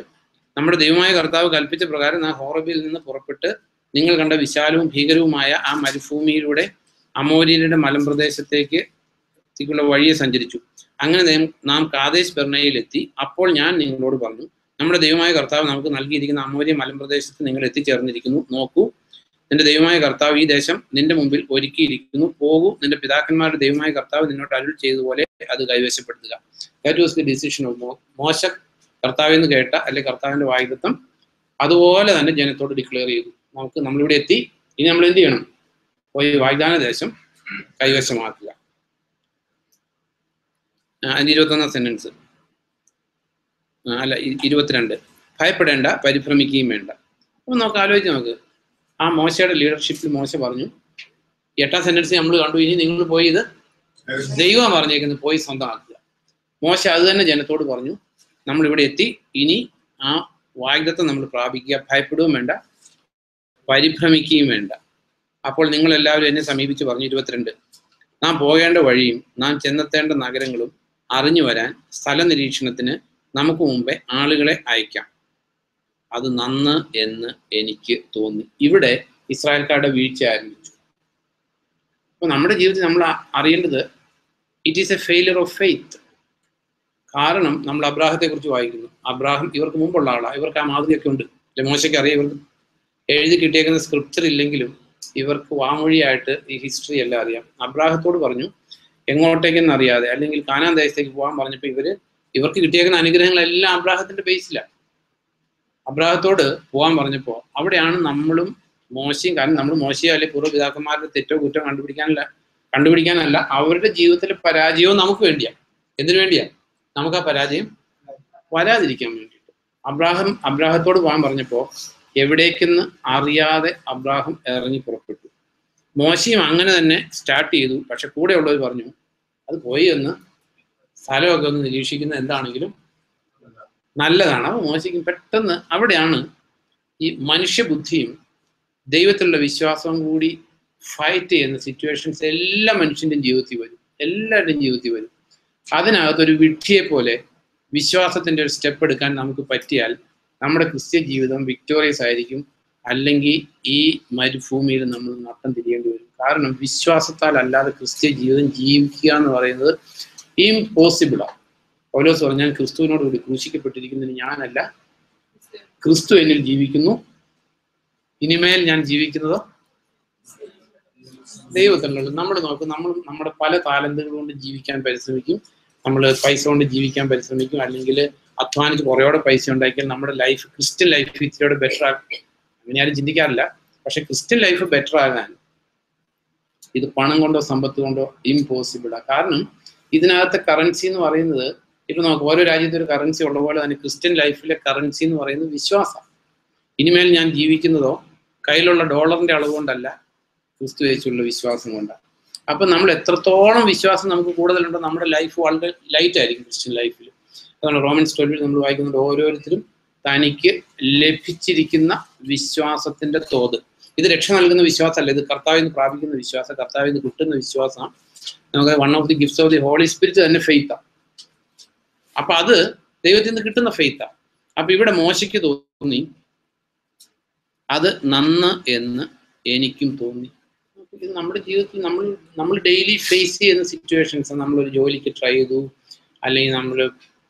നമ്മുടെ ദൈവമായ കർത്താവ് കൽപ്പിച്ച പ്രകാരം നാം ഹോറബിൽ നിന്ന് പുറപ്പെട്ട് നിങ്ങൾ കണ്ട വിശാലവും ഭീകരവുമായ ആ മരുഭൂമിയിലൂടെ അമോര്യരുടെ മലമ്പ്രദേശത്തേക്ക് വഴിയെ സഞ്ചരിച്ചു. അങ്ങനെ നാം കാദേശ് ബർണയിലെത്തി. അപ്പോൾ ഞാൻ നിങ്ങളോട് പറഞ്ഞു, നമ്മുടെ ദൈവമായ കർത്താവ് നമുക്ക് നൽകിയിരിക്കുന്ന അമോര്യ മലമ്പ്രദേശത്ത് നിങ്ങൾ എത്തിച്ചേർന്നിരിക്കുന്നു. നോക്കൂ, നിന്റെ ദൈവമായ കർത്താവ് ഈ ദേശം നിന്റെ മുമ്പിൽ ഒരുക്കിയിരിക്കുന്നു. പോകൂ, നിന്റെ പിതാക്കന്മാരുടെ ദൈവമായ കർത്താവ് നിന്നോട് അരുൾ ചെയ്തതുപോലെ അത് കൈവശപ്പെടുത്തുക. That was the decision of മോശ. കർത്താവെന്ന് കേട്ട അല്ലെങ്കിൽ കർത്താവിന്റെ വാഗ്ദത്തം അതുപോലെ തന്നെ ജനത്തോട് ഡിക്ലെയർ ചെയ്തു. നമ്മളിവിടെ എത്തി, ഇനി നമ്മൾ എന്ത് ചെയ്യണം? പോയി വാഗ്ദാന ദേശം കൈവശമാക്കുക. അതിന്റെ 21 സെന്റൻസ് 22 ഭയപ്പെടേണ്ട, പരിഭ്രമിക്കുകയും വേണ്ട. അപ്പൊ നമുക്ക് ആലോചിച്ച് ആ മോശയുടെ ലീഡർഷിപ്പിൽ മോശ പറഞ്ഞു. 8 സെന്റൻസ് നമ്മൾ കണ്ടു. ഇനി നിങ്ങൾ പോയി ഇത് ദൈവം പറഞ്ഞേക്കുന്നത് പോയി സ്വന്തമാക്കുക. മോശ അത് തന്നെ ജനത്തോട് പറഞ്ഞു. നമ്മളിവിടെ എത്തി, ഇനി ആ വാഗ്ദത്തം നമ്മൾ പ്രാപിക്കുക. ഭയപ്പെടുകയും വേണ്ട, പരിഭ്രമിക്കുകയും വേണ്ട. അപ്പോൾ നിങ്ങൾ എല്ലാവരും എന്നെ സമീപിച്ച് പറഞ്ഞു. 22 നാം പോകേണ്ട വഴിയും നാം ചെന്നെത്തേണ്ട നഗരങ്ങളും അറിഞ്ഞു വരാൻ സ്ഥല നിരീക്ഷണത്തിന് നമുക്ക് മുമ്പേ ആളുകളെ അയക്കാം. അത് നന്ന് എന്ന് എനിക്ക് തോന്നി. ഇവിടെ ഇസ്രായേൽക്കാരുടെ വീഴ്ച ആരംഭിച്ചു. അപ്പൊ നമ്മുടെ ജീവിതത്തിൽ നമ്മൾ അറിയേണ്ടത് it is A failure of faith. കാരണം നമ്മൾ അബ്രാഹത്തെ കുറിച്ച് വായിക്കുന്നു. അബ്രാഹം ഇവർക്ക് മുമ്പുള്ള ആളാണ്. ഇവർക്ക് ആ മാതൃകയൊക്കെ ഉണ്ട്. അല്ലെ, മോശയ്ക്ക് അറിയാം. ഇവർക്ക് എഴുതി കിട്ടിയേക്കുന്ന സ്ക്രിപ്ചർ ഇല്ലെങ്കിലും ഇവർക്ക് വാമൊഴിയായിട്ട് ഈ ഹിസ്റ്ററി എല്ലാം അറിയാം. അബ്രാഹത്തോട് പറഞ്ഞു എങ്ങോട്ടേക്കെന്ന് അറിയാതെ, അല്ലെങ്കിൽ കാനാൻ ദേശത്തേക്ക് പോകാൻ പറഞ്ഞപ്പോൾ ഇവർക്ക് കിട്ടിയേക്കുന്ന അനുഗ്രഹങ്ങളെല്ലാം അബ്രാഹത്തിന്റെ ബേസിലാണ്. അബ്രാഹത്തോട് പോകാൻ പറഞ്ഞപ്പോൾ അവിടെയാണ് നമ്മളും മോശയും, കാരണം നമ്മൾ മോശയോ അല്ലെങ്കിൽ പൂർവ്വപിതാക്കന്മാരുടെ തെറ്റോ കുറ്റോ കണ്ടുപിടിക്കാനല്ല അവരുടെ ജീവിതത്തിലെ പരാജയവും നമുക്ക് വേണ്ടിയാണ്. എന്തിനു വേണ്ടിയാ? നമുക്ക് ആ പരാജയം വരാതിരിക്കാൻ വേണ്ടിയിട്ട്. അബ്രാഹത്തോട് പോകാൻ പറഞ്ഞപ്പോൾ എവിടേക്കെന്ന് അറിയാതെ അബ്രാഹം ഇറങ്ങി പുറപ്പെട്ടു. മോശയും അങ്ങനെ തന്നെ സ്റ്റാർട്ട് ചെയ്തു. പക്ഷെ കൂടെ ഉള്ളവർ പറഞ്ഞു അത് പോയി ഒന്ന് സ്ഥലമൊക്കെ ഒന്ന് നിരീക്ഷിക്കുന്നത് എന്താണെങ്കിലും നല്ലതാണ്. അപ്പോൾ മോശയ്ക്കും പെട്ടെന്ന് അവിടെയാണ് ഈ മനുഷ്യബുദ്ധിയും ദൈവത്തിലുള്ള വിശ്വാസവും കൂടി ഫൈറ്റ് ചെയ്യുന്ന സിറ്റുവേഷൻസ് എല്ലാ മനുഷ്യൻ്റെയും ജീവിതത്തിൽ വരും, എല്ലാവരുടെയും ജീവിതത്തിൽ വരും. അതിനകത്തൊരു വിഡ്ഢിയെ പോലെ വിശ്വാസത്തിൻ്റെ ഒരു സ്റ്റെപ്പ് എടുക്കാൻ നമുക്ക് പറ്റിയാൽ നമ്മുടെ ക്രിസ്ത്യ ജീവിതം വിക്ടോറിയസ് ആയിരിക്കും. അല്ലെങ്കിൽ ഈ മരുഭൂമിയിൽ നമ്മൾ നട്ടം തിരിയേണ്ടി വരും. കാരണം വിശ്വാസത്താൽ അല്ലാതെ ക്രിസ്ത്യ ജീവിതം ജീവിക്കുക എന്ന് പറയുന്നത് ഇംപോസിബിളാണ്. പൗലോസ് പറഞ്ഞു, ഞാൻ ക്രിസ്തുവിനോട് കൂടി ക്രൂശിക്കപ്പെട്ടിരിക്കുന്നതിന് ഞാനല്ല, ക്രിസ്തു എന്നിൽ ജീവിക്കുന്നു, ഇനിമേൽ ഞാൻ ജീവിക്കുന്നതോ ദൈവത്തിനുള്ളത്. നമ്മൾ നോക്കും, നമ്മുടെ പല താലന്തുകൾ കൊണ്ട് ജീവിക്കാൻ പരിശ്രമിക്കും, നമ്മൾ പൈസ കൊണ്ട് ജീവിക്കാൻ പരിശ്രമിക്കും, അല്ലെങ്കിൽ അധ്വാനിച്ച് കുറേയോടെ പൈസ ഉണ്ടാക്കിയാൽ നമ്മുടെ ലൈഫ്, ക്രിസ്ത്യൻ ലൈഫ് ഇത്തിരിയോടെ ബെറ്റർ ആകും. അങ്ങനെ ആരും ചിന്തിക്കാറില്ല. പക്ഷെ ക്രിസ്ത്യൻ ലൈഫ് ബെറ്റർ ആകാൻ ഇത് പണം കൊണ്ടോ സമ്പത്ത് കൊണ്ടോ ഇംപോസിബിളാണ്. കാരണം ഇതിനകത്തെ കറൻസി എന്ന് പറയുന്നത്, ഇപ്പൊ നമുക്ക് ഓരോ രാജ്യത്ത് ഒരു കറൻസി ഉള്ള പോലെ തന്നെ ക്രിസ്ത്യൻ ലൈഫിലെ കറൻസി എന്ന് പറയുന്നത് വിശ്വാസം. ഇനിമേൽ ഞാൻ ജീവിക്കുന്നതോ കയ്യിലുള്ള ഡോളറിന്റെ അളവ് കൊണ്ടല്ല, ക്രിസ്തു യേശുവിലുള്ള വിശ്വാസം കൊണ്ടാണ്. അപ്പൊ നമ്മൾ എത്രത്തോളം വിശ്വാസം നമുക്ക് കൂടുതലുണ്ടോ നമ്മുടെ ലൈഫ് വളരെ ലൈറ്റ് ആയിരിക്കും ക്രിസ്ത്യൻ ലൈഫിൽ. അതാണ് റോമൻസ് 12 നമ്മൾ വായിക്കുന്നത്, ഓരോരുത്തരും തനിക്ക് ലഭിച്ചിരിക്കുന്ന വിശ്വാസത്തിന്റെ തോത്. ഇത് രക്ഷ നൽകുന്ന വിശ്വാസമല്ല, ഇത് കർത്താവിൽ നിന്ന് പ്രാപിക്കുന്ന വിശ്വാസം, കർത്താവിൽ നിന്ന് കിട്ടുന്ന വിശ്വാസമാണ്. നമുക്ക് one of the gifts of the holy spirit തന്നെ ഫെയ്ത്താണ്. അപ്പൊ അത് ദൈവത്തിൽ നിന്ന് കിട്ടുന്ന ഫെയ്ത്താണ്. അപ്പൊ ഇവിടെ മോശയ്ക്ക് തോന്നി അത് നന്ന് എന്ന് എനിക്കും തോന്നി. ഇത് നമ്മുടെ ജീവിതത്തിൽ നമ്മൾ ഡെയിലി ഫേസ് ചെയ്യുന്ന സിറ്റുവേഷൻസ്. നമ്മളൊരു ജോലിക്ക് ട്രൈ ചെയ്തു, അല്ലെങ്കിൽ നമ്മൾ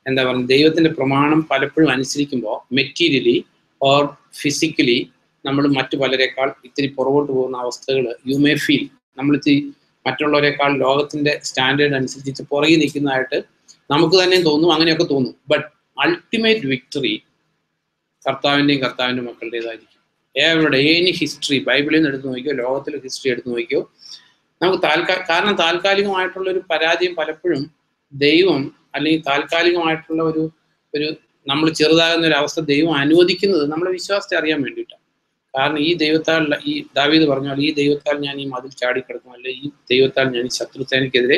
എന്താ പറയുക, ദൈവത്തിന്റെ പ്രമാണം പലപ്പോഴും അനുസരിക്കുമ്പോൾ മെറ്റീരിയലി ഓർ ഫിസിക്കലി നമ്മൾ മറ്റു പലരെക്കാൾ ഇത്തിരി പുറകോട്ട് പോകുന്ന അവസ്ഥകൾ യു മേ ഫീൽ. നമ്മളിത്തിരി മറ്റുള്ളവരെക്കാൾ ലോകത്തിന്റെ സ്റ്റാൻഡേർഡ് അനുസരിച്ച് പുറകെ നിൽക്കുന്നതായിട്ട് നമുക്ക് തന്നെ തോന്നും, അങ്ങനെയൊക്കെ തോന്നും. ബട്ട് അൾട്ടിമേറ്റ് വിക്ടറി കർത്താവിൻ്റെ മക്കളുടേതായിരിക്കും. എവിടെ എനി ഹിസ്റ്ററി ബൈബിളിൽ നിന്ന് എടുത്ത് നോക്കിയോ, ലോകത്തിലെ ഹിസ്റ്ററി എടുത്ത് നോക്കിയോ, നമുക്ക് കാരണം താൽക്കാലികമായിട്ടുള്ള ഒരു പരാജയം പലപ്പോഴും ദൈവം അല്ലെങ്കിൽ താൽക്കാലികമായിട്ടുള്ള ഒരു നമ്മൾ ചെറുതാകുന്ന ഒരു അവസ്ഥ ദൈവം അനുവദിക്കുന്നത് നമ്മുടെ വിശ്വാസത്തെ അറിയാൻ വേണ്ടിയിട്ടാണ്. കാരണം ഈ ദൈവത്താൽ, ഈ ദാവീദ് പറഞ്ഞാൽ ഈ ദൈവത്താൽ ഞാൻ ഈ മതിൽ ചാടിക്കിടക്കും, അല്ലെങ്കിൽ ഈ ദൈവത്താൽ ഞാൻ ഈ ശത്രുസേനയ്ക്കെതിരെ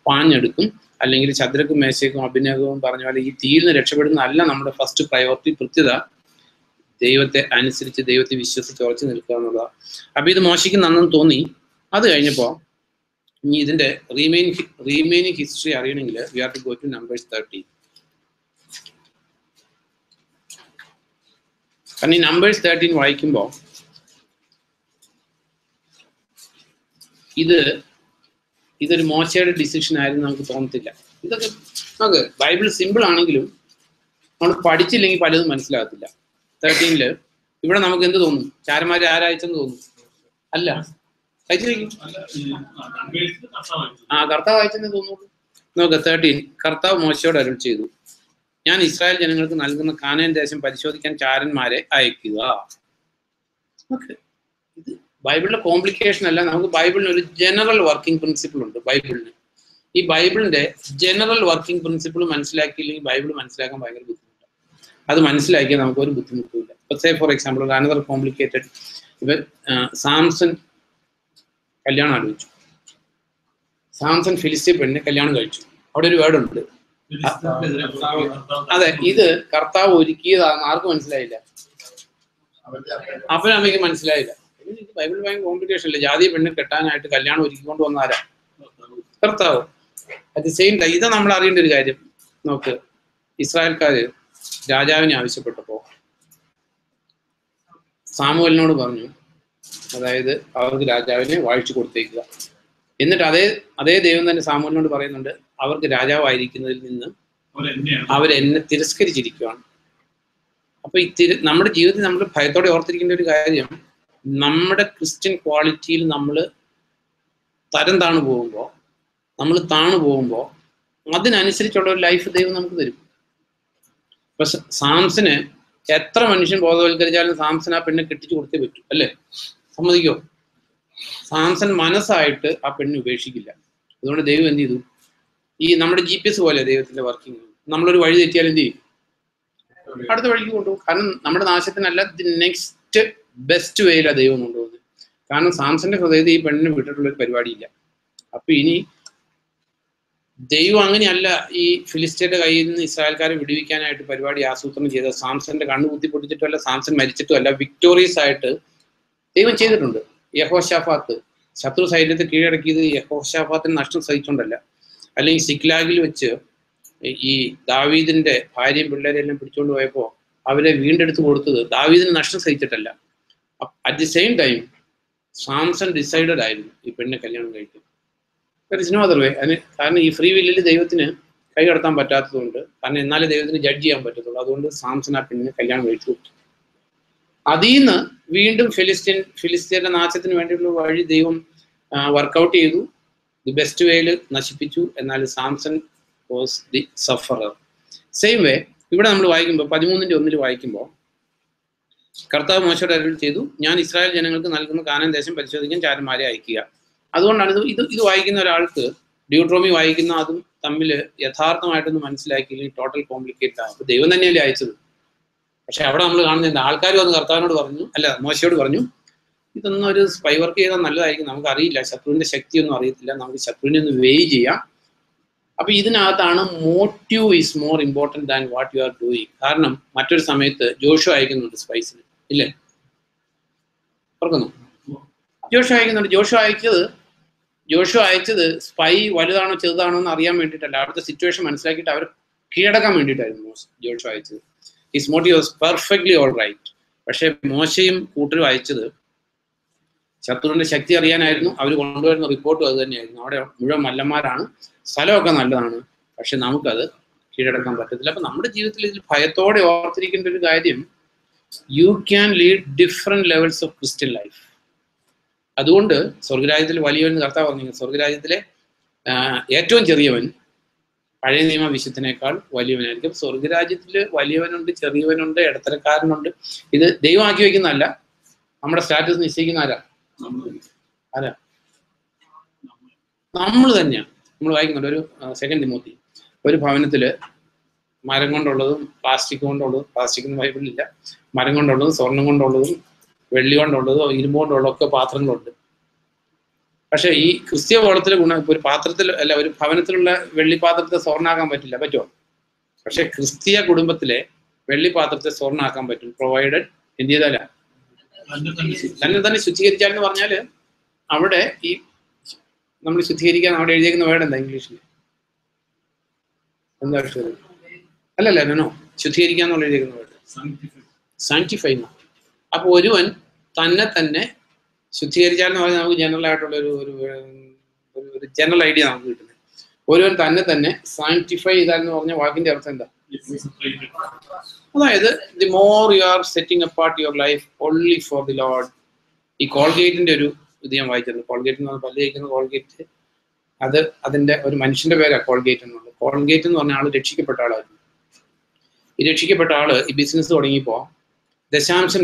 പാഞ്ഞെടുക്കും, അല്ലെങ്കിൽ ശദ്രക്കും മേശയ്ക്കും അഭിനയവും പറഞ്ഞ പോലെ ഈ തീയിൽ നിന്ന് രക്ഷപ്പെടുന്നതല്ല നമ്മുടെ ഫസ്റ്റ് പ്രയോറിറ്റി. കൃത്യത ദൈവത്തെ അനുസരിച്ച് ദൈവത്തെ വിശ്വസിച്ച് ഉറച്ചു നിൽക്കുക എന്നുള്ളതാണ്. അപ്പൊ ഇത് മോശയ്ക്ക് നന്നെന്ന് തോന്നി. അത് കഴിഞ്ഞപ്പോൾ ഇനി ഇതിന്റെ റീമെയിനിങ് ഹിസ്റ്ററി അറിയണമെങ്കിൽ we have to go to Numbers 13. കാരണം ഈ നമ്പേഴ്സ് 13 വായിക്കുമ്പോൾ ഇതൊരു മോശയുടെ ഡിസിഷൻ ആയിരുന്നു നമുക്ക് തോന്നത്തില്ല. ഇതൊക്കെ നമുക്ക് ബൈബിൾ സിമ്പിൾ ആണെങ്കിലും നമ്മൾ പഠിച്ചില്ലെങ്കിൽ പലതും മനസ്സിലാകത്തില്ല. 13 ഇവിടെ നമുക്ക് എന്ത് തോന്നും? ചാരന്മാര് ആരയച്ചെന്ന് തോന്നും? അല്ല, അയച്ചു കർത്താവ് അയച്ചെന്ന് തോന്നുള്ളൂ. നോക്ക് 13. കർത്താവ് മോശയോട് അരുൾ ചെയ്തു, ഞാൻ ഇസ്രായേൽ ജനങ്ങൾക്ക് നൽകുന്ന കാനാൻ ദേശം പരിശോധിക്കാൻ ചാരന്മാരെ അയക്കുക. ഓക്കെ, ഇത് ബൈബിളിലെ കോംപ്ലിക്കേഷൻ അല്ല. നമുക്ക് ബൈബിളിന് ഒരു ജനറൽ വർക്കിംഗ് പ്രിൻസിപ്പിൾ ഉണ്ട്. ബൈബിളിന് ഈ ബൈബിളിന്റെ ജനറൽ വർക്കിംഗ് പ്രിൻസിപ്പിൾ മനസ്സിലാക്കിയില്ലെങ്കിൽ ബൈബിൾ മനസ്സിലാക്കാൻ ഭയങ്കര ബുദ്ധിമുട്ടാണ്. അത് മനസ്സിലാക്കിയാൽ നമുക്ക് ഒരു ബുദ്ധിമുട്ടില്ല. Say for example another complicated, ഇവർ സാംസൺ കല്യാണം ആലോചിച്ചു. സാംസൺ ഫിലിസ്തീൻ പെണ്ണിനെ കല്യാണം കഴിച്ചു. അവിടെ ഒരു വേർഡ് ഉണ്ട്. അതെ, ഇത് കർത്താവ് ഒരുക്കിയതാണെന്ന് ആർക്കും മനസ്സിലായില്ല. അപ്പനും അമ്മയ്ക്ക് മനസ്സിലായില്ല. ബൈബിൾ ഭയങ്കര കോംപ്ലിക്കേഷൻ ഇല്ല. ജാതി പെണ്ണ് കെട്ടാനായിട്ട് കല്യാണം ഒരുക്കിക്കൊണ്ട് വന്ന ആരാ? കർത്താവ്. അറ്റ് ദി സെയിം ടൈം ഇത് നമ്മൾ അറിയേണ്ട ഒരു കാര്യം. നോക്ക്, ഇസ്രായേൽക്കാര് രാജാവിനെ ആവശ്യപ്പെട്ടപ്പോ സാമുവേലിനോട് പറഞ്ഞു, അതായത് അവർക്ക് രാജാവിനെ വാഴിച്ചു കൊടുത്തേക്കുക. എന്നിട്ട് അതേ ദൈവം തന്നെ സാമുവേലിനോട് പറയുന്നുണ്ട്, അവർക്ക് രാജാവായിരിക്കുന്നതിൽ നിന്ന് അവരെന്നെ തിരസ്കരിച്ചിരിക്കുകയാണ്. അപ്പൊ നമ്മുടെ ജീവിതത്തിൽ നമ്മൾ ഭയത്തോടെ ഓർത്തിരിക്കേണ്ട ഒരു കാര്യം, നമ്മുടെ ക്രിസ്ത്യൻ ക്വാളിറ്റിയിൽ നമ്മൾ തരം താണു പോകുമ്പോൾ, നമ്മൾ താണു പോകുമ്പോൾ അതിനനുസരിച്ചുള്ള ഒരു ലൈഫ് ദൈവം നമുക്ക് തരും. ഇപ്പൊ സാംസന് എത്ര മനുഷ്യൻ ബോധവൽക്കരിച്ചാലും സാംസൺ ആ പെണ്ണെ കെട്ടിച്ചു കൊടുത്തേ പറ്റൂ, അല്ലേ? സമ്മതിക്കോ? സാംസൺ മനസ്സായിട്ട് ആ പെണ്ണ് ഉപേക്ഷിക്കില്ല. അതുകൊണ്ട് ദൈവം എന്ത് ചെയ്തു? ഈ നമ്മുടെ GPS പോലെ ദൈവത്തിന്റെ വർക്കിംഗ്. നമ്മളൊരു വഴി തെറ്റിയാൽ എന്ത് ചെയ്യും? അടുത്ത വഴിക്ക് കൊണ്ടുപോകും. കാരണം നമ്മുടെ നാശത്തിനല്ല, ദി നെക്സ്റ്റ് ബെസ്റ്റ് വേയിലാണ് ദൈവം കൊണ്ടുപോകുന്നത്. കാരണം സാംസന്റെ ഹൃദയത്തിൽ ഈ പെണ്ണിനെ വിട്ടിട്ടുള്ളൊരു പരിപാടിയില്ല. അപ്പൊ ഇനി ദൈവം അങ്ങനെയല്ല ഈ ഫിലിസ്ത്യയുടെ കയ്യിൽ നിന്ന് ഇസ്രായേൽക്കാരെ വിടുവിക്കാനായിട്ട് പരിപാടി ആസൂത്രണം ചെയ്ത. സാംസന്റെ കണ്ണ് കുത്തിപ്പൊട്ടിച്ചിട്ടുമല്ല, സാംസൺ മരിച്ചിട്ടുമല്ല, വിക്ടോറിയസ് ആയിട്ട് ദൈവം ചെയ്തിട്ടുണ്ട്. യഹോശാഫാത്ത് ശത്രു സൈന്യത്തെ കീഴടക്കിയത് യഹോശാഫാത്തിന് നഷ്ടം സഹിച്ചുകൊണ്ടല്ല. അല്ലെങ്കിൽ സിക്ലാഗിൽ വെച്ച് ഈ ദാവീദിന്റെ ഭാര്യയും പിള്ളേരെല്ലാം പിടിച്ചുകൊണ്ട് പോയപ്പോൾ അവരെ വീണ്ടെടുത്ത് കൊടുത്തത് ദാവീദിന് നഷ്ടം സഹിച്ചിട്ടല്ല. At the same time Samson decided ആയിരുന്നു ഈ പെണ്ണിനെ കല്യാണം കഴിക്കും. സിനിമാതർവേ അതിന് കാരണം ഈ ഫ്രീ വില്ലിൽ ദൈവത്തിന് കൈ കടത്താൻ പറ്റാത്തതുകൊണ്ട്, കാരണം എന്നാലേ ദൈവത്തിന് ജഡ്ജ് ചെയ്യാൻ പറ്റത്തുള്ളൂ. അതുകൊണ്ട് സാംസൺ ആ പെണ്ണിനെ കല്യാണം കഴിച്ചു കൊടുത്തു. അതിൽ നിന്ന് വീണ്ടും ഫിലിസ്ത്യരുടെ നാശത്തിന് വേണ്ടിയിട്ടുള്ള വഴി ദൈവം വർക്കൗട്ട് ചെയ്തു. ദി ബെസ്റ്റ് വേയിൽ നശിപ്പിച്ചു. എന്നാൽ Samson was the sufferer. Same way ഇവിടെ നമ്മൾ വായിക്കുമ്പോൾ 13:1 വായിക്കുമ്പോൾ കർത്താവ് മോശയോട് അരുൾ ചെയ്തു, ഞാൻ ഇസ്രായേൽ ജനങ്ങൾക്ക് നൽകുന്ന കാനാൻ ദേശം പരിശോധിക്കാൻ ചാരന്മാരെ അയക്കുക. അതുകൊണ്ടാണ് ഇത് വായിക്കുന്ന ഒരാൾക്ക് ഡ്യൂട്രോമി വായിക്കുന്ന അതും തമ്മിൽ യഥാർത്ഥമായിട്ടൊന്ന് മനസ്സിലാക്കിയില്ലെങ്കിൽ ടോട്ടൽ കോംപ്ലിക്കേറ്റഡ് ആണ്. അപ്പൊ ദൈവം തന്നെയല്ലേ അയച്ചത്. പക്ഷെ അവിടെ നമ്മൾ കാണുന്നത് ആൾക്കാർ വന്ന് കർത്താവിനോട് പറഞ്ഞു, അല്ല മോശയോട് പറഞ്ഞു, ഇതൊന്നും ഒരു സ്പൈ വർക്ക് ചെയ്താൽ നല്ലതായിരിക്കും, നമുക്കറിയില്ല, ശത്രുവിന്റെ ശക്തിയൊന്നും അറിയത്തില്ല, നമുക്ക് ശത്രുവിനെ ഒന്ന് വെയ് ചെയ്യാം. അപ്പൊ ഇതിനകത്താണ് motive is more important than what you are doing. കാരണം മറ്റൊരു സമയത്ത് ജോഷു അയക്കുന്നുണ്ട് സ്പൈസിന്, ഇല്ലേ? ഓർക്കുന്നു? ജോഷു അയച്ചത് സ്പൈ വലുതാണോ ചെറുതാണോ എന്ന് അറിയാൻ വേണ്ടിയിട്ടല്ല, അവിടുത്തെ സിറ്റുവേഷൻ മനസ്സിലാക്കിയിട്ട് അവർ കീഴടക്കാൻ വേണ്ടിയിട്ടായിരുന്നു ജോഷു അയച്ചത്. His motive was perfectly all right. പക്ഷെ മോശയും കൂട്ടരും അയച്ചത് ശത്രുവിന്റെ ശക്തി അറിയാനായിരുന്നു. അവർ കൊണ്ടുവരുന്ന റിപ്പോർട്ടും അത് തന്നെയായിരുന്നു. അവിടെ മുഴുവൻ മല്ലന്മാരാണ്, സ്ഥലമൊക്കെ നല്ലതാണ്, പക്ഷെ നമുക്കത് കീഴടക്കാൻ പറ്റത്തില്ല. അപ്പൊ നമ്മുടെ ജീവിതത്തിൽ ഇതിൽ ഭയത്തോടെ ഓർത്തിരിക്കേണ്ട ഒരു കാര്യം, you can lead different levels of Christian life. അതുകൊണ്ട് സ്വർഗരാജ്യത്തിൽ വലിയവൻ കർത്താവ് പറഞ്ഞു, സ്വർഗരാജ്യത്തിലെ ഏറ്റവും ചെറിയവൻ പഴയ നിയമ വിശുദ്ധനേക്കാൾ വലിയവനായിരിക്കും. സ്വർഗരാജ്യത്തിൽ വലിയവനുണ്ട്, ചെറിയവനുണ്ട്, ഇടത്തരക്കാരനുണ്ട്. ഇത് ദൈവം ആക്കി വെക്കുന്നതല്ല, നമ്മുടെ സ്റ്റാറ്റസ് നിശ്ചയിക്കുന്ന ആരാ? നമ്മൾ തന്നെയാണ്. നമ്മൾ വായിക്കുന്നുണ്ട് ഒരു 2 തിമോത്തി, ഒരു ഭവനത്തില് മരം കൊണ്ടുള്ളതും പ്ലാസ്റ്റിക് കൊണ്ടുള്ളതും, പ്ലാസ്റ്റിക് ഒന്നും ബൈബിളിലില്ല, മരം കൊണ്ടുള്ളതും സ്വർണം കൊണ്ടുള്ളതും വെള്ളി കൊണ്ടുള്ളതും ഇരുമ്പ് കൊണ്ടുള്ള ഒക്കെ പാത്രങ്ങളുണ്ട്. പക്ഷെ ഈ ക്രിസ്തീയ കോളത്തിലെ ഒരു പാത്രത്തിൽ അല്ല, ഒരു ഭവനത്തിലുള്ള വെള്ളിപ്പാത്രത്തെ സ്വർണ്ണാക്കാൻ പറ്റില്ല. പറ്റുമോ? പക്ഷെ ക്രിസ്തീയ കുടുംബത്തിലെ വെള്ളിപ്പാത്രത്തെ സ്വർണ്ണാക്കാൻ പറ്റും, പ്രൊവൈഡഡ് എന്ത് ചെയ്താല തന്നെ ശുദ്ധീകരിച്ചാലെന്ന് പറഞ്ഞാല് അവിടെ ഈ നമ്മൾ ശുദ്ധീകരിക്കാൻ അവിടെ എഴുതിയേക്കുന്ന വേർഡ് എന്താ ഇംഗ്ലീഷിൽ? എന്താ അക്ഷരം? അല്ലല്ലോ, ശുദ്ധീകരിക്കാൻ എന്നുള്ള എഴുതിയേക്കുന്ന വേർഡ് സാങ്ക്ടിഫൈ. അപ്പൊ ഒരുവൻ തന്നെ ശുദ്ധീകരിച്ചാലെന്ന് പറഞ്ഞാൽ നമുക്ക് ജനറൽ ആയിട്ടുള്ള ഒരു ജനറൽ ഐഡിയ നമുക്ക് കിട്ടുന്നത്. ഒരുവൻ തന്നെ സാങ്ക്ടിഫൈ ചെയ്താലെന്ന് പറഞ്ഞ വാക്കിന്റെ അർത്ഥം എന്താ? അതായത് the more you R setting apart your life only for the Lord. ഈ കോൾഗേറ്റിന്റെ ഒരു ഇത് ഞാൻ വായിച്ചിട്ടുണ്ട്. കോൾഗേറ്റ് എന്ന് പറഞ്ഞാൽ പല്ല് കഴിക്കുന്ന കോൾഗേറ്റ്, അതിന്റെ ഒരു മനുഷ്യന്റെ പേരാ കോൾഗേറ്റ് എന്നുള്ളത്. കോൾഗേറ്റ് എന്ന് പറഞ്ഞ ആള് രക്ഷിക്കപ്പെട്ട ആളായിരുന്നു. ഈ രക്ഷിക്കപ്പെട്ട ആള് ഈ ബിസിനസ് തുടങ്ങിയപ്പോ ദശാംശം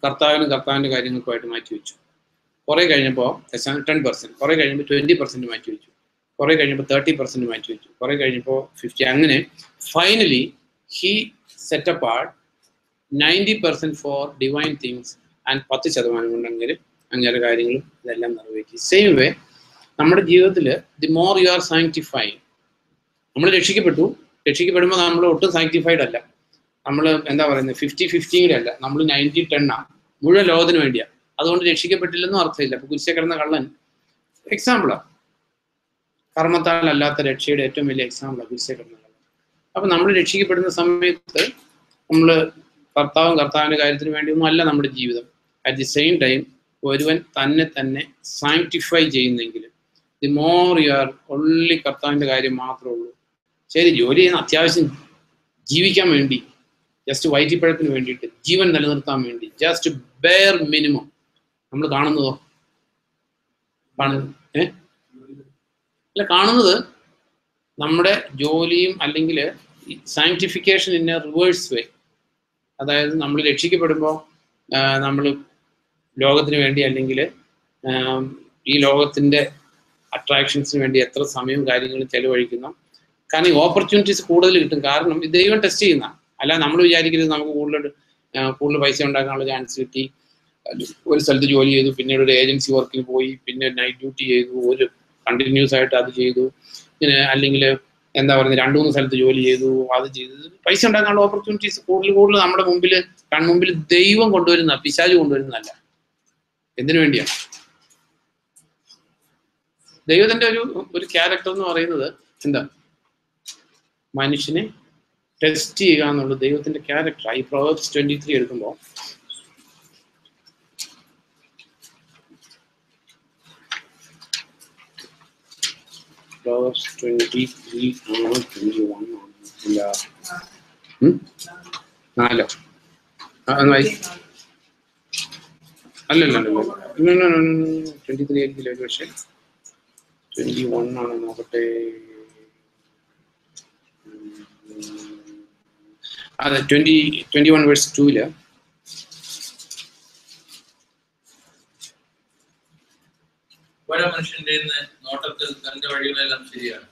കർത്താവിന്റെ കാര്യങ്ങൾക്കുമായിട്ട് മാറ്റി വെച്ചു. കുറെ കഴിഞ്ഞപ്പോൾ 10%, കുറെ കഴിഞ്ഞപ്പോൾ 20% മാറ്റി വെച്ചു, കുറെ കഴിഞ്ഞപ്പോൾ 30% മാറ്റി വെച്ചു, കുറെ കഴിഞ്ഞപ്പോൾ 50%. അങ്ങനെ finally he set apart 90% for divine things and 10% കൊണ്ടെങ്കിലും അങ്ങനെ കാര്യങ്ങളും ഇതെല്ലാം നിറവേറ്റി. സെയിം വേ നമ്മുടെ ജീവിതത്തിൽ the more you are sanctifying, നമ്മൾ രക്ഷിക്കപ്പെടുമ്പോൾ നമ്മൾ ഒട്ടും സാങ്ക്ടിഫൈഡ് അല്ല. നമ്മൾ എന്താ പറയുന്നത് 50-50 അല്ല, നമ്മൾ 90-10 മുഴുവൻ ലോകത്തിന് വേണ്ടിയാണ്. അതുകൊണ്ട് രക്ഷിക്കപ്പെട്ടില്ലെന്നും അർത്ഥമില്ല. അപ്പൊ കുരിശിൽ കിടന്ന കള്ളൻ എക്സാമ്പിളാണ്, കർമ്മത്താൽ അല്ലാത്ത രക്ഷയുടെ ഏറ്റവും വലിയ എക്സാമ്പിളാണ് കുരിശിൽ കിടന്ന കള്ളൻ. അപ്പൊ നമ്മൾ രക്ഷിക്കപ്പെടുന്ന സമയത്ത് നമ്മൾ കർത്താവിന്റെ കാര്യത്തിന് വേണ്ടിയൊന്നും അല്ല നമ്മുടെ ജീവിതം. അറ്റ് ദി സെയിം ടൈം ഒരുവൻ തന്നെ സാങ്ക്ടിഫൈ ചെയ്യുന്നെങ്കിൽ the more you are only കർത്താവിന്റെ കാര്യം മാത്രമേ ഉള്ളൂ. ശരി, ജോലി ചെയ്യുന്ന അത്യാവശ്യം ജീവിക്കാൻ വേണ്ടി, ജസ്റ്റ് വയറ്റിപ്പഴത്തിന് വേണ്ടിയിട്ട്, ജീവൻ നിലനിർത്താൻ വേണ്ടി, ജസ്റ്റ് ബെയർ മിനിമം നമ്മൾ കാണുന്നത് നമ്മുടെ ജോലിയും അല്ലെങ്കിൽ സാങ്ക്ടിഫിക്കേഷൻ ഇൻ എ റിവേഴ്സ് വേ. അതായത് നമ്മൾ രക്ഷിക്കപ്പെടുമ്പോൾ നമ്മൾ ലോകത്തിന് വേണ്ടി അല്ലെങ്കിൽ ഈ ലോകത്തിന്റെ അട്രാക്ഷൻസിന് വേണ്ടി എത്ര സമയവും കാര്യങ്ങളും ചെലവഴിക്കുന്നു. കാരണം ഈ ഓപ്പർച്യൂണിറ്റീസ് കൂടുതൽ കിട്ടും. കാരണം ഇത് ദൈവം ടെസ്റ്റ് ചെയ്യുന്ന, അല്ല നമ്മൾ വിചാരിക്കരുത് നമുക്ക് കൂടുതൽ പൈസ ഉണ്ടാക്കാനുള്ള ചാൻസ് കിട്ടി, ഒരു സ്ഥലത്ത് ജോലി ചെയ്തു, പിന്നീട് ഒരു ഏജൻസി വർക്കിന് പോയി, പിന്നെ നൈറ്റ് ഡ്യൂട്ടി ചെയ്തു, ഒരു കണ്ടിന്യൂസ് ആയിട്ട് അത് ചെയ്തു, പിന്നെ അല്ലെങ്കിൽ എന്താ പറയുന്നത് 2-3 സ്ഥലത്ത് ജോലി ചെയ്തു, അത് ചെയ്തു. പൈസ ഉണ്ടാക്കാനുള്ള ഓപ്പർച്യൂണിറ്റീസ് കൂടുതൽ നമ്മുടെ കൺമുമ്പിൽ ദൈവം കൊണ്ടുവരുന്ന, പിശാച് കൊണ്ടുവരുന്നതല്ല. എന്തിനു വേണ്ടിയാണ്? ദൈവത്തിന്റെ ഒരു ക്യാരക്ടർ എന്ന് പറയുന്നത് എന്താ? മനുഷ്യനെ ടെസ്റ്റ് ചെയ്യുക എന്നുള്ളത് ദൈവത്തിന്റെ ക്യാരക്ടർ. ഈ Proverbs 23 എടുക്കുമ്പോൾ Proverbs 23 21 4 അല്ലല്ലോ 23 ആയിരിക്കില്ല ഒരു പക്ഷേ 21 ആണ്. നോക്കട്ടെ, അതെ 21 വേഴ്സ് 2 ഓരോ മനുഷ്യന്റെ നോട്ടത്തിൽ തന്റെ വഴികളെല്ലാം ശരിയാണ്,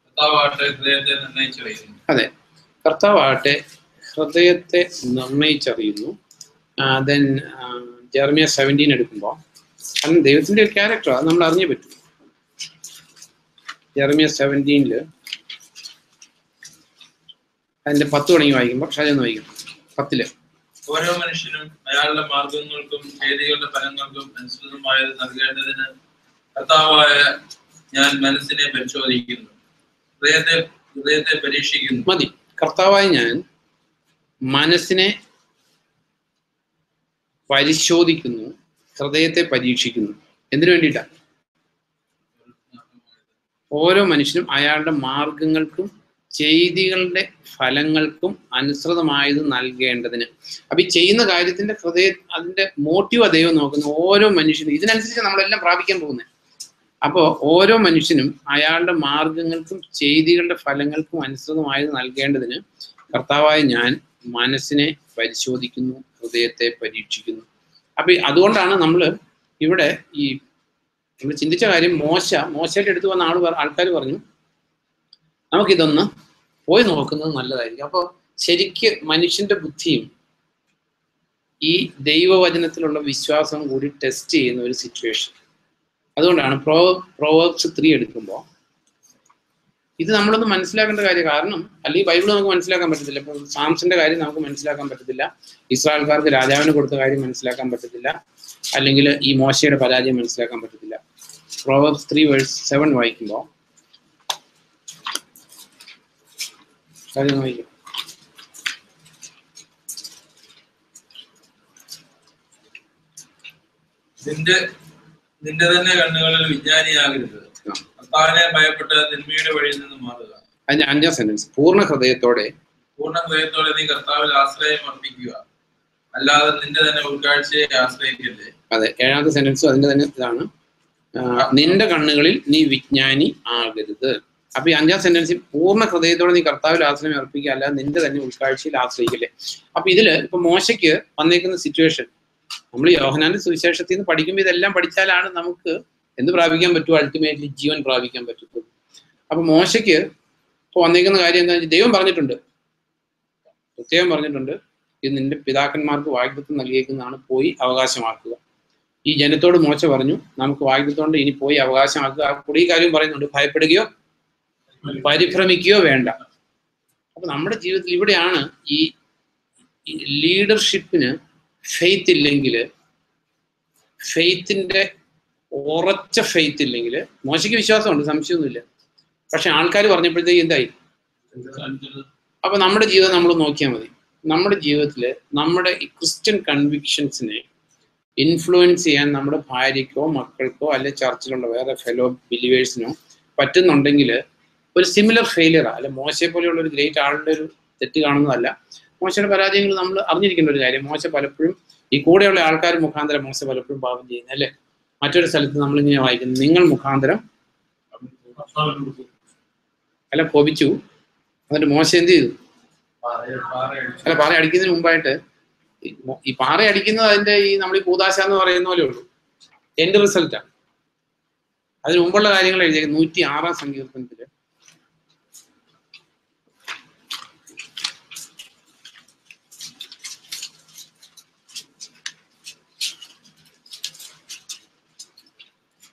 കർത്താവാകട്ടെ ഹൃദയത്തെ നിർണയിച്ചറിയുന്നു. അതെ, കർത്താവാകട്ടെ ഹൃദയത്തെ നിർണയിച്ചറിയുന്നു. ദെൻ ജെറമിയ 17 എടുക്കുമ്പോൾ കാരണം ദൈവത്തിന്റെ ഒരു ക്യാരക്ടർ അത് നമ്മൾ അറിഞ്ഞേ പറ്റും. ജെറമിയ 17 അതിന്റെ 10 തുടങ്ങി വായിക്കുമ്പോൾ ഷാജൊന്ന് വായിക്കും. 10 ഓരോ മനുഷ്യനും അയാളുടെ മാർഗങ്ങൾക്കും ചെയ്തികളുടെ ഫലങ്ങൾക്കും അനുസൃതമായത് നൽകേണ്ടതിന് കർത്താവായ ഞാൻ മനസ്സിനെ പരിശോധിക്കുന്നു, ഹൃദയത്തെ പരീക്ഷിക്കുന്നു. മതി, കർത്താവായ ഞാൻ മനസ്സിനെ പരിശോധിക്കുന്നു, ഹൃദയത്തെ പരീക്ഷിക്കുന്നു. എന്തിനു വേണ്ടിയിട്ടാണ്? ഓരോ മനുഷ്യനും അയാളുടെ മാർഗങ്ങൾക്കും ചെയ്തികളുടെ ഫലങ്ങൾക്കും അനുസൃതമായത് നൽകേണ്ടതിന്. അപ്പൊ ഈ ചെയ്യുന്ന കാര്യത്തിന്റെ അതിന്റെ മോട്ടീവ് ദൈവം നോക്കുന്നു. ഓരോ മനുഷ്യനും ഇതിനനുസരിച്ച് നമ്മളെല്ലാം പ്രാപിക്കാൻ പോകുന്നത്. അപ്പോൾ ഓരോ മനുഷ്യനും അയാളുടെ മാർഗങ്ങൾക്കും ചെയ്തികളുടെ ഫലങ്ങൾക്കും അനുസൃതമായത് നൽകേണ്ടതിന് കർത്താവായ ഞാൻ മനസ്സിനെ പരിശോധിക്കുന്നു, ഹൃദയത്തെ പരീക്ഷിക്കുന്നു. അപ്പൊ അതുകൊണ്ടാണ് നമ്മൾ ഇവിടെ ഈ നമ്മൾ ചിന്തിച്ച കാര്യം മോശയുടെ അടുത്ത് വന്ന ആൾക്കാർ പറഞ്ഞു നമുക്കിതൊന്ന് പോയി നോക്കുന്നത് നല്ലതായിരിക്കും. അപ്പോൾ ശരിക്ക് മനുഷ്യന്റെ ബുദ്ധിയും ഈ ദൈവവചനത്തിലുള്ള വിശ്വാസവും കൂടി ടെസ്റ്റ് ചെയ്യുന്ന ഒരു സിറ്റുവേഷൻ. അതുകൊണ്ടാണ് പ്രോവേർബ്സ് 3 എടുക്കുമ്പോൾ ഇത് നമ്മളൊന്ന് മനസ്സിലാക്കേണ്ട കാര്യം. കാരണം അല്ലെങ്കിൽ ബൈബിൾ നമുക്ക് മനസ്സിലാക്കാൻ പറ്റത്തില്ല. ഇപ്പൊ സാംസന്റെ കാര്യം നമുക്ക് മനസ്സിലാക്കാൻ പറ്റത്തില്ല, ഇസ്രായേൽക്കാർക്ക് രാജാവിന് കൊടുത്ത കാര്യം മനസ്സിലാക്കാൻ പറ്റത്തില്ല, അല്ലെങ്കിൽ ഈ മോശയുടെ പരാജയം മനസ്സിലാക്കാൻ പറ്റത്തില്ല. പ്രോവേർബ്സ് 3:7 വായിക്കുമ്പോൾ വായിക്കും. നിന്റെ തന്നെ കണ്ണുകളിൽ വിജ്ഞാനിയാകരുത്, കർത്താവിനെ ഭയപ്പെട്ട് തിന്മയുടെ വഴിയിൽ നിന്ന് മാറുക. അതിന്റെ 5ാം സെന്റൻസ്, പൂർണ്ണ ഹൃദയത്തോടെ നീ കർത്താവിൽ ആശ്രയം അർപ്പിക്കുക, അല്ലാതെ നിന്റെ തന്നെ ഉൾക്കാഴ്ചയെ ആശ്രയിക്കരുത്. അതെ, 7ാമത്തെ സെന്റൻസും അതിന്റെ തന്നെ ഇതാണ്, നിന്റെ കണ്ണുകളിൽ നീ വിജ്ഞാനി ആകരുത്. അപ്പൊ ഈ 5ാം സെന്റൻസിൽ പൂർണ്ണ ഹൃദയത്തോടെ നീ കർത്താവിൽ ആശ്രയം അർപ്പിക്കുക, അല്ലാതെ നിന്റെ തന്നെ ഉൾക്കാഴ്ചയിൽ ആശ്രയിക്കല്ലേ. അപ്പൊ ഇതില് ഇപ്പൊ മോശയ്ക്ക് വന്നേക്കുന്ന സിറ്റുവേഷൻ, നമ്മൾ യോഹന്നാന്റെ സുവിശേഷത്തിൽ നിന്ന് പഠിക്കുമ്പോൾ ഇതെല്ലാം പഠിച്ചാലാണ് നമുക്ക് എന്ത് പ്രാപിക്കാൻ പറ്റുമോ, അൾട്ടിമേറ്റ്ലി ജീവൻ പ്രാപിക്കാൻ പറ്റത്തുള്ളൂ. അപ്പൊ മോശയ്ക്ക് ഇപ്പൊ വന്നേക്കുന്ന കാര്യം എന്താ വെച്ചാൽ ദൈവം പറഞ്ഞിട്ടുണ്ട്, പ്രത്യേകം പറഞ്ഞിട്ടുണ്ട്, ഇത് നിന്റെ പിതാക്കന്മാർക്ക് വാഗ്ദത്തം നൽകിയേക്കുന്നതാണ്, പോയി അവകാശമാക്കുക. ഈ ജനത്തോട് മോശ പറഞ്ഞു നമുക്ക് വാഗ്ദത്തം ഇനി പോയി അവകാശമാക്കുക. ആ കൂടി കാര്യം പറയുന്നുണ്ട്, ഭയപ്പെടുകയോ പരിഭ്രമിക്കുകയോ വേണ്ട. അപ്പൊ നമ്മുടെ ജീവിതത്തിൽ ഇവിടെയാണ് ഈ ലീഡർഷിപ്പിന് ഫെയ്ത്ത് ഇല്ലെങ്കിൽ, ഫെയ്ത്തിന്റെ ഉറച്ച ഫെയ്ത്ത് ഇല്ലെങ്കിൽ, മോശയ്ക്ക് വിശ്വാസമുണ്ട്, സംശയമൊന്നുമില്ല, പക്ഷെ ആൾക്കാർ പറഞ്ഞപ്പോഴത്തേക്ക് എന്തായി? അപ്പൊ നമ്മുടെ ജീവിതം നമ്മൾ നോക്കിയാൽ മതി. നമ്മുടെ ജീവിതത്തിൽ നമ്മുടെ ഈ ക്രിസ്ത്യൻ കൺവിക്ഷൻസിനെ ഇൻഫ്ലുവൻസ് ചെയ്യാൻ നമ്മുടെ ഭാര്യയ്ക്കോ മക്കൾക്കോ അല്ലെ ചർച്ചിലുള്ള വേറെ ഫെലോ ബിലീവേഴ്സിനോ പറ്റുന്നുണ്ടെങ്കിൽ ഒരു സിമിലർ ഫെയിലിയറാണ്. അല്ലെ മോശയെ പോലെയുള്ള ഒരു ഗ്രേറ്റ് ആളുടെ ഒരു തെറ്റ് കാണുന്നതല്ല, മോശയുടെ പരാജയങ്ങൾ നമ്മൾ അറിഞ്ഞിരിക്കേണ്ട ഒരു കാര്യം. മോശ പലപ്പോഴും ഈ കൂടെയുള്ള ആൾക്കാർ മുഖാന്തരം മോശ പലപ്പോഴും പാപം ചെയ്യുന്നത് അല്ലേ. മറ്റൊരു സ്ഥലത്ത് നമ്മളിങ്ങനെ വായിക്കുന്നത്, നിങ്ങൾ മുഖാന്തരം അല്ല കോപിച്ചു, എന്നിട്ട് മോശ എന്ത് ചെയ്തു? അല്ല, പാറ അടിക്കുന്നതിന് മുമ്പായിട്ട് ഈ പാറ അടിക്കുന്നത് അതിന്റെ ഈ നമ്മൾ ഈ കൂതാശ എന്ന് പറയുന്ന പോലെ ഉള്ളൂ, എൻഡ് റിസൾട്ടാണ്. അതിന് മുമ്പുള്ള കാര്യങ്ങൾ എഴുതിയത് 106-ാം സങ്കീർത്തനത്തില്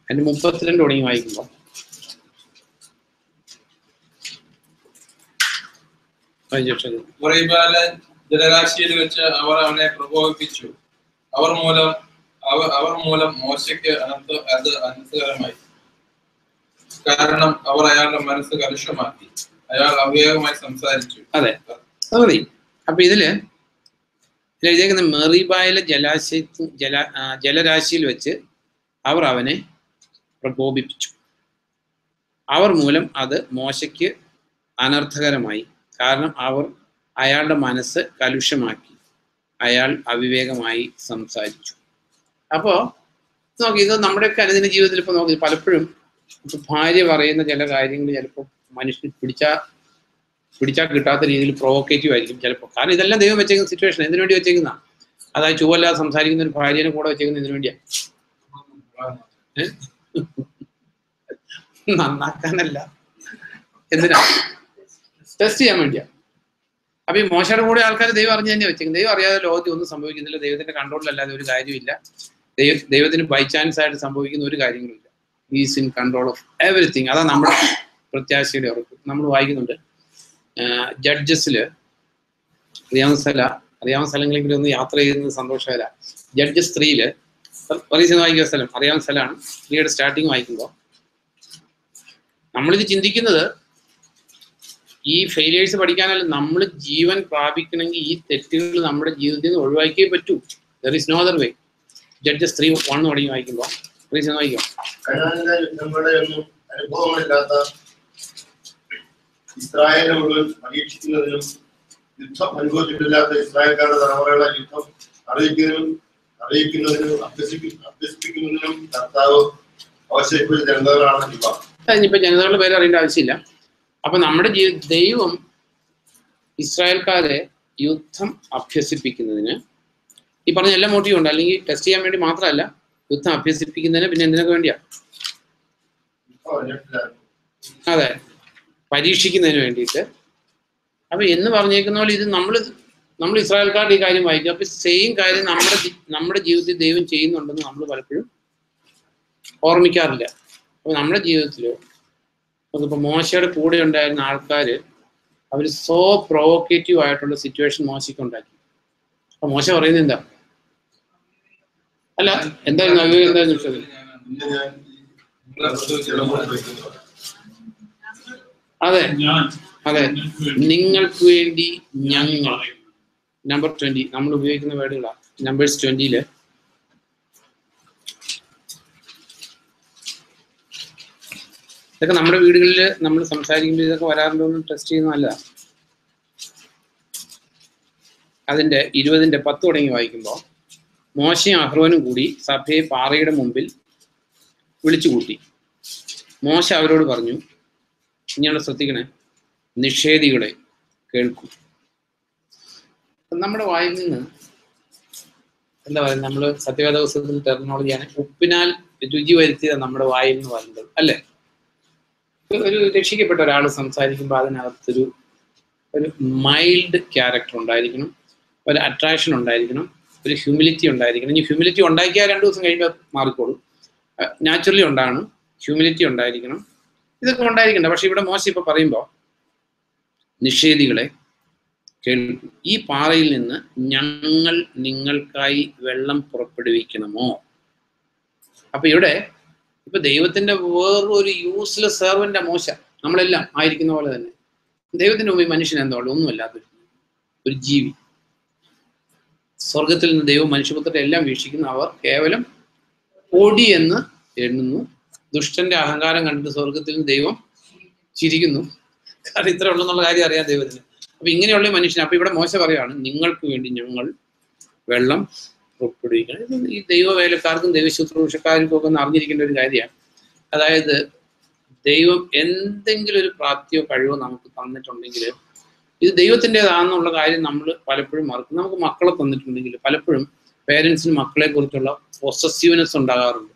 അതിന്റെ 32 തുടങ്ങി വായിക്കുമ്പോ ജലരാശിയിൽ വെച്ച് അവർ അവനെ പ്രകോപിപ്പിച്ചു, അവർ മൂലം മോശയ്ക്ക് അത് അനർത്ഥകരമായി. കാരണം അവർ അയാളുടെ മനസ്സ് കലുഷമാക്കി, അയാൾ അവിവേകമായി സംസാരിച്ചു. അതെ, അത് മതി. അപ്പൊ ഇതില് എഴുതിയേക്കുന്ന മെറിബായിലെ ജലരാശിയിൽ വെച്ച് അവർ അവനെ പ്രകോപിപ്പിച്ചു, അവർ മൂലം അത് മോശയ്ക്ക് അനർത്ഥകരമായി. കാരണം അവർ അയാളുടെ മനസ്സ് കലുഷമാക്കി, അയാൾ അവിവേകമായി സംസാരിച്ചു. അപ്പോ നോക്കി, ഇത് നമ്മുടെയൊക്കെ അനുദിന ജീവിതത്തിൽ ഇപ്പൊ നോക്കി, പലപ്പോഴും ഇപ്പൊ ഭാര്യ പറയുന്ന ചില കാര്യങ്ങൾ ചിലപ്പോൾ മനുഷ്യന് പിടിച്ചാൽ കിട്ടാത്ത രീതിയിൽ പ്രൊവോക്കേറ്റീവ് ആയിരിക്കും ചിലപ്പോൾ. കാരണം ഇതെല്ലാം ദൈവം വെച്ചേക്കുന്ന സിറ്റുവേഷൻ എന്തിനു വേണ്ടി വെച്ചേക്കുന്ന, അതായത് ചുവല്ലാതെ സംസാരിക്കുന്ന ഒരു ഭാര്യനെ കൂടെ വെച്ചേക്കുന്ന എന്തിനു വേണ്ടിയാ? നന്നാക്കാനല്ല, എന്തിനാ? ടെസ്റ്റ് ചെയ്യാൻ വേണ്ടിയാ. അപ്പൊ ഈ മോശയുടെ കൂടെ ആൾക്കാർ ദൈവം അറിഞ്ഞു തന്നെ വെച്ചേക്കുന്നത്. ദൈവം അറിയാതെ ലോകത്തിൽ ഒന്നും സംഭവിക്കുന്നില്ല, ദൈവത്തിന്റെ കൺട്രോളിലല്ലാതെ ഒരു കാര്യമില്ല. ദൈവത്തിന് ബൈ ചാൻസ് ആയിട്ട് സംഭവിക്കുന്ന ഒരു കാര്യങ്ങളുമില്ല. Is in control of everything. അതാ നമ്മുടെ പ്രത്യാശയുടെ ഉറപ്പ്. നമ്മൾ വായിക്കുന്നുണ്ട് ജഡ്ജസില്, അറിയാവുന്ന സ്ഥലങ്ങളിൽ ഒന്ന് യാത്ര ചെയ്യുന്നത് സന്തോഷകര. ജഡ്ജസ് 3-ല് വായിക്കുന്ന സ്ഥലം അറിയാവുന്ന സ്ഥലമാണ്. 3-യുടെ സ്റ്റാർട്ടിങ് വായിക്കുമ്പോൾ നമ്മളിത് ചിന്തിക്കുന്നത് ഈ ഫെയിലിയേഴ്സ് പഠിക്കാനല്ല, നമ്മൾ ജീവൻ പ്രാപിക്കണമെങ്കിൽ ഈ തെറ്റുകൾ നമ്മുടെ ജീവിതത്തിൽ നിന്ന് ഒഴിവാക്കിയേ പറ്റൂ. There is no other way. Judges 3:1 തുടങ്ങി വായിക്കുമ്പോൾ വായിക്കാം. അനുഭവങ്ങളില്ലാത്ത ഇസ്രായേലിനെ മുഴുവൻ പരീക്ഷിക്കുന്നതിനും യുദ്ധം അനുഭവിച്ചിട്ടില്ലാത്ത ഇസ്രായേൽക്കാരുടെ തലമുറകളെ യുദ്ധം അറിയിക്കുന്നതിനും അഭ്യസിപ്പിക്കുന്നതിനും കർത്താവ് അവശേഷിപ്പിച്ച ജനതകളാണ് ഇവ. ഇനിയിപ്പോ ജനതകളുടെ പേര് അറിയേണ്ട ആവശ്യമില്ല. അപ്പൊ നമ്മുടെ ദൈവം ഇസ്രായേൽക്കാരെ യുദ്ധം അഭ്യസിപ്പിക്കുന്നതിന് ഈ പറഞ്ഞ എല്ലാ മോട്ടീവും ഉണ്ട്. അല്ലെങ്കിൽ ടെസ്റ്റ് ചെയ്യാൻ വേണ്ടി മാത്രമല്ല, യുദ്ധം അഭ്യസിപ്പിക്കുന്നതിന് പിന്നെ എന്തിനൊക്കെ വേണ്ടിയാ? അതെ, പരീക്ഷിക്കുന്നതിന് വേണ്ടിയിട്ട്. അപ്പൊ എന്ന് പറഞ്ഞേക്കുന്ന പോലെ ഇത് നമ്മൾ ഇസ്രായേൽക്കാരുടെ ഈ കാര്യം വായിക്കും. അപ്പൊ സെയിം കാര്യം നമ്മുടെ ജീവിതത്തിൽ ദൈവം ചെയ്യുന്നുണ്ടെന്ന് നമ്മൾ പലപ്പോഴും ഓർമ്മിക്കാറില്ല. അപ്പൊ നമ്മുടെ ജീവിതത്തിലോ നമുക്കിപ്പോൾ മോശയുടെ കൂടെ ഉണ്ടായിരുന്ന ആൾക്കാർ അവർ സോ പ്രൊവോക്കേറ്റീവ് ആയിട്ടുള്ള സിറ്റുവേഷൻ മോശയ്ക്ക് ഉണ്ടാക്കി. അപ്പൊ മോശ പറയുന്നത് എന്താ? അല്ല, എന്തായിരുന്നു എന്തായിരുന്നു ചോദിച്ചത്? അതെ അതെ, നിങ്ങൾക്ക് വേണ്ടി ഞങ്ങൾ. നമ്പർ 20 നമ്മൾ ഉപയോഗിക്കുന്ന വേർഡുകളാണ്. നമ്പേഴ്സ് 20 ഇതൊക്കെ നമ്മുടെ വീടുകളിൽ നമ്മൾ സംസാരിക്കുമ്പോൾ ഇതൊക്കെ വരാറുണ്ടോ എന്ന് ടെസ്റ്റ് ചെയ്യുന്നതല്ല. അതിന്റെ 20:10 തുടങ്ങി വായിക്കുമ്പോൾ മോശയും അഹ്റോനും കൂടി സഭയെ പാറയുടെ മുമ്പിൽ വിളിച്ചുകൂട്ടി. മോശ അവരോട് പറഞ്ഞു, ഇങ്ങനെ ശ്രദ്ധിക്കണേ, നിഷേധികളെ കേൾക്കൂ. നമ്മുടെ വായിൽ നിന്ന് എന്താ പറയുക, നമ്മൾ സത്യവേദ പുസ്തകത്തിൽ ടെർമിനോളജിയാണ് ഉപ്പിനാൽ രുചി വരുത്തിയത് നമ്മുടെ വായിൽ നിന്ന് പറയുന്നത്, അല്ലേ? ഒരു രക്ഷിക്കപ്പെട്ട ഒരാൾ സംസാരിക്കുമ്പോൾ അതിനകത്തൊരു മൈൽഡ് ക്യാരക്ടർ ഉണ്ടായിരിക്കണം, ഒരു അട്രാക്ഷൻ ഉണ്ടായിരിക്കണം, ഒരു ഹ്യൂമിലിറ്റി ഉണ്ടായിരിക്കണം. ഈ ഹ്യൂമിലിറ്റി ഉണ്ടാക്കിയാൽ 2 ദിവസം കഴിയുമ്പോൾ മാറിക്കോളും. നാച്ചുറലി ഉണ്ടാകണം, ഹ്യൂമിലിറ്റി ഉണ്ടായിരിക്കണം, ഇതൊക്കെ ഉണ്ടായിരിക്കണ്ട. പക്ഷെ ഇവിടെ മോശം ഇപ്പൊ പറയുമ്പോൾ നിഷേധികളെ കേൾക്കും, ഈ പാറയിൽ നിന്ന് ഞങ്ങൾ നിങ്ങൾക്കായി വെള്ളം പുറപ്പെടുവിക്കണമോ? അപ്പൊ ഇവിടെ ഇപ്പൊ ദൈവത്തിന്റെ വേറൊരു യൂസ്ലെസ് സെർവന്റ് മോശ. നമ്മളെല്ലാം ആയിരിക്കുന്ന പോലെ തന്നെ ദൈവത്തിന്റെ മുമ്പിൽ മനുഷ്യൻ എന്താ ഉള്ളത്? ഒന്നുമല്ലാത്തൊരു ഒരു ജീവി. സ്വർഗത്തിൽ നിന്ന് ദൈവം മനുഷ്യപുത്രരെ എല്ലാം വീക്ഷിക്കുന്നു. അവർ കേവലം പൊടി എന്ന് എണ്ണുന്നു. ദുഷ്ടന്റെ അഹങ്കാരം കണ്ടിട്ട് സ്വർഗത്തിൽ നിന്ന് ദൈവം ചിരിക്കുന്നു. കാരണം ഇത്ര ഉള്ളെന്നുള്ള കാര്യം അറിയാം ദൈവത്തിന്. അപ്പൊ ഇങ്ങനെയുള്ള മനുഷ്യൻ. അപ്പൊ ഇവിടെ മോശ പറയാണ്, നിങ്ങൾക്ക് വേണ്ടി ഞങ്ങൾ വെള്ളം പുറപ്പെടുവിക്കണം. ഇത് ഈ ദൈവവേലക്കാർക്കും ദൈവശുശ്രൂഷക്കാർക്കും ഒക്കെ ഒന്ന് അറിഞ്ഞിരിക്കേണ്ട ഒരു കാര്യമാണ്. അതായത് ദൈവം എന്തെങ്കിലും ഒരു പ്രാപ്തിയോ കഴിവോ നമുക്ക് തന്നിട്ടുണ്ടെങ്കിൽ ഇത് ദൈവത്തിൻ്റെതാണെന്നുള്ള കാര്യം നമ്മൾ പലപ്പോഴും മറക്കും. നമുക്ക് മക്കളെ തന്നിട്ടുണ്ടെങ്കിൽ പലപ്പോഴും പേരൻസിന് മക്കളെ കുറിച്ചുള്ള പൊസസീവ്നെസ് ഉണ്ടാകാറുണ്ട്.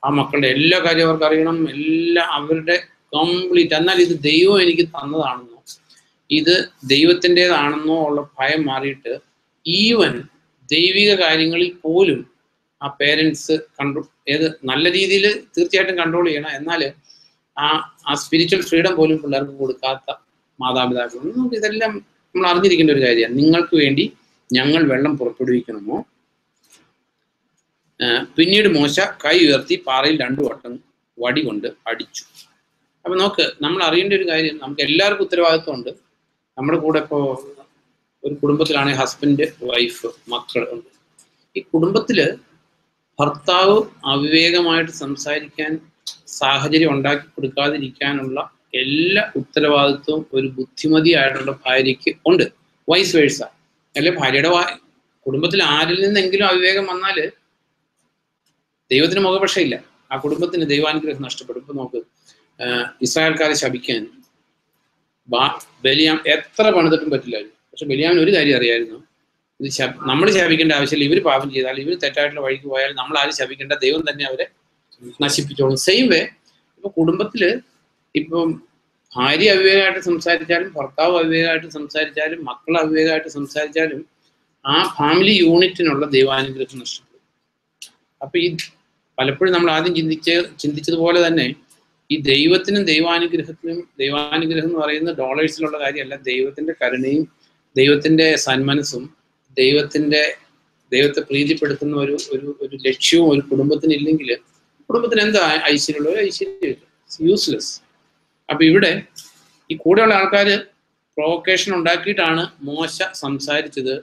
ആ മക്കളുടെ എല്ലാ കാര്യവും അവർക്ക് അറിയണം, എല്ലാം അവരുടെ കംപ്ലീറ്റ്. എന്നാൽ ഇത് ദൈവം എനിക്ക് തന്നതാണെന്നോ ഇത് ദൈവത്തിൻ്റെതാണെന്നോ ഉള്ള ഭയം മാറിയിട്ട് ഈവൻ ദൈവിക കാര്യങ്ങളിൽ പോലും ആ പേരൻസ് നല്ല രീതിയിൽ തീർച്ചയായിട്ടും കൺട്രോൾ ചെയ്യണം. എന്നാൽ ആ സ്പിരിച്വൽ ഫ്രീഡം പോലും പിള്ളേർക്ക് കൊടുക്കാത്ത മാതാപിതാക്കളുണ്ട്. നമുക്ക് ഇതെല്ലാം നമ്മൾ അറിഞ്ഞിരിക്കേണ്ട ഒരു കാര്യമാണ്. നിങ്ങൾക്ക് വേണ്ടി ഞങ്ങൾ വെള്ളം പുറപ്പെടുവിക്കണമോ? പിന്നീട് മോശ കൈ ഉയർത്തി പാറയിൽ 2 വട്ടം വടി കൊണ്ട് അടിച്ചു. അപ്പൊ നമ്മൾ അറിയേണ്ട ഒരു കാര്യം, നമുക്ക് എല്ലാവർക്കും ഉത്തരവാദിത്വമുണ്ട്. നമ്മുടെ കൂടെ ഇപ്പോൾ ഒരു കുടുംബത്തിലാണെങ്കിൽ ഹസ്ബൻഡ്, വൈഫ്, മക്കൾ ഉണ്ട്. ഈ കുടുംബത്തില് ഭർത്താവ് അവിവേകമായിട്ട് സംസാരിക്കാൻ സാഹചര്യം ഉണ്ടാക്കി കൊടുക്കാതിരിക്കാനുള്ള എല്ലാ ഉത്തരവാദിത്വവും ഒരു ബുദ്ധിമതിയായിട്ടുള്ള ഭാര്യയ്ക്ക് ഉണ്ട്. Vice versa. അല്ലെ, ഭാര്യയുടെ കുടുംബത്തിൽ ആരിൽ നിന്നെങ്കിലും അവിവേകം വന്നാൽ ദൈവത്തിന് മുഖപക്ഷമില്ല, ആ കുടുംബത്തിന് ദൈവാനുഗ്രഹം നഷ്ടപ്പെടും. ഇപ്പൊ നോക്ക്, ഇസ്രായേൽക്കാരെ ശപിക്കാൻ ബലിയാം എത്ര പണിതിട്ടും പറ്റില്ലായിരുന്നു. പക്ഷെ ബലിയാമിന് ഒരു കാര്യം അറിയായിരുന്നു, ഇത് നമ്മൾ ശപിക്കേണ്ട ആവശ്യമില്ല. ഇവർ പാപം ചെയ്താൽ, ഇവർ തെറ്റായിട്ടുള്ള വഴിക്ക് പോയാൽ നമ്മൾ ആരും ശപിക്കേണ്ട, ദൈവം തന്നെ അവരെ നശിപ്പിച്ചോളും. സെയിം വേ ഇപ്പൊ കുടുംബത്തില് ഇപ്പം ഭാര്യ അവിവേകമായിട്ട് സംസാരിച്ചാലും, ഭർത്താവ് അവിവേകമായിട്ട് സംസാരിച്ചാലും, മക്കൾ അവിവേകമായിട്ട് സംസാരിച്ചാലും ആ ഫാമിലി യൂണിറ്റിനുള്ള ദൈവാനുഗ്രഹം നഷ്ടപ്പെടും. അപ്പൊ ഈ പലപ്പോഴും നമ്മൾ ആദ്യം ചിന്തിച്ചതുപോലെ തന്നെ ഈ ദൈവത്തിനും ദൈവാനുഗ്രഹം എന്ന് പറയുന്നത് ഡോളേഴ്സിലുള്ള കാര്യമല്ല. ദൈവത്തിന്റെ കരുണയും ദൈവത്തിന്റെ സന്മനസ്സും ദൈവത്തെ പ്രീതിപ്പെടുത്തുന്ന ഒരു ലക്ഷ്യവും ഒരു കുടുംബത്തിന് ഇല്ലെങ്കിൽ കുടുംബത്തിന് എന്താ ഐശ്വര്യമുള്ള ഒരു ഐശ്വര്യം? യൂസ്ലെസ്. അപ്പൊ ഇവിടെ ഈ കൂടെയുള്ള ആൾക്കാർ പ്രൊവോക്കേഷൻ ഉണ്ടാക്കിയിട്ടാണ് മോശ സംസാരിച്ചത്.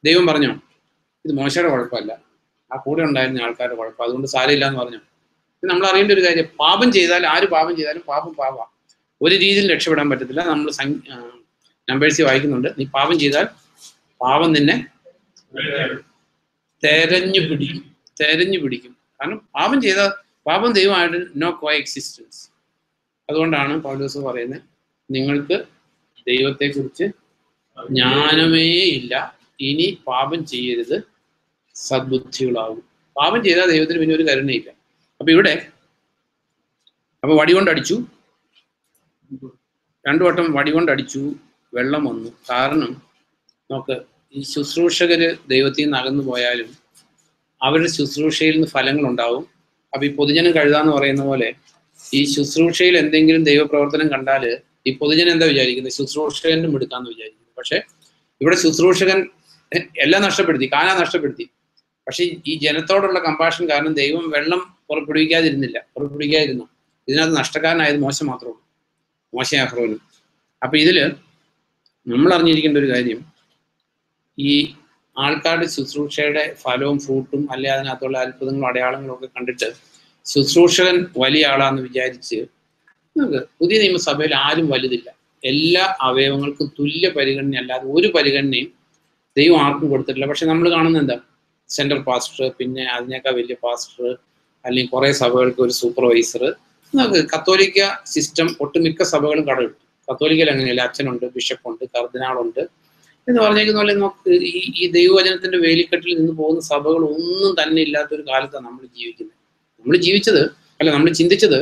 ദൈവം പറഞ്ഞോ, ഇത് മോശയുടെ കുഴപ്പമല്ല, ആ കൂടെ ഉണ്ടായിരുന്ന ആൾക്കാരുടെ കുഴപ്പം, അതുകൊണ്ട് സാരമില്ല എന്ന് പറഞ്ഞു. നമ്മൾ അറിയേണ്ട ഒരു കാര്യം, പാപം ചെയ്താൽ, ആര് പാപം ചെയ്താലും പാപം ഒരു രീതിയിൽ രക്ഷപ്പെടാൻ പറ്റത്തില്ല. നമ്മൾ നമ്പേഴ്സിൽ വായിക്കുന്നുണ്ട്, നീ പാപം ചെയ്താൽ പാപം നിന്നെ തെരഞ്ഞു പിടിക്കും. കാരണം പാപം ദൈവമായിട്ട് നോ കോ എക്സിസ്റ്റൻസ്. അതുകൊണ്ടാണ് പൗലോസ് പറയുന്നത്, നിങ്ങൾക്ക് ദൈവത്തെക്കുറിച്ച് ജ്ഞാനമേ ഇല്ല, ഇനി പാപം ചെയ്യരുത്, സദ്ബുദ്ധികളാവും. പാപം ചെയ്താൽ ദൈവത്തിന് പിന്നെ ഒരു കരുണയില്ല. അപ്പൊ ഇവിടെ അപ്പൊ വടി കൊണ്ട് അടിച്ചു, 2 വട്ടം വടി കൊണ്ട് അടിച്ചു, വെള്ളം വന്നു. കാരണം നമുക്ക് ഈ ശുശ്രൂഷകര് ദൈവത്തിൽ നിന്ന് അകന്നു പോയാലും അവരുടെ ശുശ്രൂഷയിൽ നിന്ന് ഫലങ്ങൾ ഉണ്ടാവും. അപ്പൊ ഈ പൊതുജനം കഴുതാന്ന് പറയുന്ന പോലെ ഈ ശുശ്രൂഷയിൽ എന്തെങ്കിലും ദൈവപ്രവർത്തനം കണ്ടാൽ ഈ പൊതുജനം എന്താ വിചാരിക്കുന്നത്? ശുശ്രൂഷകനും എടുക്കാന്ന് വിചാരിക്കുന്നത്. പക്ഷെ ഇവിടെ ശുശ്രൂഷകൻ എല്ലാം നഷ്ടപ്പെടുത്തി, കാന നഷ്ടപ്പെടുത്തി. പക്ഷെ ഈ ജനത്തോടുള്ള കമ്പാഷൻ കാരണം ദൈവം വെള്ളം പുറപ്പെടുവിക്കാതിരുന്നു. ഇതിനകത്ത് നഷ്ടക്കാരനായത് മോശ മാത്രമേ ഉള്ളൂ, മോശ അഹ്റോനും. അപ്പൊ ഇതില് നമ്മൾ അറിഞ്ഞിരിക്കേണ്ട ഒരു കാര്യം, ഈ ആൾക്കാരുടെ ശുശ്രൂഷയുടെ ഫലവും ഫ്രൂട്ടും അല്ലെ അതിനകത്തുള്ള അത്ഭുതങ്ങളും അടയാളങ്ങളും ഒക്കെ കണ്ടിട്ട് ശുശ്രൂഷകൻ വലിയ ആളാന്ന് വിചാരിച്ച് നമുക്ക് പുതിയ നിയമസഭയിൽ ആരും വലുതില്ല. എല്ലാ അവയവങ്ങൾക്കും തുല്യ പരിഗണന അല്ലാതെ ഒരു പരിഗണനയും ദൈവം ആർക്കും കൊടുത്തിട്ടില്ല. പക്ഷെ നമ്മൾ കാണുന്നത് എന്താ? സെൻട്രൽ പാസ്റ്റർ, പിന്നെ അതിനേക്കാൾ വലിയ പാസ്റ്റർ, അല്ലെങ്കിൽ കുറെ സഭകൾക്ക് ഒരു സൂപ്പർവൈസർ. നമുക്ക് കത്തോലിക്ക സിസ്റ്റം ഒട്ടുമിക്ക സഭകളും കടകിട്ടു. കത്തോലിക്കയിൽ അങ്ങനെയല്ല, അച്ഛനുണ്ട്, ബിഷപ്പുണ്ട്, കർദിനാളുണ്ട് എന്ന് പറഞ്ഞേക്കുന്ന പോലെ നമുക്ക് ഈ ദൈവവചനത്തിന്റെ വേലിക്കെട്ടിൽ നിന്ന് പോകുന്ന സഭകൾ ഒന്നും തന്നെ ഇല്ലാത്തൊരു കാലത്താണ് നമ്മൾ ജീവിക്കുന്നത്. നമ്മൾ ചിന്തിച്ചത്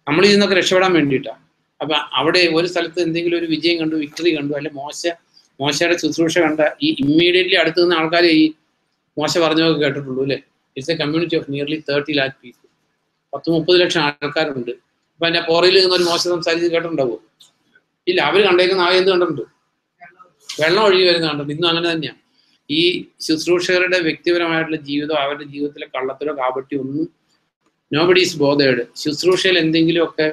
നമ്മൾ ഇതിൽ രക്ഷപ്പെടാൻ വേണ്ടിയിട്ടാണ്. അപ്പൊ അവിടെ ഒരു സ്ഥലത്ത് എന്തെങ്കിലും ഒരു വിജയം കണ്ടു, വിക്ടറി കണ്ടു, അല്ലെ മോശയുടെ ശുശ്രൂഷ കണ്ട ഈ ഇമ്മീഡിയറ്റ്ലി അടുത്ത് നിന്ന് ആൾക്കാരെ ഈ മോശ പറഞ്ഞതൊക്കെ കേട്ടിട്ടുള്ളൂ അല്ലെ. It's A community of nearly 30 lakh people. 30 ലക്ഷം ആൾക്കാരുണ്ട്. അപ്പൊ അതിന്റെ പുറയിൽ നിന്ന് ഒരു മോശം സംസാരിച്ച് കേട്ടിട്ടുണ്ടാവോ? ഇല്ല. അവർ കണ്ടേക്കുന്ന ആകെ എന്ത് കണ്ടിട്ടുണ്ട്? വെള്ളം ഒഴുകി വരുന്ന കണ്ടിട്ടുണ്ട്. ഇന്നും അങ്ങനെ തന്നെയാണ്. ഈ ശുശ്രൂഷകരുടെ വ്യക്തിപരമായിട്ടുള്ള ജീവിതം, അവരുടെ ജീവിതത്തിലെ കള്ളത്തിലോ കാപട്യോ ഒന്നും നോബഡി ഈസ് ബോതേർഡ്. ശുശ്രൂഷയിൽ എന്തെങ്കിലുമൊക്കെ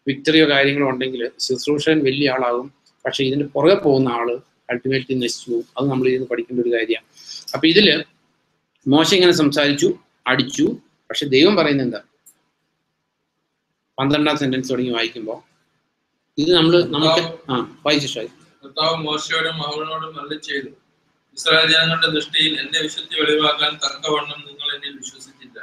വിക്ടറിയോ കാര്യങ്ങളോ ഉണ്ടെങ്കിൽ ശുശ്രൂഷകൻ വലിയ ആളാകും. പക്ഷെ ഇതിന് പുറകെ പോകുന്ന ആള് അൾട്ടിമേറ്റ്ലി നശിച്ചു പോകും. അത് നമ്മൾ ഇതിന് പഠിക്കേണ്ട ഒരു കാര്യമാണ്. അപ്പൊ ഇതില് മോശ ഇങ്ങനെ സംസാരിച്ചു, അടിച്ചു. പക്ഷെ ദൈവം പറയുന്നത് എന്താ? 12ാം സെന്റൻസ് തുടങ്ങി വായിക്കുമ്പോൾ ഇത് നമുക്ക് വായിച്ചു. കർത്താവ് മോശയോടും അഹ്റോനോടും അരുളി ചെയ്തു, ഇസ്രായേൽ ജനങ്ങളുടെ ദൃഷ്ടിയിൽ എന്റെ വിശുദ്ധി വെളിവാക്കാൻ തക്കവണ്ണം നിങ്ങൾ എന്നിൽ വിശ്വസിച്ചില്ല.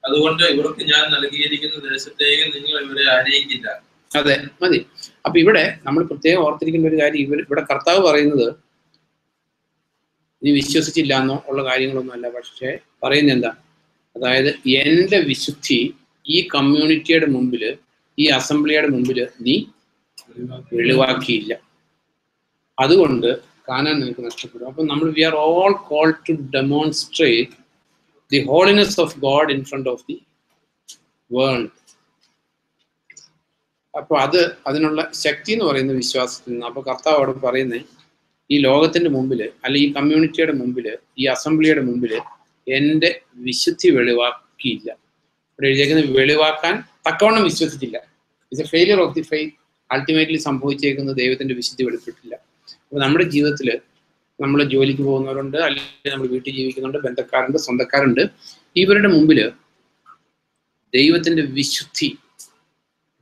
അതുകൊണ്ട് ഇവർക്ക് ഞാൻ നൽകിയിരിക്കുന്ന ദേശത്തേക്ക് നിങ്ങൾ ഇവരെ ആനയിക്കില്ല. അതെ, മതി. അപ്പൊ ഇവിടെ നമ്മൾ പ്രത്യേകം ഓർത്തിരിക്കേണ്ട ഒരു കാര്യം, ഇവിടെ കർത്താവ് പറയുന്നത് നീ വിശ്വസിച്ചില്ല എന്നോ ഉള്ള കാര്യങ്ങളൊന്നും അല്ല. പക്ഷെ പറയുന്നത് എന്താ? അതായത് എന്റെ വിശുദ്ധി ഈ കമ്മ്യൂണിറ്റിയുടെ മുമ്പില്, ഈ അസംബ്ലിയുടെ മുമ്പില് നീ വെളിവാക്കിയില്ല. അതുകൊണ്ട് കാണാൻ നിനക്ക് നഷ്ടപ്പെടും. അപ്പൊ നമ്മൾ we are all called to demonstrate the holiness of God in front of the world. അപ്പൊ അതിനുള്ള ശക്തി എന്ന് പറയുന്ന വിശ്വാസത്തിൽ നിന്ന്. അപ്പൊ കർത്താവ് അവിടെ പറയുന്നത് ഈ ലോകത്തിന്റെ മുമ്പില്, അല്ലെ ഈ കമ്മ്യൂണിറ്റിയുടെ മുമ്പില്, ഈ അസംബ്ലിയുടെ മുമ്പില് എന്റെ വിശുദ്ധി വെളിവാക്കിയില്ല. ഇവിടെ എഴുതിയേക്കുന്നത് വെളിവാക്കാൻ തക്കവണ്ണം വിശ്വസിച്ചില്ല. It's a failure of the faith. Ultimately സംഭവിച്ചേക്കുന്നത് ദൈവത്തിന്റെ വിശുദ്ധി വെളിപ്പെട്ടില്ല. അപ്പൊ നമ്മുടെ ജീവിതത്തിൽ നമ്മൾ ജോലിക്ക് പോകുന്നവരുണ്ട്, അല്ലെങ്കിൽ നമ്മൾ വീട്ടിൽ ജീവിക്കുന്നുണ്ട്, ബന്ധക്കാരുണ്ട്, സ്വന്തക്കാരുണ്ട്. ഇവരുടെ മുമ്പില് ദൈവത്തിന്റെ വിശുദ്ധി,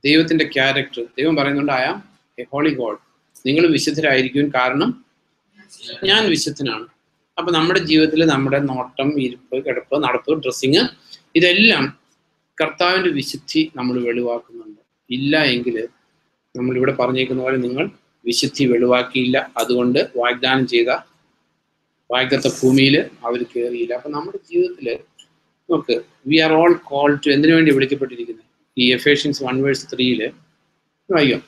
ദൈവത്തിന്റെ ക്യാരക്ടർ, ദൈവം പറയുന്നുണ്ട് I am a holy God, നിങ്ങൾ വിശുദ്ധരായിരിക്കും കാരണം ഞാൻ വിശുദ്ധനാണ്. അപ്പൊ നമ്മുടെ ജീവിതത്തിൽ നമ്മുടെ നോട്ടം, ഇരിപ്പ്, കിടപ്പ്, നടപ്പ്, ഡ്രസ്സിങ്, ഇതെല്ലാം കർത്താവിന്റെ വിശുദ്ധി നമ്മൾ വെളിവാക്കുന്നുണ്ട്. ഇല്ല എങ്കിൽ നമ്മളിവിടെ പറഞ്ഞേക്കുന്ന പോലെ നിങ്ങൾ വിശുദ്ധി വെളിവാക്കിയില്ല, അതുകൊണ്ട് വാഗ്ദാനം ചെയ്ത വാഗ്ദത്ത ഭൂമിയിൽ അവർ കയറിയില്ല. അപ്പൊ നമ്മുടെ ജീവിതത്തിൽ നമുക്ക് we are all called to, എന്തിനു വേണ്ടി വിളിക്കപ്പെട്ടിരിക്കുന്നത്? ഈ എഫേഷ്യൻസ് 1:3 വായിക്കാം.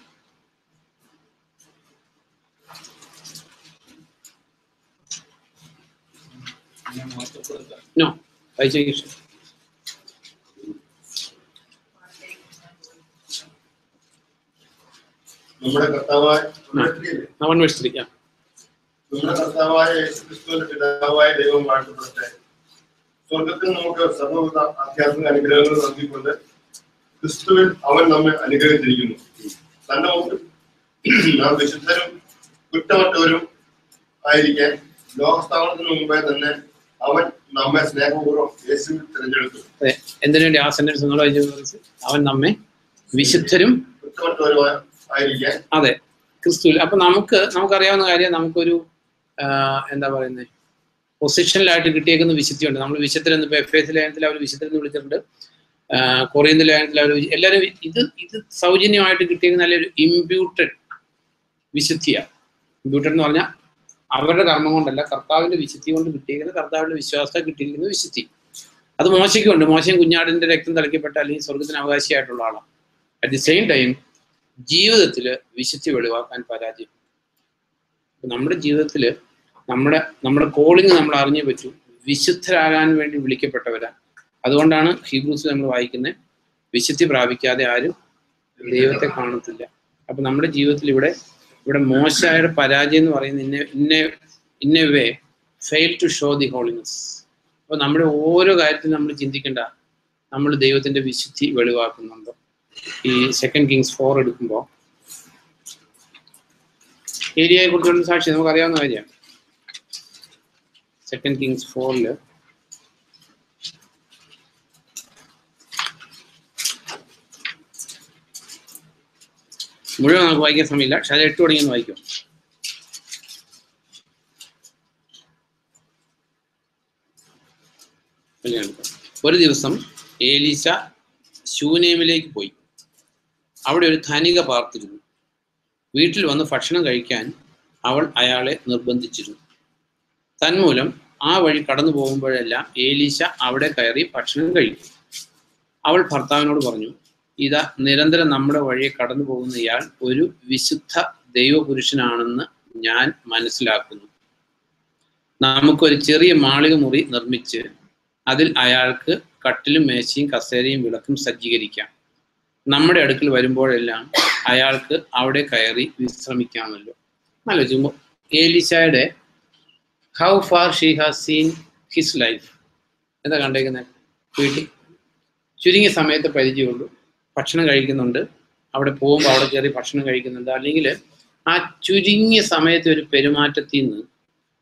No, വായിച്ചേക്ക്. നമ്മുടെ കർത്താവായ യേശുക്രിസ്തുവിന്റെ പിതാവായ ദൈവം വാഴ്ത്തപ്പെടട്ടെ. സ്വർഗത്തിൽ നമുക്ക് സർവ്വവിധ ആധ്യാത്മിക അനുഗ്രഹങ്ങൾ നൽകിക്കൊണ്ട് ക്രിസ്തുവിൽ അവൻ നമ്മെ അനുഗ്രഹിച്ചിരിക്കുന്നു. തന്നെ നാം വിശുദ്ധരും കുറ്റമറ്റവരും ആയിരിക്കാൻ ലോകസ്ഥാപനത്തിന് മുമ്പേ തന്നെ അവൻ നമ്മെ സ്നേഹപൂർവ്വം യേശുവിൽ തിരഞ്ഞെടുത്തു. എന്തിനു വേണ്ടി ആ സെന്റൻസ് നിങ്ങൾ വായിച്ചു? അവൻ നമ്മെ വിശുദ്ധരും കുറ്റമറ്റവരും ആയിരിക്കാൻ. അതെ, ക്രിസ്തുവിൽ. അപ്പൊ നമുക്കറിയാവുന്ന കാര്യം, നമുക്കൊരു എന്താ പറയുന്നത്, പൊസിഷനിലായിട്ട് കിട്ടിയേക്കുന്ന വിശുദ്ധിയുണ്ട്. നമ്മൾ വിശുദ്ധരെന്ന് ഇപ്പൊ എഫേസ്യ ലേഖനത്തിൽ അവർ വിശുദ്ധരെന്ന് വിളിച്ചിട്ടുണ്ട്, കൊറിയന്ത്യൻ ലേഖനത്തിൽ അവർ എല്ലാവരും ഇത് സൗജന്യമായിട്ട് കിട്ടിയേക്കുന്ന നല്ലൊരു ഇമ്പ്യൂട്ടഡ് വിശുദ്ധിയാണ്. ഇമ്പ്യൂട്ടഡ് എന്ന് പറഞ്ഞാൽ അവരുടെ കർമ്മം കൊണ്ടല്ല, കർത്താവിന്റെ വിശുദ്ധി കൊണ്ട് കിട്ടിയിരിക്കുന്ന, കർത്താവിന്റെ വിശ്വാസത്തെ കിട്ടിയിരിക്കുന്ന വിശുദ്ധി. അത് മോശയ്ക്കുണ്ട്. മോശയും കുഞ്ഞാടിന്റെ രക്തം തളിക്കപ്പെട്ട അല്ലെങ്കിൽ സ്വർഗത്തിന് അവകാശിയായിട്ടുള്ള ആളാണ്. അറ്റ് ദി സെയിം ടൈം ജീവിതത്തിൽ വിശുദ്ധി വെളിവാക്കാൻ പരാജയം. നമ്മുടെ ജീവിതത്തിൽ നമ്മുടെ കോളിങ് നമ്മൾ അറിഞ്ഞേ പറ്റൂ. വിശുദ്ധരാകാൻ വേണ്ടി വിളിക്കപ്പെട്ടവരാ. അതുകൊണ്ടാണ് ഹീബ്രൂസിൽ നമ്മൾ വായിക്കുന്നത്, വിശുദ്ധി പ്രാപിക്കാതെ ആരും ദൈവത്തെ കാണത്തില്ല. അപ്പൊ നമ്മുടെ ജീവിതത്തിൽ ഇവിടെ മോശയുടെ പരാജയം എന്ന് പറയുന്നത് in a way fail to show the holiness. അപ്പൊ നമ്മുടെ ഓരോ കാര്യത്തിലും നമ്മൾ ചിന്തിക്കേണ്ട, നമ്മൾ ദൈവത്തിന്റെ വിശുദ്ധി വെളിവാക്കുന്നുണ്ടോ? ഈ 2 Kings 4 എടുക്കുമ്പോൾ ഏലിയയെ കുറിച്ചുള്ള സാക്ഷി നമുക്കറിയാവുന്ന കാര്യമാണ്. 2 Kings 4 മുഴുവൻ നമുക്ക് വായിക്കാൻ സമയമില്ല, പക്ഷെ അത് 8 തുടങ്ങിയെന്ന് വായിക്കും. ഒരു ദിവസം ഏലീശ ശൂനേമിലേക്ക് പോയി. അവിടെ ഒരു ധനിക പാർത്തിരുന്നു. വീട്ടിൽ വന്ന് ഭക്ഷണം കഴിക്കാൻ അവൾ അയാളെ നിർബന്ധിച്ചിരുന്നു. തന്മൂലം ആ വഴി കടന്നു പോകുമ്പോഴെല്ലാം ഏലീശ അവിടെ കയറി ഭക്ഷണം കഴിക്കും. അവൾ ഭർത്താവിനോട് പറഞ്ഞു, ഇതാ നിരന്തരം നമ്മുടെ വഴിയെ കടന്നു പോകുന്ന ഇയാൾ ഒരു വിശുദ്ധ ദൈവപുരുഷനാണെന്ന് ഞാൻ മനസ്സിലാക്കുന്നു. നമുക്കൊരു ചെറിയ മാളിക മുറി നിർമ്മിച്ച് അതിൽ അയാൾക്ക് കട്ടിലും മേശയും കസേരയും വിളക്കും സജ്ജീകരിക്കാം. നമ്മുടെ അടുക്കൽ വരുമ്പോഴെല്ലാം അയാൾക്ക് അവിടെ കയറി വിശ്രമിക്കാമല്ലോ. ആലോചിക്കുമ്പോൾ ഏലീശയുടെ how far she has seen his life എന്താ കണ്ടേക്കുന്നത്? വീട്ടിൽ ചുരുങ്ങിയ സമയത്ത് പരിചയമുള്ളൂ, ഭക്ഷണം കഴിക്കുന്നുണ്ട്, അവിടെ പോകുമ്പോൾ അവിടെ കയറി ഭക്ഷണം കഴിക്കുന്നുണ്ട്. അല്ലെങ്കിൽ ആ ചുരുങ്ങിയ സമയത്തെ ഒരു പെരുമാറ്റത്തിൽ നിന്ന്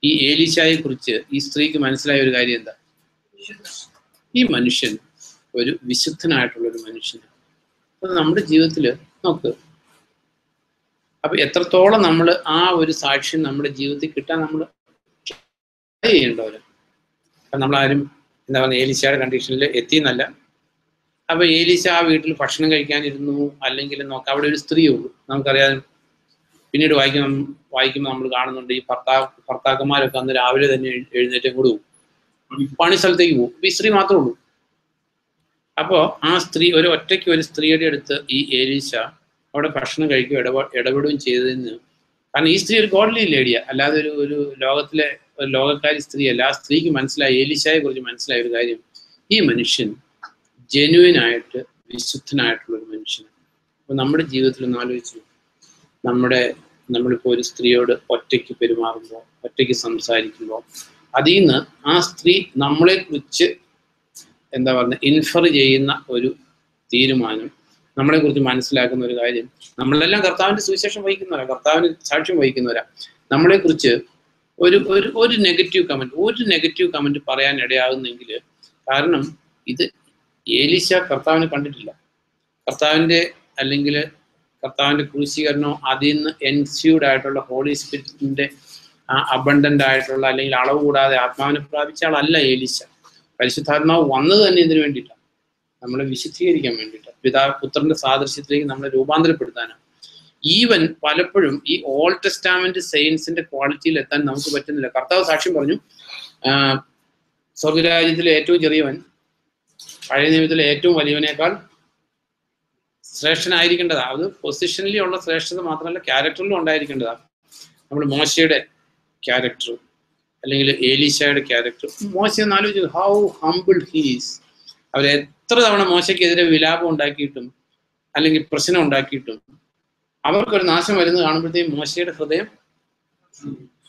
ഈ ഏലീശയെ കുറിച്ച് ഈ സ്ത്രീക്ക് മനസ്സിലായ ഒരു കാര്യം എന്താ? ഈ മനുഷ്യൻ ഒരു വിശുദ്ധനായിട്ടുള്ള ഒരു മനുഷ്യനാണ്. അത് നമ്മുടെ ജീവിതത്തിൽ നോക്ക്. അപ്പൊ എത്രത്തോളം നമ്മൾ ആ ഒരു സാക്ഷ്യം നമ്മുടെ ജീവിതത്തിൽ കിട്ടാൻ നമ്മൾ ചെയ്യേണ്ടവര്. അപ്പം നമ്മളാരും എന്താ പറയുക ഏലീശയുടെ കണ്ടീഷനിൽ എത്തിയെന്നല്ല. അപ്പൊ ഏലീശ ആ വീട്ടിൽ ഭക്ഷണം കഴിക്കാനിരുന്നു, അല്ലെങ്കിൽ നോക്കാം അവിടെ ഒരു സ്ത്രീയുള്ളൂ. നമുക്കറിയാം, പിന്നീട് വായിക്കുമ്പോൾ നമ്മൾ കാണുന്നുണ്ട് ഈ ഭർത്താക്കന്മാരൊക്കെ അന്ന് രാവിലെ തന്നെ എഴുന്നേറ്റ് കൂടെ പോകും, പണി സ്ഥലത്തേക്ക് പോകും. ഈ സ്ത്രീ മാത്രമേ ഉള്ളൂ. അപ്പോൾ ആ സ്ത്രീ ഒറ്റയ്ക്ക് ഒരു സ്ത്രീയുടെ അടുത്ത് ഈ ഏലീശ അവിടെ ഭക്ഷണം കഴിക്കുകയും ഇടപെടുകയും ചെയ്തതിന് കാരണം ഈ സ്ത്രീ ഒരു ഗോഡ്ലി ലേഡിയാ, അല്ലാതെ ഒരു ലോകത്തിലെ ഒരു ലോകക്കാരി സ്ത്രീയല്ല. ആ സ്ത്രീക്ക് മനസ്സിലായി, ഏലീശയെ കുറിച്ച് മനസ്സിലായ ഒരു കാര്യം, ഈ മനുഷ്യൻ ജെന്യുവിനായിട്ട് വിശുദ്ധനായിട്ടുള്ള ഒരു മനുഷ്യനാണ്. അപ്പൊ നമ്മുടെ ജീവിതത്തിൽ ഒന്ന് ആലോചിച്ചു, നമ്മളിപ്പോൾ ഒരു സ്ത്രീയോട് ഒറ്റയ്ക്ക് പെരുമാറുമ്പോൾ, ഒറ്റയ്ക്ക് സംസാരിക്കുമ്പോൾ, അതിൽ നിന്ന് ആ സ്ത്രീ നമ്മളെ കുറിച്ച് എന്താ പറയുക ഇൻഫർ ചെയ്യുന്ന ഒരു തീരുമാനം, നമ്മളെ കുറിച്ച് മനസ്സിലാക്കുന്ന ഒരു കാര്യം. നമ്മളെല്ലാം കർത്താവിന്റെ സുവിശേഷം വഹിക്കുന്നവരാ, കർത്താവിന് സാക്ഷ്യം വഹിക്കുന്നവരാ. നമ്മളെ കുറിച്ച് ഒരു നെഗറ്റീവ് കമന്റ് പറയാൻ ഇടയാകുന്നെങ്കിൽ, കാരണം ഇത് ഏലീശ കർത്താവിനെ കണ്ടിട്ടില്ല. കർത്താവിന്റെ അല്ലെങ്കിൽ കർത്താവിന്റെ ക്രൂശീകരണോ അതിൽ നിന്ന് എൻസ്യൂഡ് ആയിട്ടുള്ള ഹോളി സ്പിരിറ്റിന്റെ അബണ്ടന്റ് ആയിട്ടുള്ള അല്ലെങ്കിൽ അളവ് കൂടാതെ ആത്മാവിനെ പ്രാപിച്ച ആളല്ല ഏലീശ. പരിശുദ്ധാത്മാവ് വന്നത് തന്നെ ഇതിനു വേണ്ടിയിട്ടാണ്, നമ്മളെ വിശുദ്ധീകരിക്കാൻ വേണ്ടിയിട്ടാണ്, പുത്രന്റെ സാദൃശ്യത്തിലേക്ക് നമ്മളെ രൂപാന്തരപ്പെടുത്താനാണ്. ഈവൻ പലപ്പോഴും ഈ ഓൾഡ് ടെസ്റ്റാമെന്റ് സെയിൻസിന്റെ ക്വാളിറ്റിയിൽ എത്താൻ നമുക്ക് പറ്റുന്നില്ല. കർത്താവ് സാക്ഷ്യം പറഞ്ഞു, സ്വർഗരാജ്യത്തിലെ ഏറ്റവും ചെറിയവൻ പഴയ നിയമത്തിലെ ഏറ്റവും വലിയവനേക്കാൾ ശ്രേഷ്ഠനായിരിക്കേണ്ടതാ. അത് പൊസിഷനിലി ഉള്ള ശ്രേഷ്ഠത മാത്രമല്ല, ക്യാരക്ടറിലും ഉണ്ടായിരിക്കേണ്ടതാണ്. നമ്മൾ മോശയുടെ ക്യാരക്ടർ അല്ലെങ്കിൽ ഏലീശയുടെ ക്യാരക്ടർ, മോശ ഒന്ന് ആലോചിച്ചു, ഹൗ ഹംബിൾ ഹീസ്. അവരെത്ര തവണ മോശയ്ക്കെതിരെ വിലാപം ഉണ്ടാക്കിയിട്ടും അല്ലെങ്കിൽ പ്രശ്നം ഉണ്ടാക്കിയിട്ടും അവർക്കൊരു നാശം വരുന്നത് കാണുമ്പോഴത്തേക്കും മോശയുടെ ഹൃദയം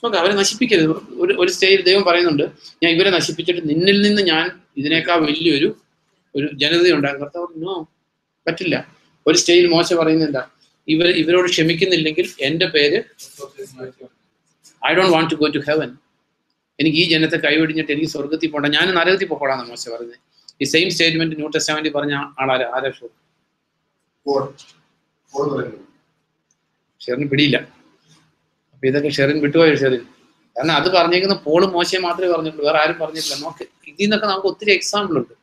നമുക്ക് അവരെ നശിപ്പിക്കരുത്. ഒരു സ്റ്റേജിൽ ദൈവം പറയുന്നുണ്ട്, ഞാൻ ഇവരെ നശിപ്പിച്ചിട്ട് നിന്നിൽ നിന്ന് ഞാൻ ഇതിനേക്കാൾ വലിയൊരു ജനതയുണ്ടാകും. കർത്താവ് നോ, പറ്റില്ല. ഒരു സ്റ്റേജിൽ മോശ പറയുന്നില്ല, ഇവരോട് ക്ഷമിക്കുന്നില്ലെങ്കിൽ എൻ്റെ പേര് I don't want to go to heaven. എനിക്ക് ഈ ജനത്തെ കൈവെടിഞ്ഞിട്ട് എനിക്ക് സ്വർഗത്തിൽ പോകണ്ട, ഞാൻ നരകത്തിൽ പോകണമെന്ന് മോശ പറയുന്നത്. ഈ സെയിം സ്റ്റേറ്റ്മെന്റ് ന്യൂ ടെസ്റ്റമെന്റിൽ പറഞ്ഞ ആരാ? ഷെറിന് പിടിയില്ല. അപ്പൊ ഇതൊക്കെ ഷെറിൻ വിട്ടുപോയ ഷെറിൻ, കാരണം അത് പറഞ്ഞേക്കുന്ന പോളും മോശയെ മാത്രമേ പറഞ്ഞിട്ടുള്ളൂ, വേറെ ആരും പറഞ്ഞിട്ടില്ല. നമുക്ക് ഇതിൽ നിന്നൊക്കെ നമുക്ക് ഒത്തിരി എക്സാമ്പിൾ ഉണ്ട്.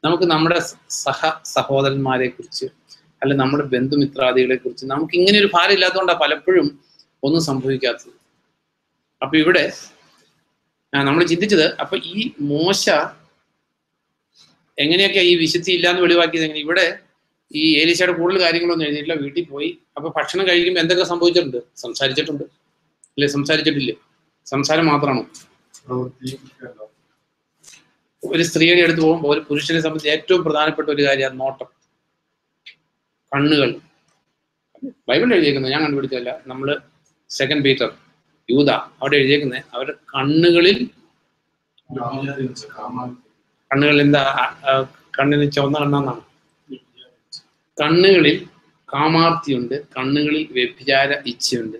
നമുക്ക് നമ്മുടെ സഹോദരന്മാരെ കുറിച്ച് അല്ലെ നമ്മുടെ ബന്ധുമിത്രാദികളെ കുറിച്ച് നമുക്ക് ഇങ്ങനെ ഒരു ഭാരം ഇല്ലാത്തതുകൊണ്ടാണ് പലപ്പോഴും ഒന്നും സംഭവിക്കാത്തത്. അപ്പൊ ഇവിടെ നമ്മൾ ചിന്തിച്ചത്, അപ്പൊ ഈ മോശ എങ്ങനെയൊക്കെയാ ഈ വിശുദ്ധി ഇല്ലാന്ന് വെളിവാക്കിയത്? എങ്ങനെ? ഇവിടെ ഈ ഏലീശയുടെ കൂടുതൽ കാര്യങ്ങളൊന്നും എഴുതിയിട്ടില്ല. വീട്ടിൽ പോയി അപ്പൊ ഭക്ഷണം കഴിക്കുമ്പോൾ എന്തൊക്കെ സംഭവിച്ചിട്ടുണ്ട്? സംസാരിച്ചിട്ടുണ്ട് അല്ലെ? സംസാരിച്ചിട്ടില്ലേ? സംസാരം മാത്രമാണോ? ഒരു സ്ത്രീയുടെ അടുത്ത് പോകുമ്പോൾ ഒരു പുരുഷനെ സംബന്ധിച്ച് ഏറ്റവും പ്രധാനപ്പെട്ട ഒരു കാര്യം നോട്ടം, കണ്ണുകൾ. ബൈബിളിൽ എഴുതിയേക്കുന്നത് ഞാൻ കണ്ടുപിടിച്ചതല്ല, നമ്മള് 2 പീറ്റർ യൂദ അവിടെ എഴുതിയേക്കുന്നത് അവരുടെ കണ്ണുകളിൽ എന്താ? കണ്ണിന് ചുവന്ന കണ്ണാന്നാണ്. കണ്ണുകളിൽ കാമാർത്തിയുണ്ട്, കണ്ണുകളിൽ വ്യഭിചാര ഇച്ഛയുണ്ട്.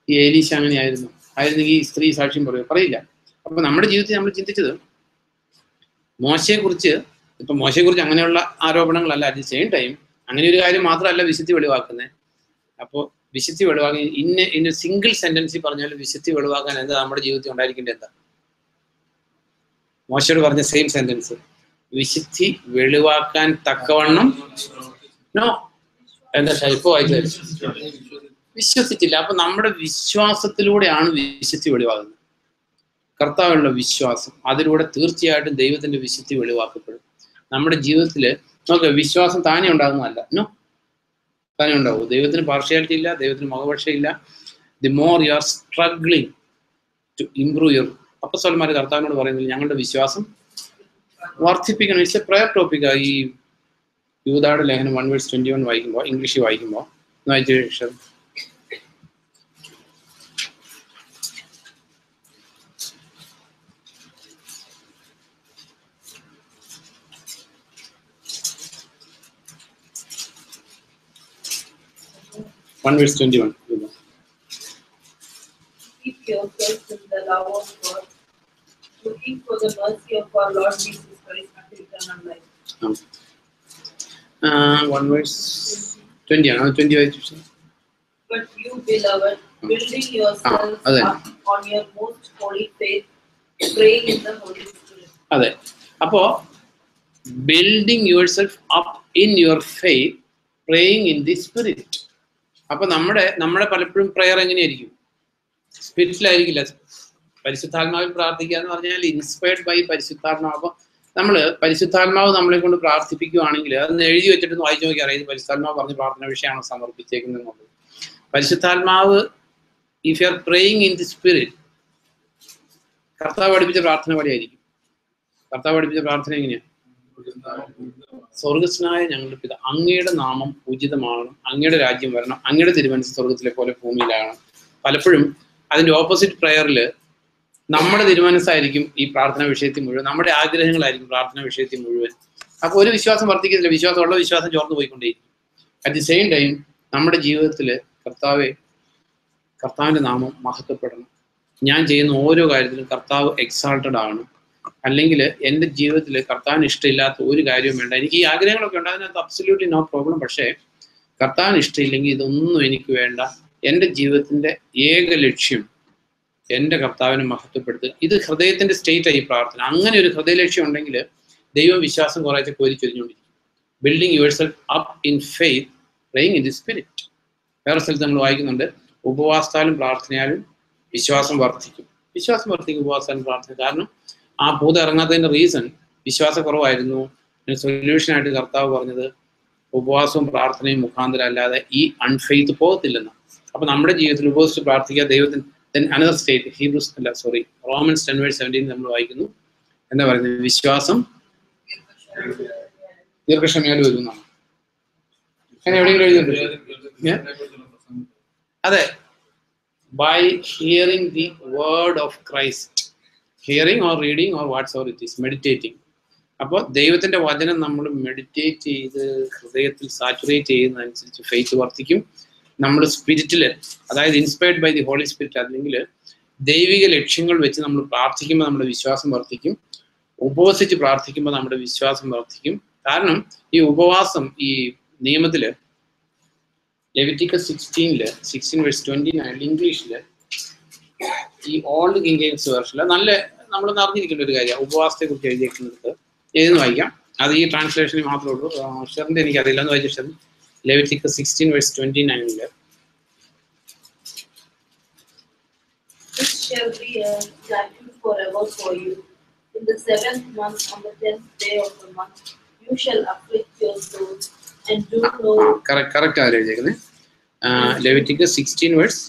ഈ ഏലീശ അങ്ങനെയായിരുന്നു. ആയിരുന്നെങ്കിൽ ഈ സ്ത്രീ സാക്ഷ്യം പറയില്ല. അപ്പൊ നമ്മുടെ ജീവിതത്തിൽ നമ്മൾ ചിന്തിച്ചത് മോശയെക്കുറിച്ച്, ഇപ്പൊ മോശയെക്കുറിച്ച് അങ്ങനെയുള്ള ആരോപണങ്ങളല്ല. അറ്റ് ദി സെയിം ടൈം അങ്ങനെ ഒരു കാര്യം മാത്രമല്ല വിശുദ്ധി വെളിവാക്കുന്നത്. അപ്പോൾ വിശുദ്ധി വെളിവാക്കി ഇന്ന സിംഗിൾ സെന്റൻസിൽ പറഞ്ഞാൽ വിശുദ്ധി വെളിവാക്കാൻ എന്താ നമ്മുടെ ജീവിതത്തിൽ ഉണ്ടായിരിക്കേണ്ടത്? എന്താ മോശയോട് പറഞ്ഞ സെയിം സെന്റൻസ്? വിശുദ്ധി വെളിവാക്കാൻ തക്കവണ്ണം നോ. എന്താ ഇപ്പൊ വായിച്ചത്? വിശ്വസിച്ചില്ല. അപ്പൊ നമ്മുടെ വിശ്വാസത്തിലൂടെയാണ് വിശുദ്ധി വെളിവാകുന്നത്. കർത്താവിലുള്ള വിശ്വാസം, അതിലൂടെ തീർച്ചയായിട്ടും ദൈവത്തിന്റെ വിശുദ്ധി വെളിവാക്കപ്പെടും. നമ്മുടെ ജീവിതത്തിൽ നോക്കുക, വിശ്വാസം താനെ ഉണ്ടാകുന്നതല്ല. നോ, താനെ ഉണ്ടാവും. ദൈവത്തിന് പാർഷ്യാലിറ്റി ഇല്ല, ദൈവത്തിന് മുഖപക്ഷയില്ല. The more you are struggling to improve your. അപ്പസ്തലന്മാർ കർത്താവിനോട് പറയുന്നില്ല ഞങ്ങളുടെ വിശ്വാസം വർദ്ധിപ്പിക്കണം. It's a prayer topic. ഈ യൂദായുടെ ലേഖനം 1:21 വായിക്കുമ്പോൾ, ഇംഗ്ലീഷിൽ വായിക്കുമ്പോൾ വായിച്ച ശേഷം 1:21. Keep yourselves in the love of God, looking for the mercy of our Lord Jesus Christ unto eternal life. 1:20 ആണ്. 20 വായിച്ചു. But you, beloved, building yourselves up on your most holy faith, praying in the Holy Spirit. അതെ, അപ്പോ building yourself up in your faith, praying in the Spirit. അപ്പൊ നമ്മുടെ പലപ്പോഴും prayer എങ്ങനെയായിരിക്കും? സ്പിരിറ്റിലായിരിക്കില്ല. പരിശുദ്ധാത്മാവിൽ പ്രാർത്ഥിക്കുക എന്ന് പറഞ്ഞാൽ ഇൻസ്പയർഡ് ബൈ പരിശുദ്ധാത്മാവ്. അപ്പൊ നമ്മള് പരിശുദ്ധാത്മാവ് നമ്മളെ കൊണ്ട് പ്രാർത്ഥിപ്പിക്കുകയാണെങ്കിൽ അതൊന്ന് എഴുതി വെച്ചിട്ട് വായിച്ചു നോക്കിയാൽ ഇത് പരിശുദ്ധാത്മാവ് പറഞ്ഞ പ്രാർത്ഥന വിഷയമാണ് സമർപ്പിച്ചേക്കുന്നത്. പരിശുദ്ധാത്മാവ്, if you R praying in the spirit, കർത്താവ് പഠിപ്പിച്ച പ്രാർത്ഥന വഴിയായിരിക്കും. കർത്താവ് പഠിപ്പിച്ച പ്രാർത്ഥന എങ്ങനെയാ? സ്വർഗസ്നായ ഞങ്ങളുടെ പിതാ, അങ്ങയുടെ നാമം പൂജിതമാകണം, അങ്ങയുടെ രാജ്യം വരണം, അങ്ങയുടെ തിരുമനസ്സ് സ്വർഗത്തിലെ പോലെ ഭൂമിയിലാകണം. പലപ്പോഴും അതിന്റെ ഓപ്പോസിറ്റ് പ്രയറിൽ നമ്മുടെ തിരുമനസ്സായിരിക്കും ഈ പ്രാർത്ഥന വിഷയത്തിൽ മുഴുവൻ, നമ്മുടെ ആഗ്രഹങ്ങളായിരിക്കും പ്രാർത്ഥന വിഷയത്തിൽ മുഴുവൻ. അപ്പോൾ ഒരു വിശ്വാസം വർദ്ധിക്കത്തില്ല, വിശ്വാസമുള്ള വിശ്വാസം ചോർന്നു പോയിക്കൊണ്ടേയിരിക്കും. അറ്റ് ദി സെയിം ടൈം നമ്മുടെ ജീവിതത്തിൽ കർത്താവിന്റെ നാമം മഹത്വപ്പെടണം. ഞാൻ ചെയ്യുന്ന ഓരോ കാര്യത്തിലും കർത്താവ് എക്സാൾട്ടഡ് ആണ്. അല്ലെങ്കിൽ എൻ്റെ ജീവിതത്തിൽ കർത്താവിന് ഇഷ്ടമില്ലാത്ത ഒരു കാര്യവും വേണ്ട. എനിക്ക് ഈ ആഗ്രഹങ്ങളൊക്കെ ഉണ്ട്, അതിനകത്ത് അബ്സല്യൂട്ട്ലി നോ പ്രോബ്ലം. പക്ഷേ കർത്താവിന് ഇഷ്ടമില്ലെങ്കിൽ ഇതൊന്നും എനിക്ക് വേണ്ട. എൻ്റെ ജീവിതത്തിന്റെ ഏക ലക്ഷ്യം എൻ്റെ കർത്താവിനെ മഹത്വപ്പെടുത്തുക. ഇത് ഹൃദയത്തിന്റെ സ്റ്റേറ്റായി പ്രാർത്ഥന. അങ്ങനെ ഒരു ഹൃദയലക്ഷ്യം ഉണ്ടെങ്കിൽ ദൈവം വിശ്വാസം കുറേശ്ശെ കോരിച്ചൊരിഞ്ഞുകൊണ്ടിരിക്കും. Building your self up in faith, praying in the spirit. വേറെ സ്ഥലത്ത് നമ്മൾ വായിക്കുന്നുണ്ട്, ഉപവാസത്താലും പ്രാർത്ഥനയാലും വിശ്വാസം വർദ്ധിക്കും. വിശ്വാസം വർദ്ധിക്കും ഉപവാസത്താലും പ്രാർത്ഥന. കാരണം ആ ഭൂതം ഇറങ്ങാത്തതിന്റെ റീസൺ വിശ്വാസക്കുറവായിരുന്നു. അതിന് സൊല്യൂഷനായിട്ട് കർത്താവ് പറഞ്ഞത് ഉപവാസവും പ്രാർത്ഥനയും മുഖാന്തരം അല്ലാതെ ഈ അൺഫെയ്ത്ത് പോകത്തില്ലെന്ന്. അപ്പൊ നമ്മുടെ ജീവിതത്തിൽ ഉപവസിച്ച് പ്രാർത്ഥിക്കുക. ദൈവത്തിന് അനദർ സ്റ്റേറ്റ്, റോമൻസ് 10:17 നമ്മൾ വായിക്കുന്നു. എന്താ പറയുന്നത്? വിശ്വാസം ദീർഘക്ഷമയാൽ വരുന്നതാണ്. അങ്ങനെ എവിടെയെങ്കിലും എഴുതിയിട്ടുണ്ട്? അതെ, by hearing the word of Christ, hearing or reading or what's or it is meditating. അപ്പോൾ ദൈവത്തിന്റെ വചനം നമ്മൾ മെഡിറ്റേറ്റ് ചെയ്ത് ഹൃദയത്തിൽ സാച്ചുറേറ്റ് ചെയ്യുന്നതനുസരിച്ച് ഫെയ്ത്ത് വർദ്ധിക്കും. നമ്മൾ സ്പിരിറ്റില്, അതായത് inspired by the holy spirit, അല്ലെങ്കിൽ ദൈവിക ലക്ഷ്യങ്ങൾ വെച്ച് നമ്മൾ പ്രാർത്ഥിക്കുമ്പോൾ നമ്മുടെ വിശ്വാസം വർദ്ധിക്കും. ഉപവസിച്ച് പ്രാർത്ഥിക്കുമ്പോൾ നമ്മുടെ വിശ്വാസം വർദ്ധിക്കും. കാരണം ഈ ഉപവാസം, ഈ നിയമത്തില് ലെവിറ്റിക്കസ് 16:29 ഇംഗ്ലീഷില്, ഈ ഓൾഡ് കിങ് ജെയിംസ് വേർഷനില് നല്ല നമ്മളൊന്ന് അറിഞ്ഞിരിക്കേണ്ട ഒരു കാര്യമാണ് ഉപവാസത്തെ കുറിച്ച് എഴുതിയിരിക്കുന്നത്. ഏതെന്ന് വായിക്കാം, അത് ഈ ട്രാൻസ്ലേഷനിൽ മാത്രമേ ഉള്ളൂ. ഷെറിന്റെ എനിക്ക് അറിയില്ല, എന്ന് വായിച്ച Sherin. Leviticus 16:29. This shall be a statute forever for you. In the 7th month, on the 10th day of the month, you shall afflict your soul and do know correct ആര് എഴുതിയേക്കുന്നത്? Leviticus 16 verse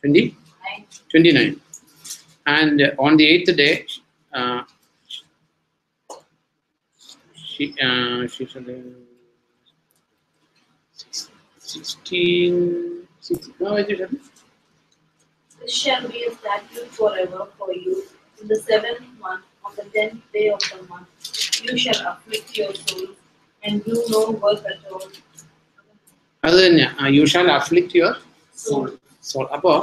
29. And on the 8th day, she said 16. No, I did. this shall be a statute forever for you. In the 7th month, on the 10th day of the month, you shall afflict your soul and do no work at all. അത് തന്നെ, you shall afflict your Soul. Soul. അപ്പോൾ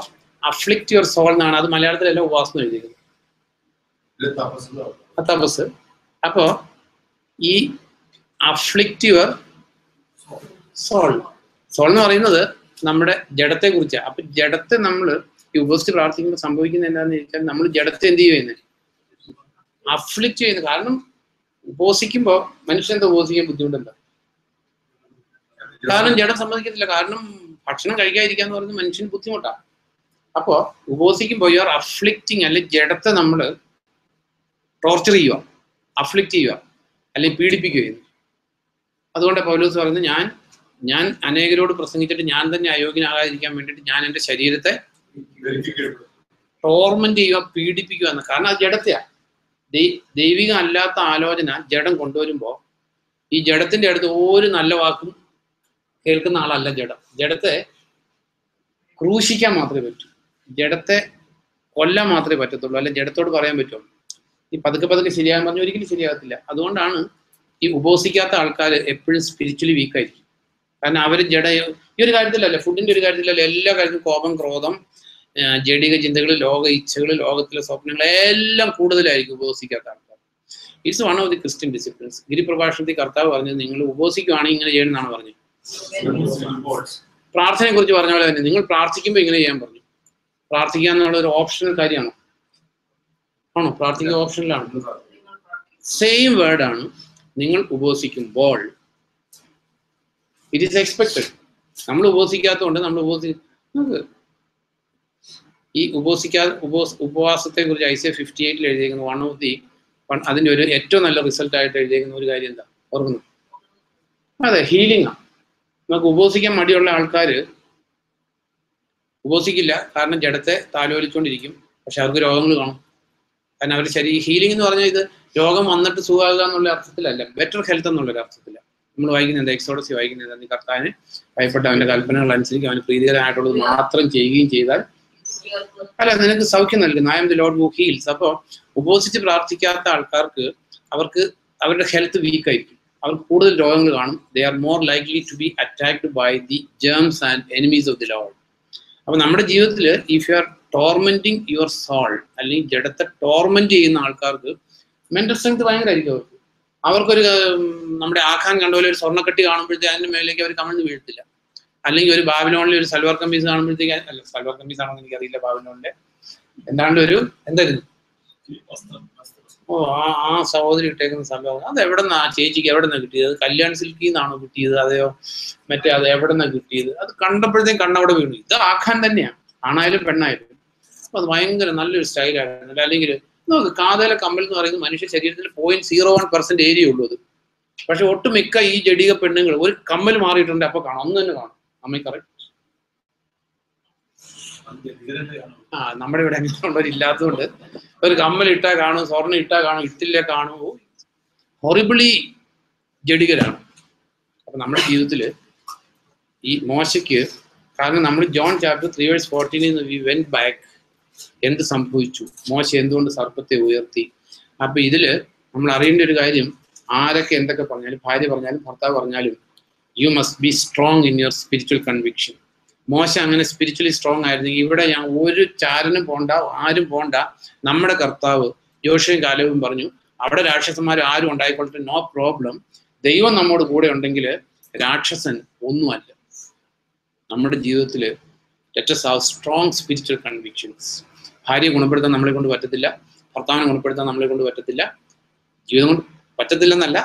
afflict your soul എന്നാണ്, അത് മലയാളത്തിലെല്ലാം ഉപവാസം എഴുതിയിരിക്കുന്നത്, തപസ്. അപ്പോൾ ഈ അഫ്ലിക്റ്റ് യുവർ സോൾ, സോൾ എന്ന് പറയുന്നത് നമ്മുടെ ജഡത്തെ കുറിച്ചാണ്. അപ്പൊ ജഡത്തെ നമ്മൾ ഈ ഉപവസിച്ച് പ്രാർത്ഥിക്കുമ്പോൾ സംഭവിക്കുന്നത് എന്താണെന്ന് ചോദിച്ചാൽ, നമ്മൾ ജഡത്തെ എന്ത് ചെയ്യുന്നത്? അഫ്ലിക്റ്റ് ചെയ്യുന്നത്. കാരണം ഉപവസിക്കുമ്പോൾ മനുഷ്യന്റെ ഉപവസിക്കാൻ ബുദ്ധിമുട്ടുണ്ടോ? കാരണം ജഡം സമ്മതിക്കത്തില്ല. കാരണം ഭക്ഷണം കഴിക്കാതിരിക്കാന്ന് പറയുന്നത് മനുഷ്യന് ബുദ്ധിമുട്ടാണ്. അപ്പോ ഉപവസിക്കുമ്പോൾ യു ആർ അഫ്ലിക്റ്റിങ്, അല്ലെങ്കിൽ ജഡത്തെ നമ്മൾ ടോർച്ചർ ചെയ്യുക, അഫ്ലിക്റ്റ് ചെയ്യുക, അല്ലെങ്കിൽ പീഡിപ്പിക്കുക ചെയ്യുന്നു. അതുകൊണ്ട് പൗലോസ് പറയുന്നത്, ഞാൻ അനേകരോട് പ്രസംഗിച്ചിട്ട് ഞാൻ തന്നെ അയോഗ്യനാകാതിരിക്കാൻ വേണ്ടിയിട്ട് ഞാൻ എൻ്റെ ശരീരത്തെ ടോർമെന്റ് ചെയ്യുക, പീഡിപ്പിക്കുക എന്ന്. കാരണം അത് ജഡത്തെയാണ്. ദൈവികം അല്ലാത്ത ആലോചന ജഡം കൊണ്ടുവരുമ്പോൾ ഈ ജഡത്തിന്റെ അടുത്ത് ഒരു നല്ല വാക്കും കേൾക്കുന്ന ആളല്ല ജഡം. ജഡത്തെ ക്രൂശിക്കാൻ മാത്രമേ പറ്റൂ, ജഡത്തെ കൊല്ലാൻ മാത്രമേ പറ്റത്തുള്ളൂ, അല്ലെ ജഡത്തോട് പറയാൻ പറ്റുള്ളൂ. ഈ പതുക്കെ ശരിയാകാൻ പറഞ്ഞാൽ ഒരിക്കലും ശരിയാകത്തില്ല. അതുകൊണ്ടാണ് ഈ ഉപവസിക്കാത്ത ആൾക്കാർ എപ്പോഴും സ്പിരിച്വലി വീക്കായിരിക്കും. കാരണം അവർ ഈ ഒരു കാര്യത്തിലല്ല, ഫുഡിന്റെ ഒരു കാര്യത്തിലല്ല, എല്ലാ കാര്യത്തിലും കോപം, ക്രോധം, ജഡിക ചിന്തകൾ, ലോക ഇച്ഛകൾ, ലോകത്തിലെ സ്വപ്നങ്ങൾ എല്ലാം കൂടുതലായിരിക്കും ഉപവസിക്കാത്ത ആൾക്കാർ. It's one of the Christian disciplines. ഗിരിപ്രഭാഷണത്തിൽ കർത്താവ് പറഞ്ഞത്, നിങ്ങൾ ഉപവസിക്കുകയാണെങ്കിൽ ഇങ്ങനെ ചെയ്യണമെന്നാണ് പറഞ്ഞത്. പ്രാർത്ഥനയെ കുറിച്ച് പറഞ്ഞ പോലെ തന്നെ നിങ്ങൾ പ്രാർത്ഥിക്കുമ്പോൾ ഇങ്ങനെ ചെയ്യാൻ പറഞ്ഞു. പ്രാർത്ഥിക്കുക എന്നുള്ള ഒരു ഓപ്ഷണൽ കാര്യമാണ്. ആണോ? പ്രാർത്ഥിക്കുക ഓപ്ഷനിലാണ്. സെയിം വേർഡാണ്. നിങ്ങൾ ഉപവസിക്കുമ്പോൾ ഇറ്റ് ഈസ് എക്സ്പെക്റ്റഡ്. നമ്മൾ ഉപവസിക്കാത്തതുകൊണ്ട് നമുക്ക് ഈ ഉപവാസത്തെ കുറിച്ച് ഐസിയ 58 എഴുതിയിരിക്കുന്ന അതിന്റെ ഒരു ഏറ്റവും നല്ല റിസൾട്ട് ആയിട്ട് എഴുതിയിരിക്കുന്ന ഒരു കാര്യം എന്താ ഓർക്കുന്നു? അതെ, ഹീലിംഗ് ആണ്. നമുക്ക് ഉപവസിക്കാൻ മടിയുള്ള ആൾക്കാർ ഉപവസിക്കില്ല, കാരണം ജഡത്തെ താലോലിച്ചുകൊണ്ടിരിക്കും. പക്ഷെ അവർക്ക് രോഗങ്ങൾ കാണും. കാരണം അവർ ഹീലിംഗ് എന്ന് പറഞ്ഞാൽ ഇത് രോഗം വന്നിട്ട് സുഖമാകുക എന്നുള്ള അർത്ഥത്തിലല്ല, ബെറ്റർ ഹെൽത്ത് എന്നുള്ളൊരു അർത്ഥത്തില്ല. നമ്മൾ വായിക്കുന്നത് എന്താ? എക്സോഡസ് വായിക്കുന്നത് എന്താ? കർത്താവിന് ഭയപ്പെട്ട അവന്റെ കൽപ്പനകൾ അനുസരിച്ച് അവന് പ്രീതികരമായിട്ടുള്ളത് മാത്രം ചെയ്യുകയും ചെയ്താൽ അല്ല നിനക്ക് സൗഖ്യം നൽകുന്നു. I am the Lord who heals. അപ്പോൾ ഉപവസിച്ച് പ്രാർത്ഥിക്കാത്ത ആൾക്കാർക്ക് അവരുടെ ഹെൽത്ത് വീക്ക് ആയിരിക്കും, അവർക്ക് കൂടുതൽ രോഗങ്ങൾ കാണും. They are more likely to be attacked by the germs and enemies of the Lord. അപ്പൊ നമ്മുടെ ജീവിതത്തിൽ if you are tormenting your soul, അല്ലെങ്കിൽ ജഡത്തെ ടോർമെന്റ് ചെയ്യുന്ന ആൾക്കാർക്ക് മെന്റൽ സ്ട്രെങ്ത് ഭയങ്കരമായിരിക്കും. അവർക്കൊരു നമ്മുടെ ആഖാൻ കണ്ടപോലെ ഒരു സ്വർണ്ണക്കെട്ടി കാണുമ്പോഴത്തേക്ക് അതിന്റെ മേലേക്ക് അവർ കമിഴ്ന്ന് വീഴത്തില്ല. അല്ലെങ്കിൽ ഒരു ബാബിലോണിലെ ഒരു സൽവാർ കമ്മീസ് കാണുമ്പോഴത്തേക്ക്, അല്ല സൽവാർ കമ്മീസ് ആണെന്ന് എനിക്കറിയില്ല, ബാബിലോണിലെ എന്താണ്ട് ഒരു എന്തായിരുന്നു ആ സഹോദരി ഇട്ടേക്കുന്ന സംഭവം, അത് എവിടെന്നാ ചേച്ചിക്ക് എവിടെന്നാ കിട്ടിയത്? കല്യാൺ സിൽക്കിൽ നിന്നാണോ കിട്ടിയത്? അതെയോ മറ്റേ അത് എവിടെന്നാ കിട്ടിയത്? അത് കണ്ടപ്പോഴത്തേക്കും കണ്ണവിടെ വീണു. ഇത് ആഖാൻ തന്നെയാണ്, ആണായാലും പെണ്ണായാലും. അപ്പൊ അത് ഭയങ്കര നല്ലൊരു സ്റ്റൈലായിരുന്നു. അല്ലെങ്കിൽ നോക്ക്, കാതല കമ്മൽ എന്ന് പറയുന്നത് മനുഷ്യ ശരീരത്തിൽ 0.01% ഏരിയ ഉള്ളൂ അത്. പക്ഷെ ഒട്ടുമിക്ക ഈ ജഡിക പെണ്ണുങ്ങൾ ഒരു കമ്മൽ മാറിയിട്ടുണ്ട് അപ്പൊ കാണാം, ഒന്ന് തന്നെ കാണും. അമ്മ കറക്റ്റ്. നമ്മുടെ ഇവിടെ അങ്ങനെയുള്ളവരില്ലാത്തതുകൊണ്ട് ഒരു കമ്മൽ ഇട്ടാ കാണും, സ്വർണ്ണം ഇട്ടാ കാണും, ഇട്ടില്ല കാണും. ഹൊറിബിളി ജഡികരാണ്. അപ്പൊ നമ്മുടെ ജീവിതത്തില് ഈ മോശയ്ക്ക്, കാരണം നമ്മൾ John chapter 3:14 we went back, എന്ത് സംഭവിച്ചു, മോശ എന്തുകൊണ്ട് സർപ്പത്തെ ഉയർത്തി. അപ്പൊ ഇതില് നമ്മൾ അറിയേണ്ട ഒരു കാര്യം, ആരൊക്കെ എന്തൊക്കെ പറഞ്ഞാലും, ഭാര്യ പറഞ്ഞാലും ഭർത്താവ് പറഞ്ഞാലും, you must be strong in your spiritual conviction. മോശ അങ്ങനെ സ്പിരിച്വലി സ്ട്രോങ് ആയിരുന്നെങ്കിൽ ഇവിടെ ഞാൻ ഒരു ചാരനും പോണ്ട, ആരും പോണ്ട. നമ്മുടെ കർത്താവ് യോശുവയും കാലേബും പറഞ്ഞു, അവിടെ രാക്ഷസന്മാർ ആരും ഉണ്ടായിക്കൊള്ളട്ടെ, നോ പ്രോബ്ലം. ദൈവം നമ്മോട് കൂടെ ഉണ്ടെങ്കിൽ രാക്ഷസൻ ഒന്നുമല്ല. നമ്മുടെ ജീവിതത്തിൽ let us have strong spiritual convictions. ഭാര്യയെ ഗുണപ്പെടുത്താൻ നമ്മളെ കൊണ്ട് പറ്റത്തില്ല, ഭർത്താവിനെ ഗുണപ്പെടുത്താൻ നമ്മളെ കൊണ്ട് പറ്റത്തില്ല, ജീവിതം കൊണ്ട് പറ്റത്തില്ലെന്നല്ല,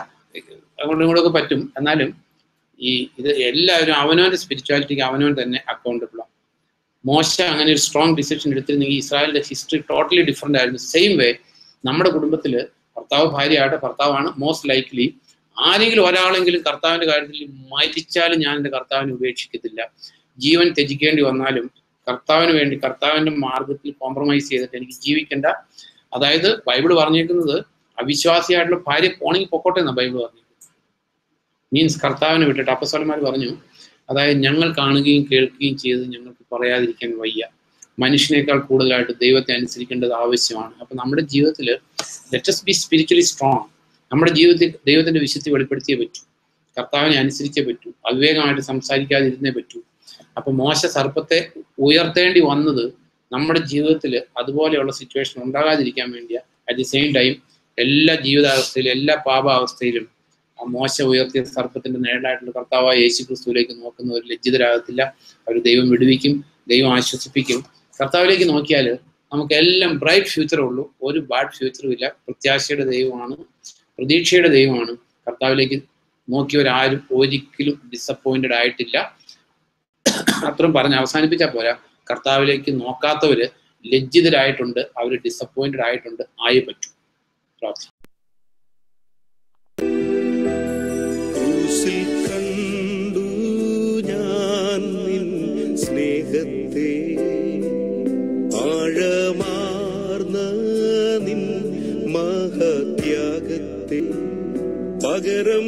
അങ്ങോട്ടും ഇങ്ങോട്ടൊക്കെ പറ്റും. എന്നാലും ഇത് എല്ലാവരും അവനവന്റെ സ്പിരിച്വാലിറ്റിക്ക് അവനവൻ തന്നെ അക്കൗണ്ടബിൾ ആണ്. മോശ അങ്ങനെ ഒരു സ്ട്രോങ് ഡിസിഷൻ എടുത്തിരുന്നെങ്കിൽ ഇസ്രായേലിന്റെ ഹിസ്റ്ററി ടോട്ടലി ഡിഫറെന്റ് ആയിരുന്നു. സെയിം വേ നമ്മുടെ കുടുംബത്തിൽ ഭർത്താവ് ഭാര്യയായിട്ട്, ഭർത്താവാണ് മോസ്റ്റ് ലൈക്ലി ആരെങ്കിലും ഒരാളെങ്കിലും കർത്താവിന്റെ കാര്യത്തിൽ മരിച്ചാലും ഞാൻ എൻ്റെ കർത്താവിനെ ഉപേക്ഷിക്കത്തില്ല. ജീവൻ ത്യജിക്കേണ്ടി വന്നാലും കർത്താവിന് വേണ്ടി കർത്താവിന്റെ മാർഗത്തിൽ കോംപ്രമൈസ് ചെയ്തിട്ട് എനിക്ക് ജീവിക്കേണ്ട. അതായത് ബൈബിൾ പറഞ്ഞേക്കുന്നത് അവിശ്വാസിയായിട്ടുള്ള ഭാര്യ പോണെങ്കിൽ പൊക്കോട്ടെ എന്നാണ് ബൈബിൾ പറഞ്ഞേക്കുന്നത്. മീൻസ് കർത്താവിനെ വിട്ടിട്ട് അപ്പസ്തലന്മാർ പറഞ്ഞു, അതായത് ഞങ്ങൾ കാണുകയും കേൾക്കുകയും ചെയ്ത് ഞങ്ങൾക്ക് പറയാതിരിക്കാൻ വയ്യ. മനുഷ്യനേക്കാൾ കൂടുതലായിട്ട് ദൈവത്തെ അനുസരിക്കേണ്ടത് ആവശ്യമാണ്. അപ്പൊ നമ്മുടെ ജീവിതത്തിൽ let us B spiritually strong. നമ്മുടെ ജീവിതത്തിൽ ദൈവത്തിന്റെ വിശുദ്ധി വെളിപ്പെടുത്തിയേ പറ്റൂ, കർത്താവിനെ അനുസരിച്ചേ പറ്റൂ, അവിവേകമായിട്ട് സംസാരിക്കാതിരുന്നേ പറ്റൂ. അപ്പൊ മോശ സർപ്പത്തെ ഉയർത്തേണ്ടി വന്നത് നമ്മുടെ ജീവിതത്തിൽ അതുപോലെയുള്ള സിറ്റുവേഷൻ ഉണ്ടാകാതിരിക്കാൻ വേണ്ടിയാ. അറ്റ് ദി സെയിം ടൈം എല്ലാ ജീവിതാവസ്ഥയിലും എല്ലാ പാപാവസ്ഥയിലും ആ മോശ ഉയർത്തിയ സർപ്പത്തിന്റെ നേടായിട്ടുള്ള കർത്താവായ യേശു ക്രിസ്തുവിലേക്ക് നോക്കുന്നവർ ലജ്ജിതരാകത്തില്ല. അവർ ദൈവം വിടുവിക്കും, ദൈവം ആശ്വസിപ്പിക്കും. കർത്താവിലേക്ക് നോക്കിയാൽ നമുക്കെല്ലാം ബ്രൈറ്റ് ഫ്യൂച്ചറേ ഉള്ളൂ, ഒരു ബാഡ് ഫ്യൂച്ചറും ഇല്ല. പ്രത്യാശയുടെ ദൈവമാണ്, പ്രതീക്ഷയുടെ ദൈവമാണ്. കർത്താവിലേക്ക് നോക്കിയവരാരും ഒരിക്കലും ഡിസപ്പോയിന്റഡ് ആയിട്ടില്ല. അത്രയും പറഞ്ഞ് അവസാനിപ്പിച്ചാൽ പോരാ, കർത്താവിലേക്ക് നോക്കാത്തവര് ലജ്ജിതരായിട്ടുണ്ട്, അവർ ഡിസപ്പോയിന്റഡ് ആയിട്ടുണ്ട്, ആയേ പറ്റൂ. പ്രാർത്ഥന. ക്രൂശിൽ കണ്ടു ഞാൻ നിൻ സ്നേഹത്തെ, ആഴമാർന്ന നിൻ മഹത്യാഗത്തെ, പകരം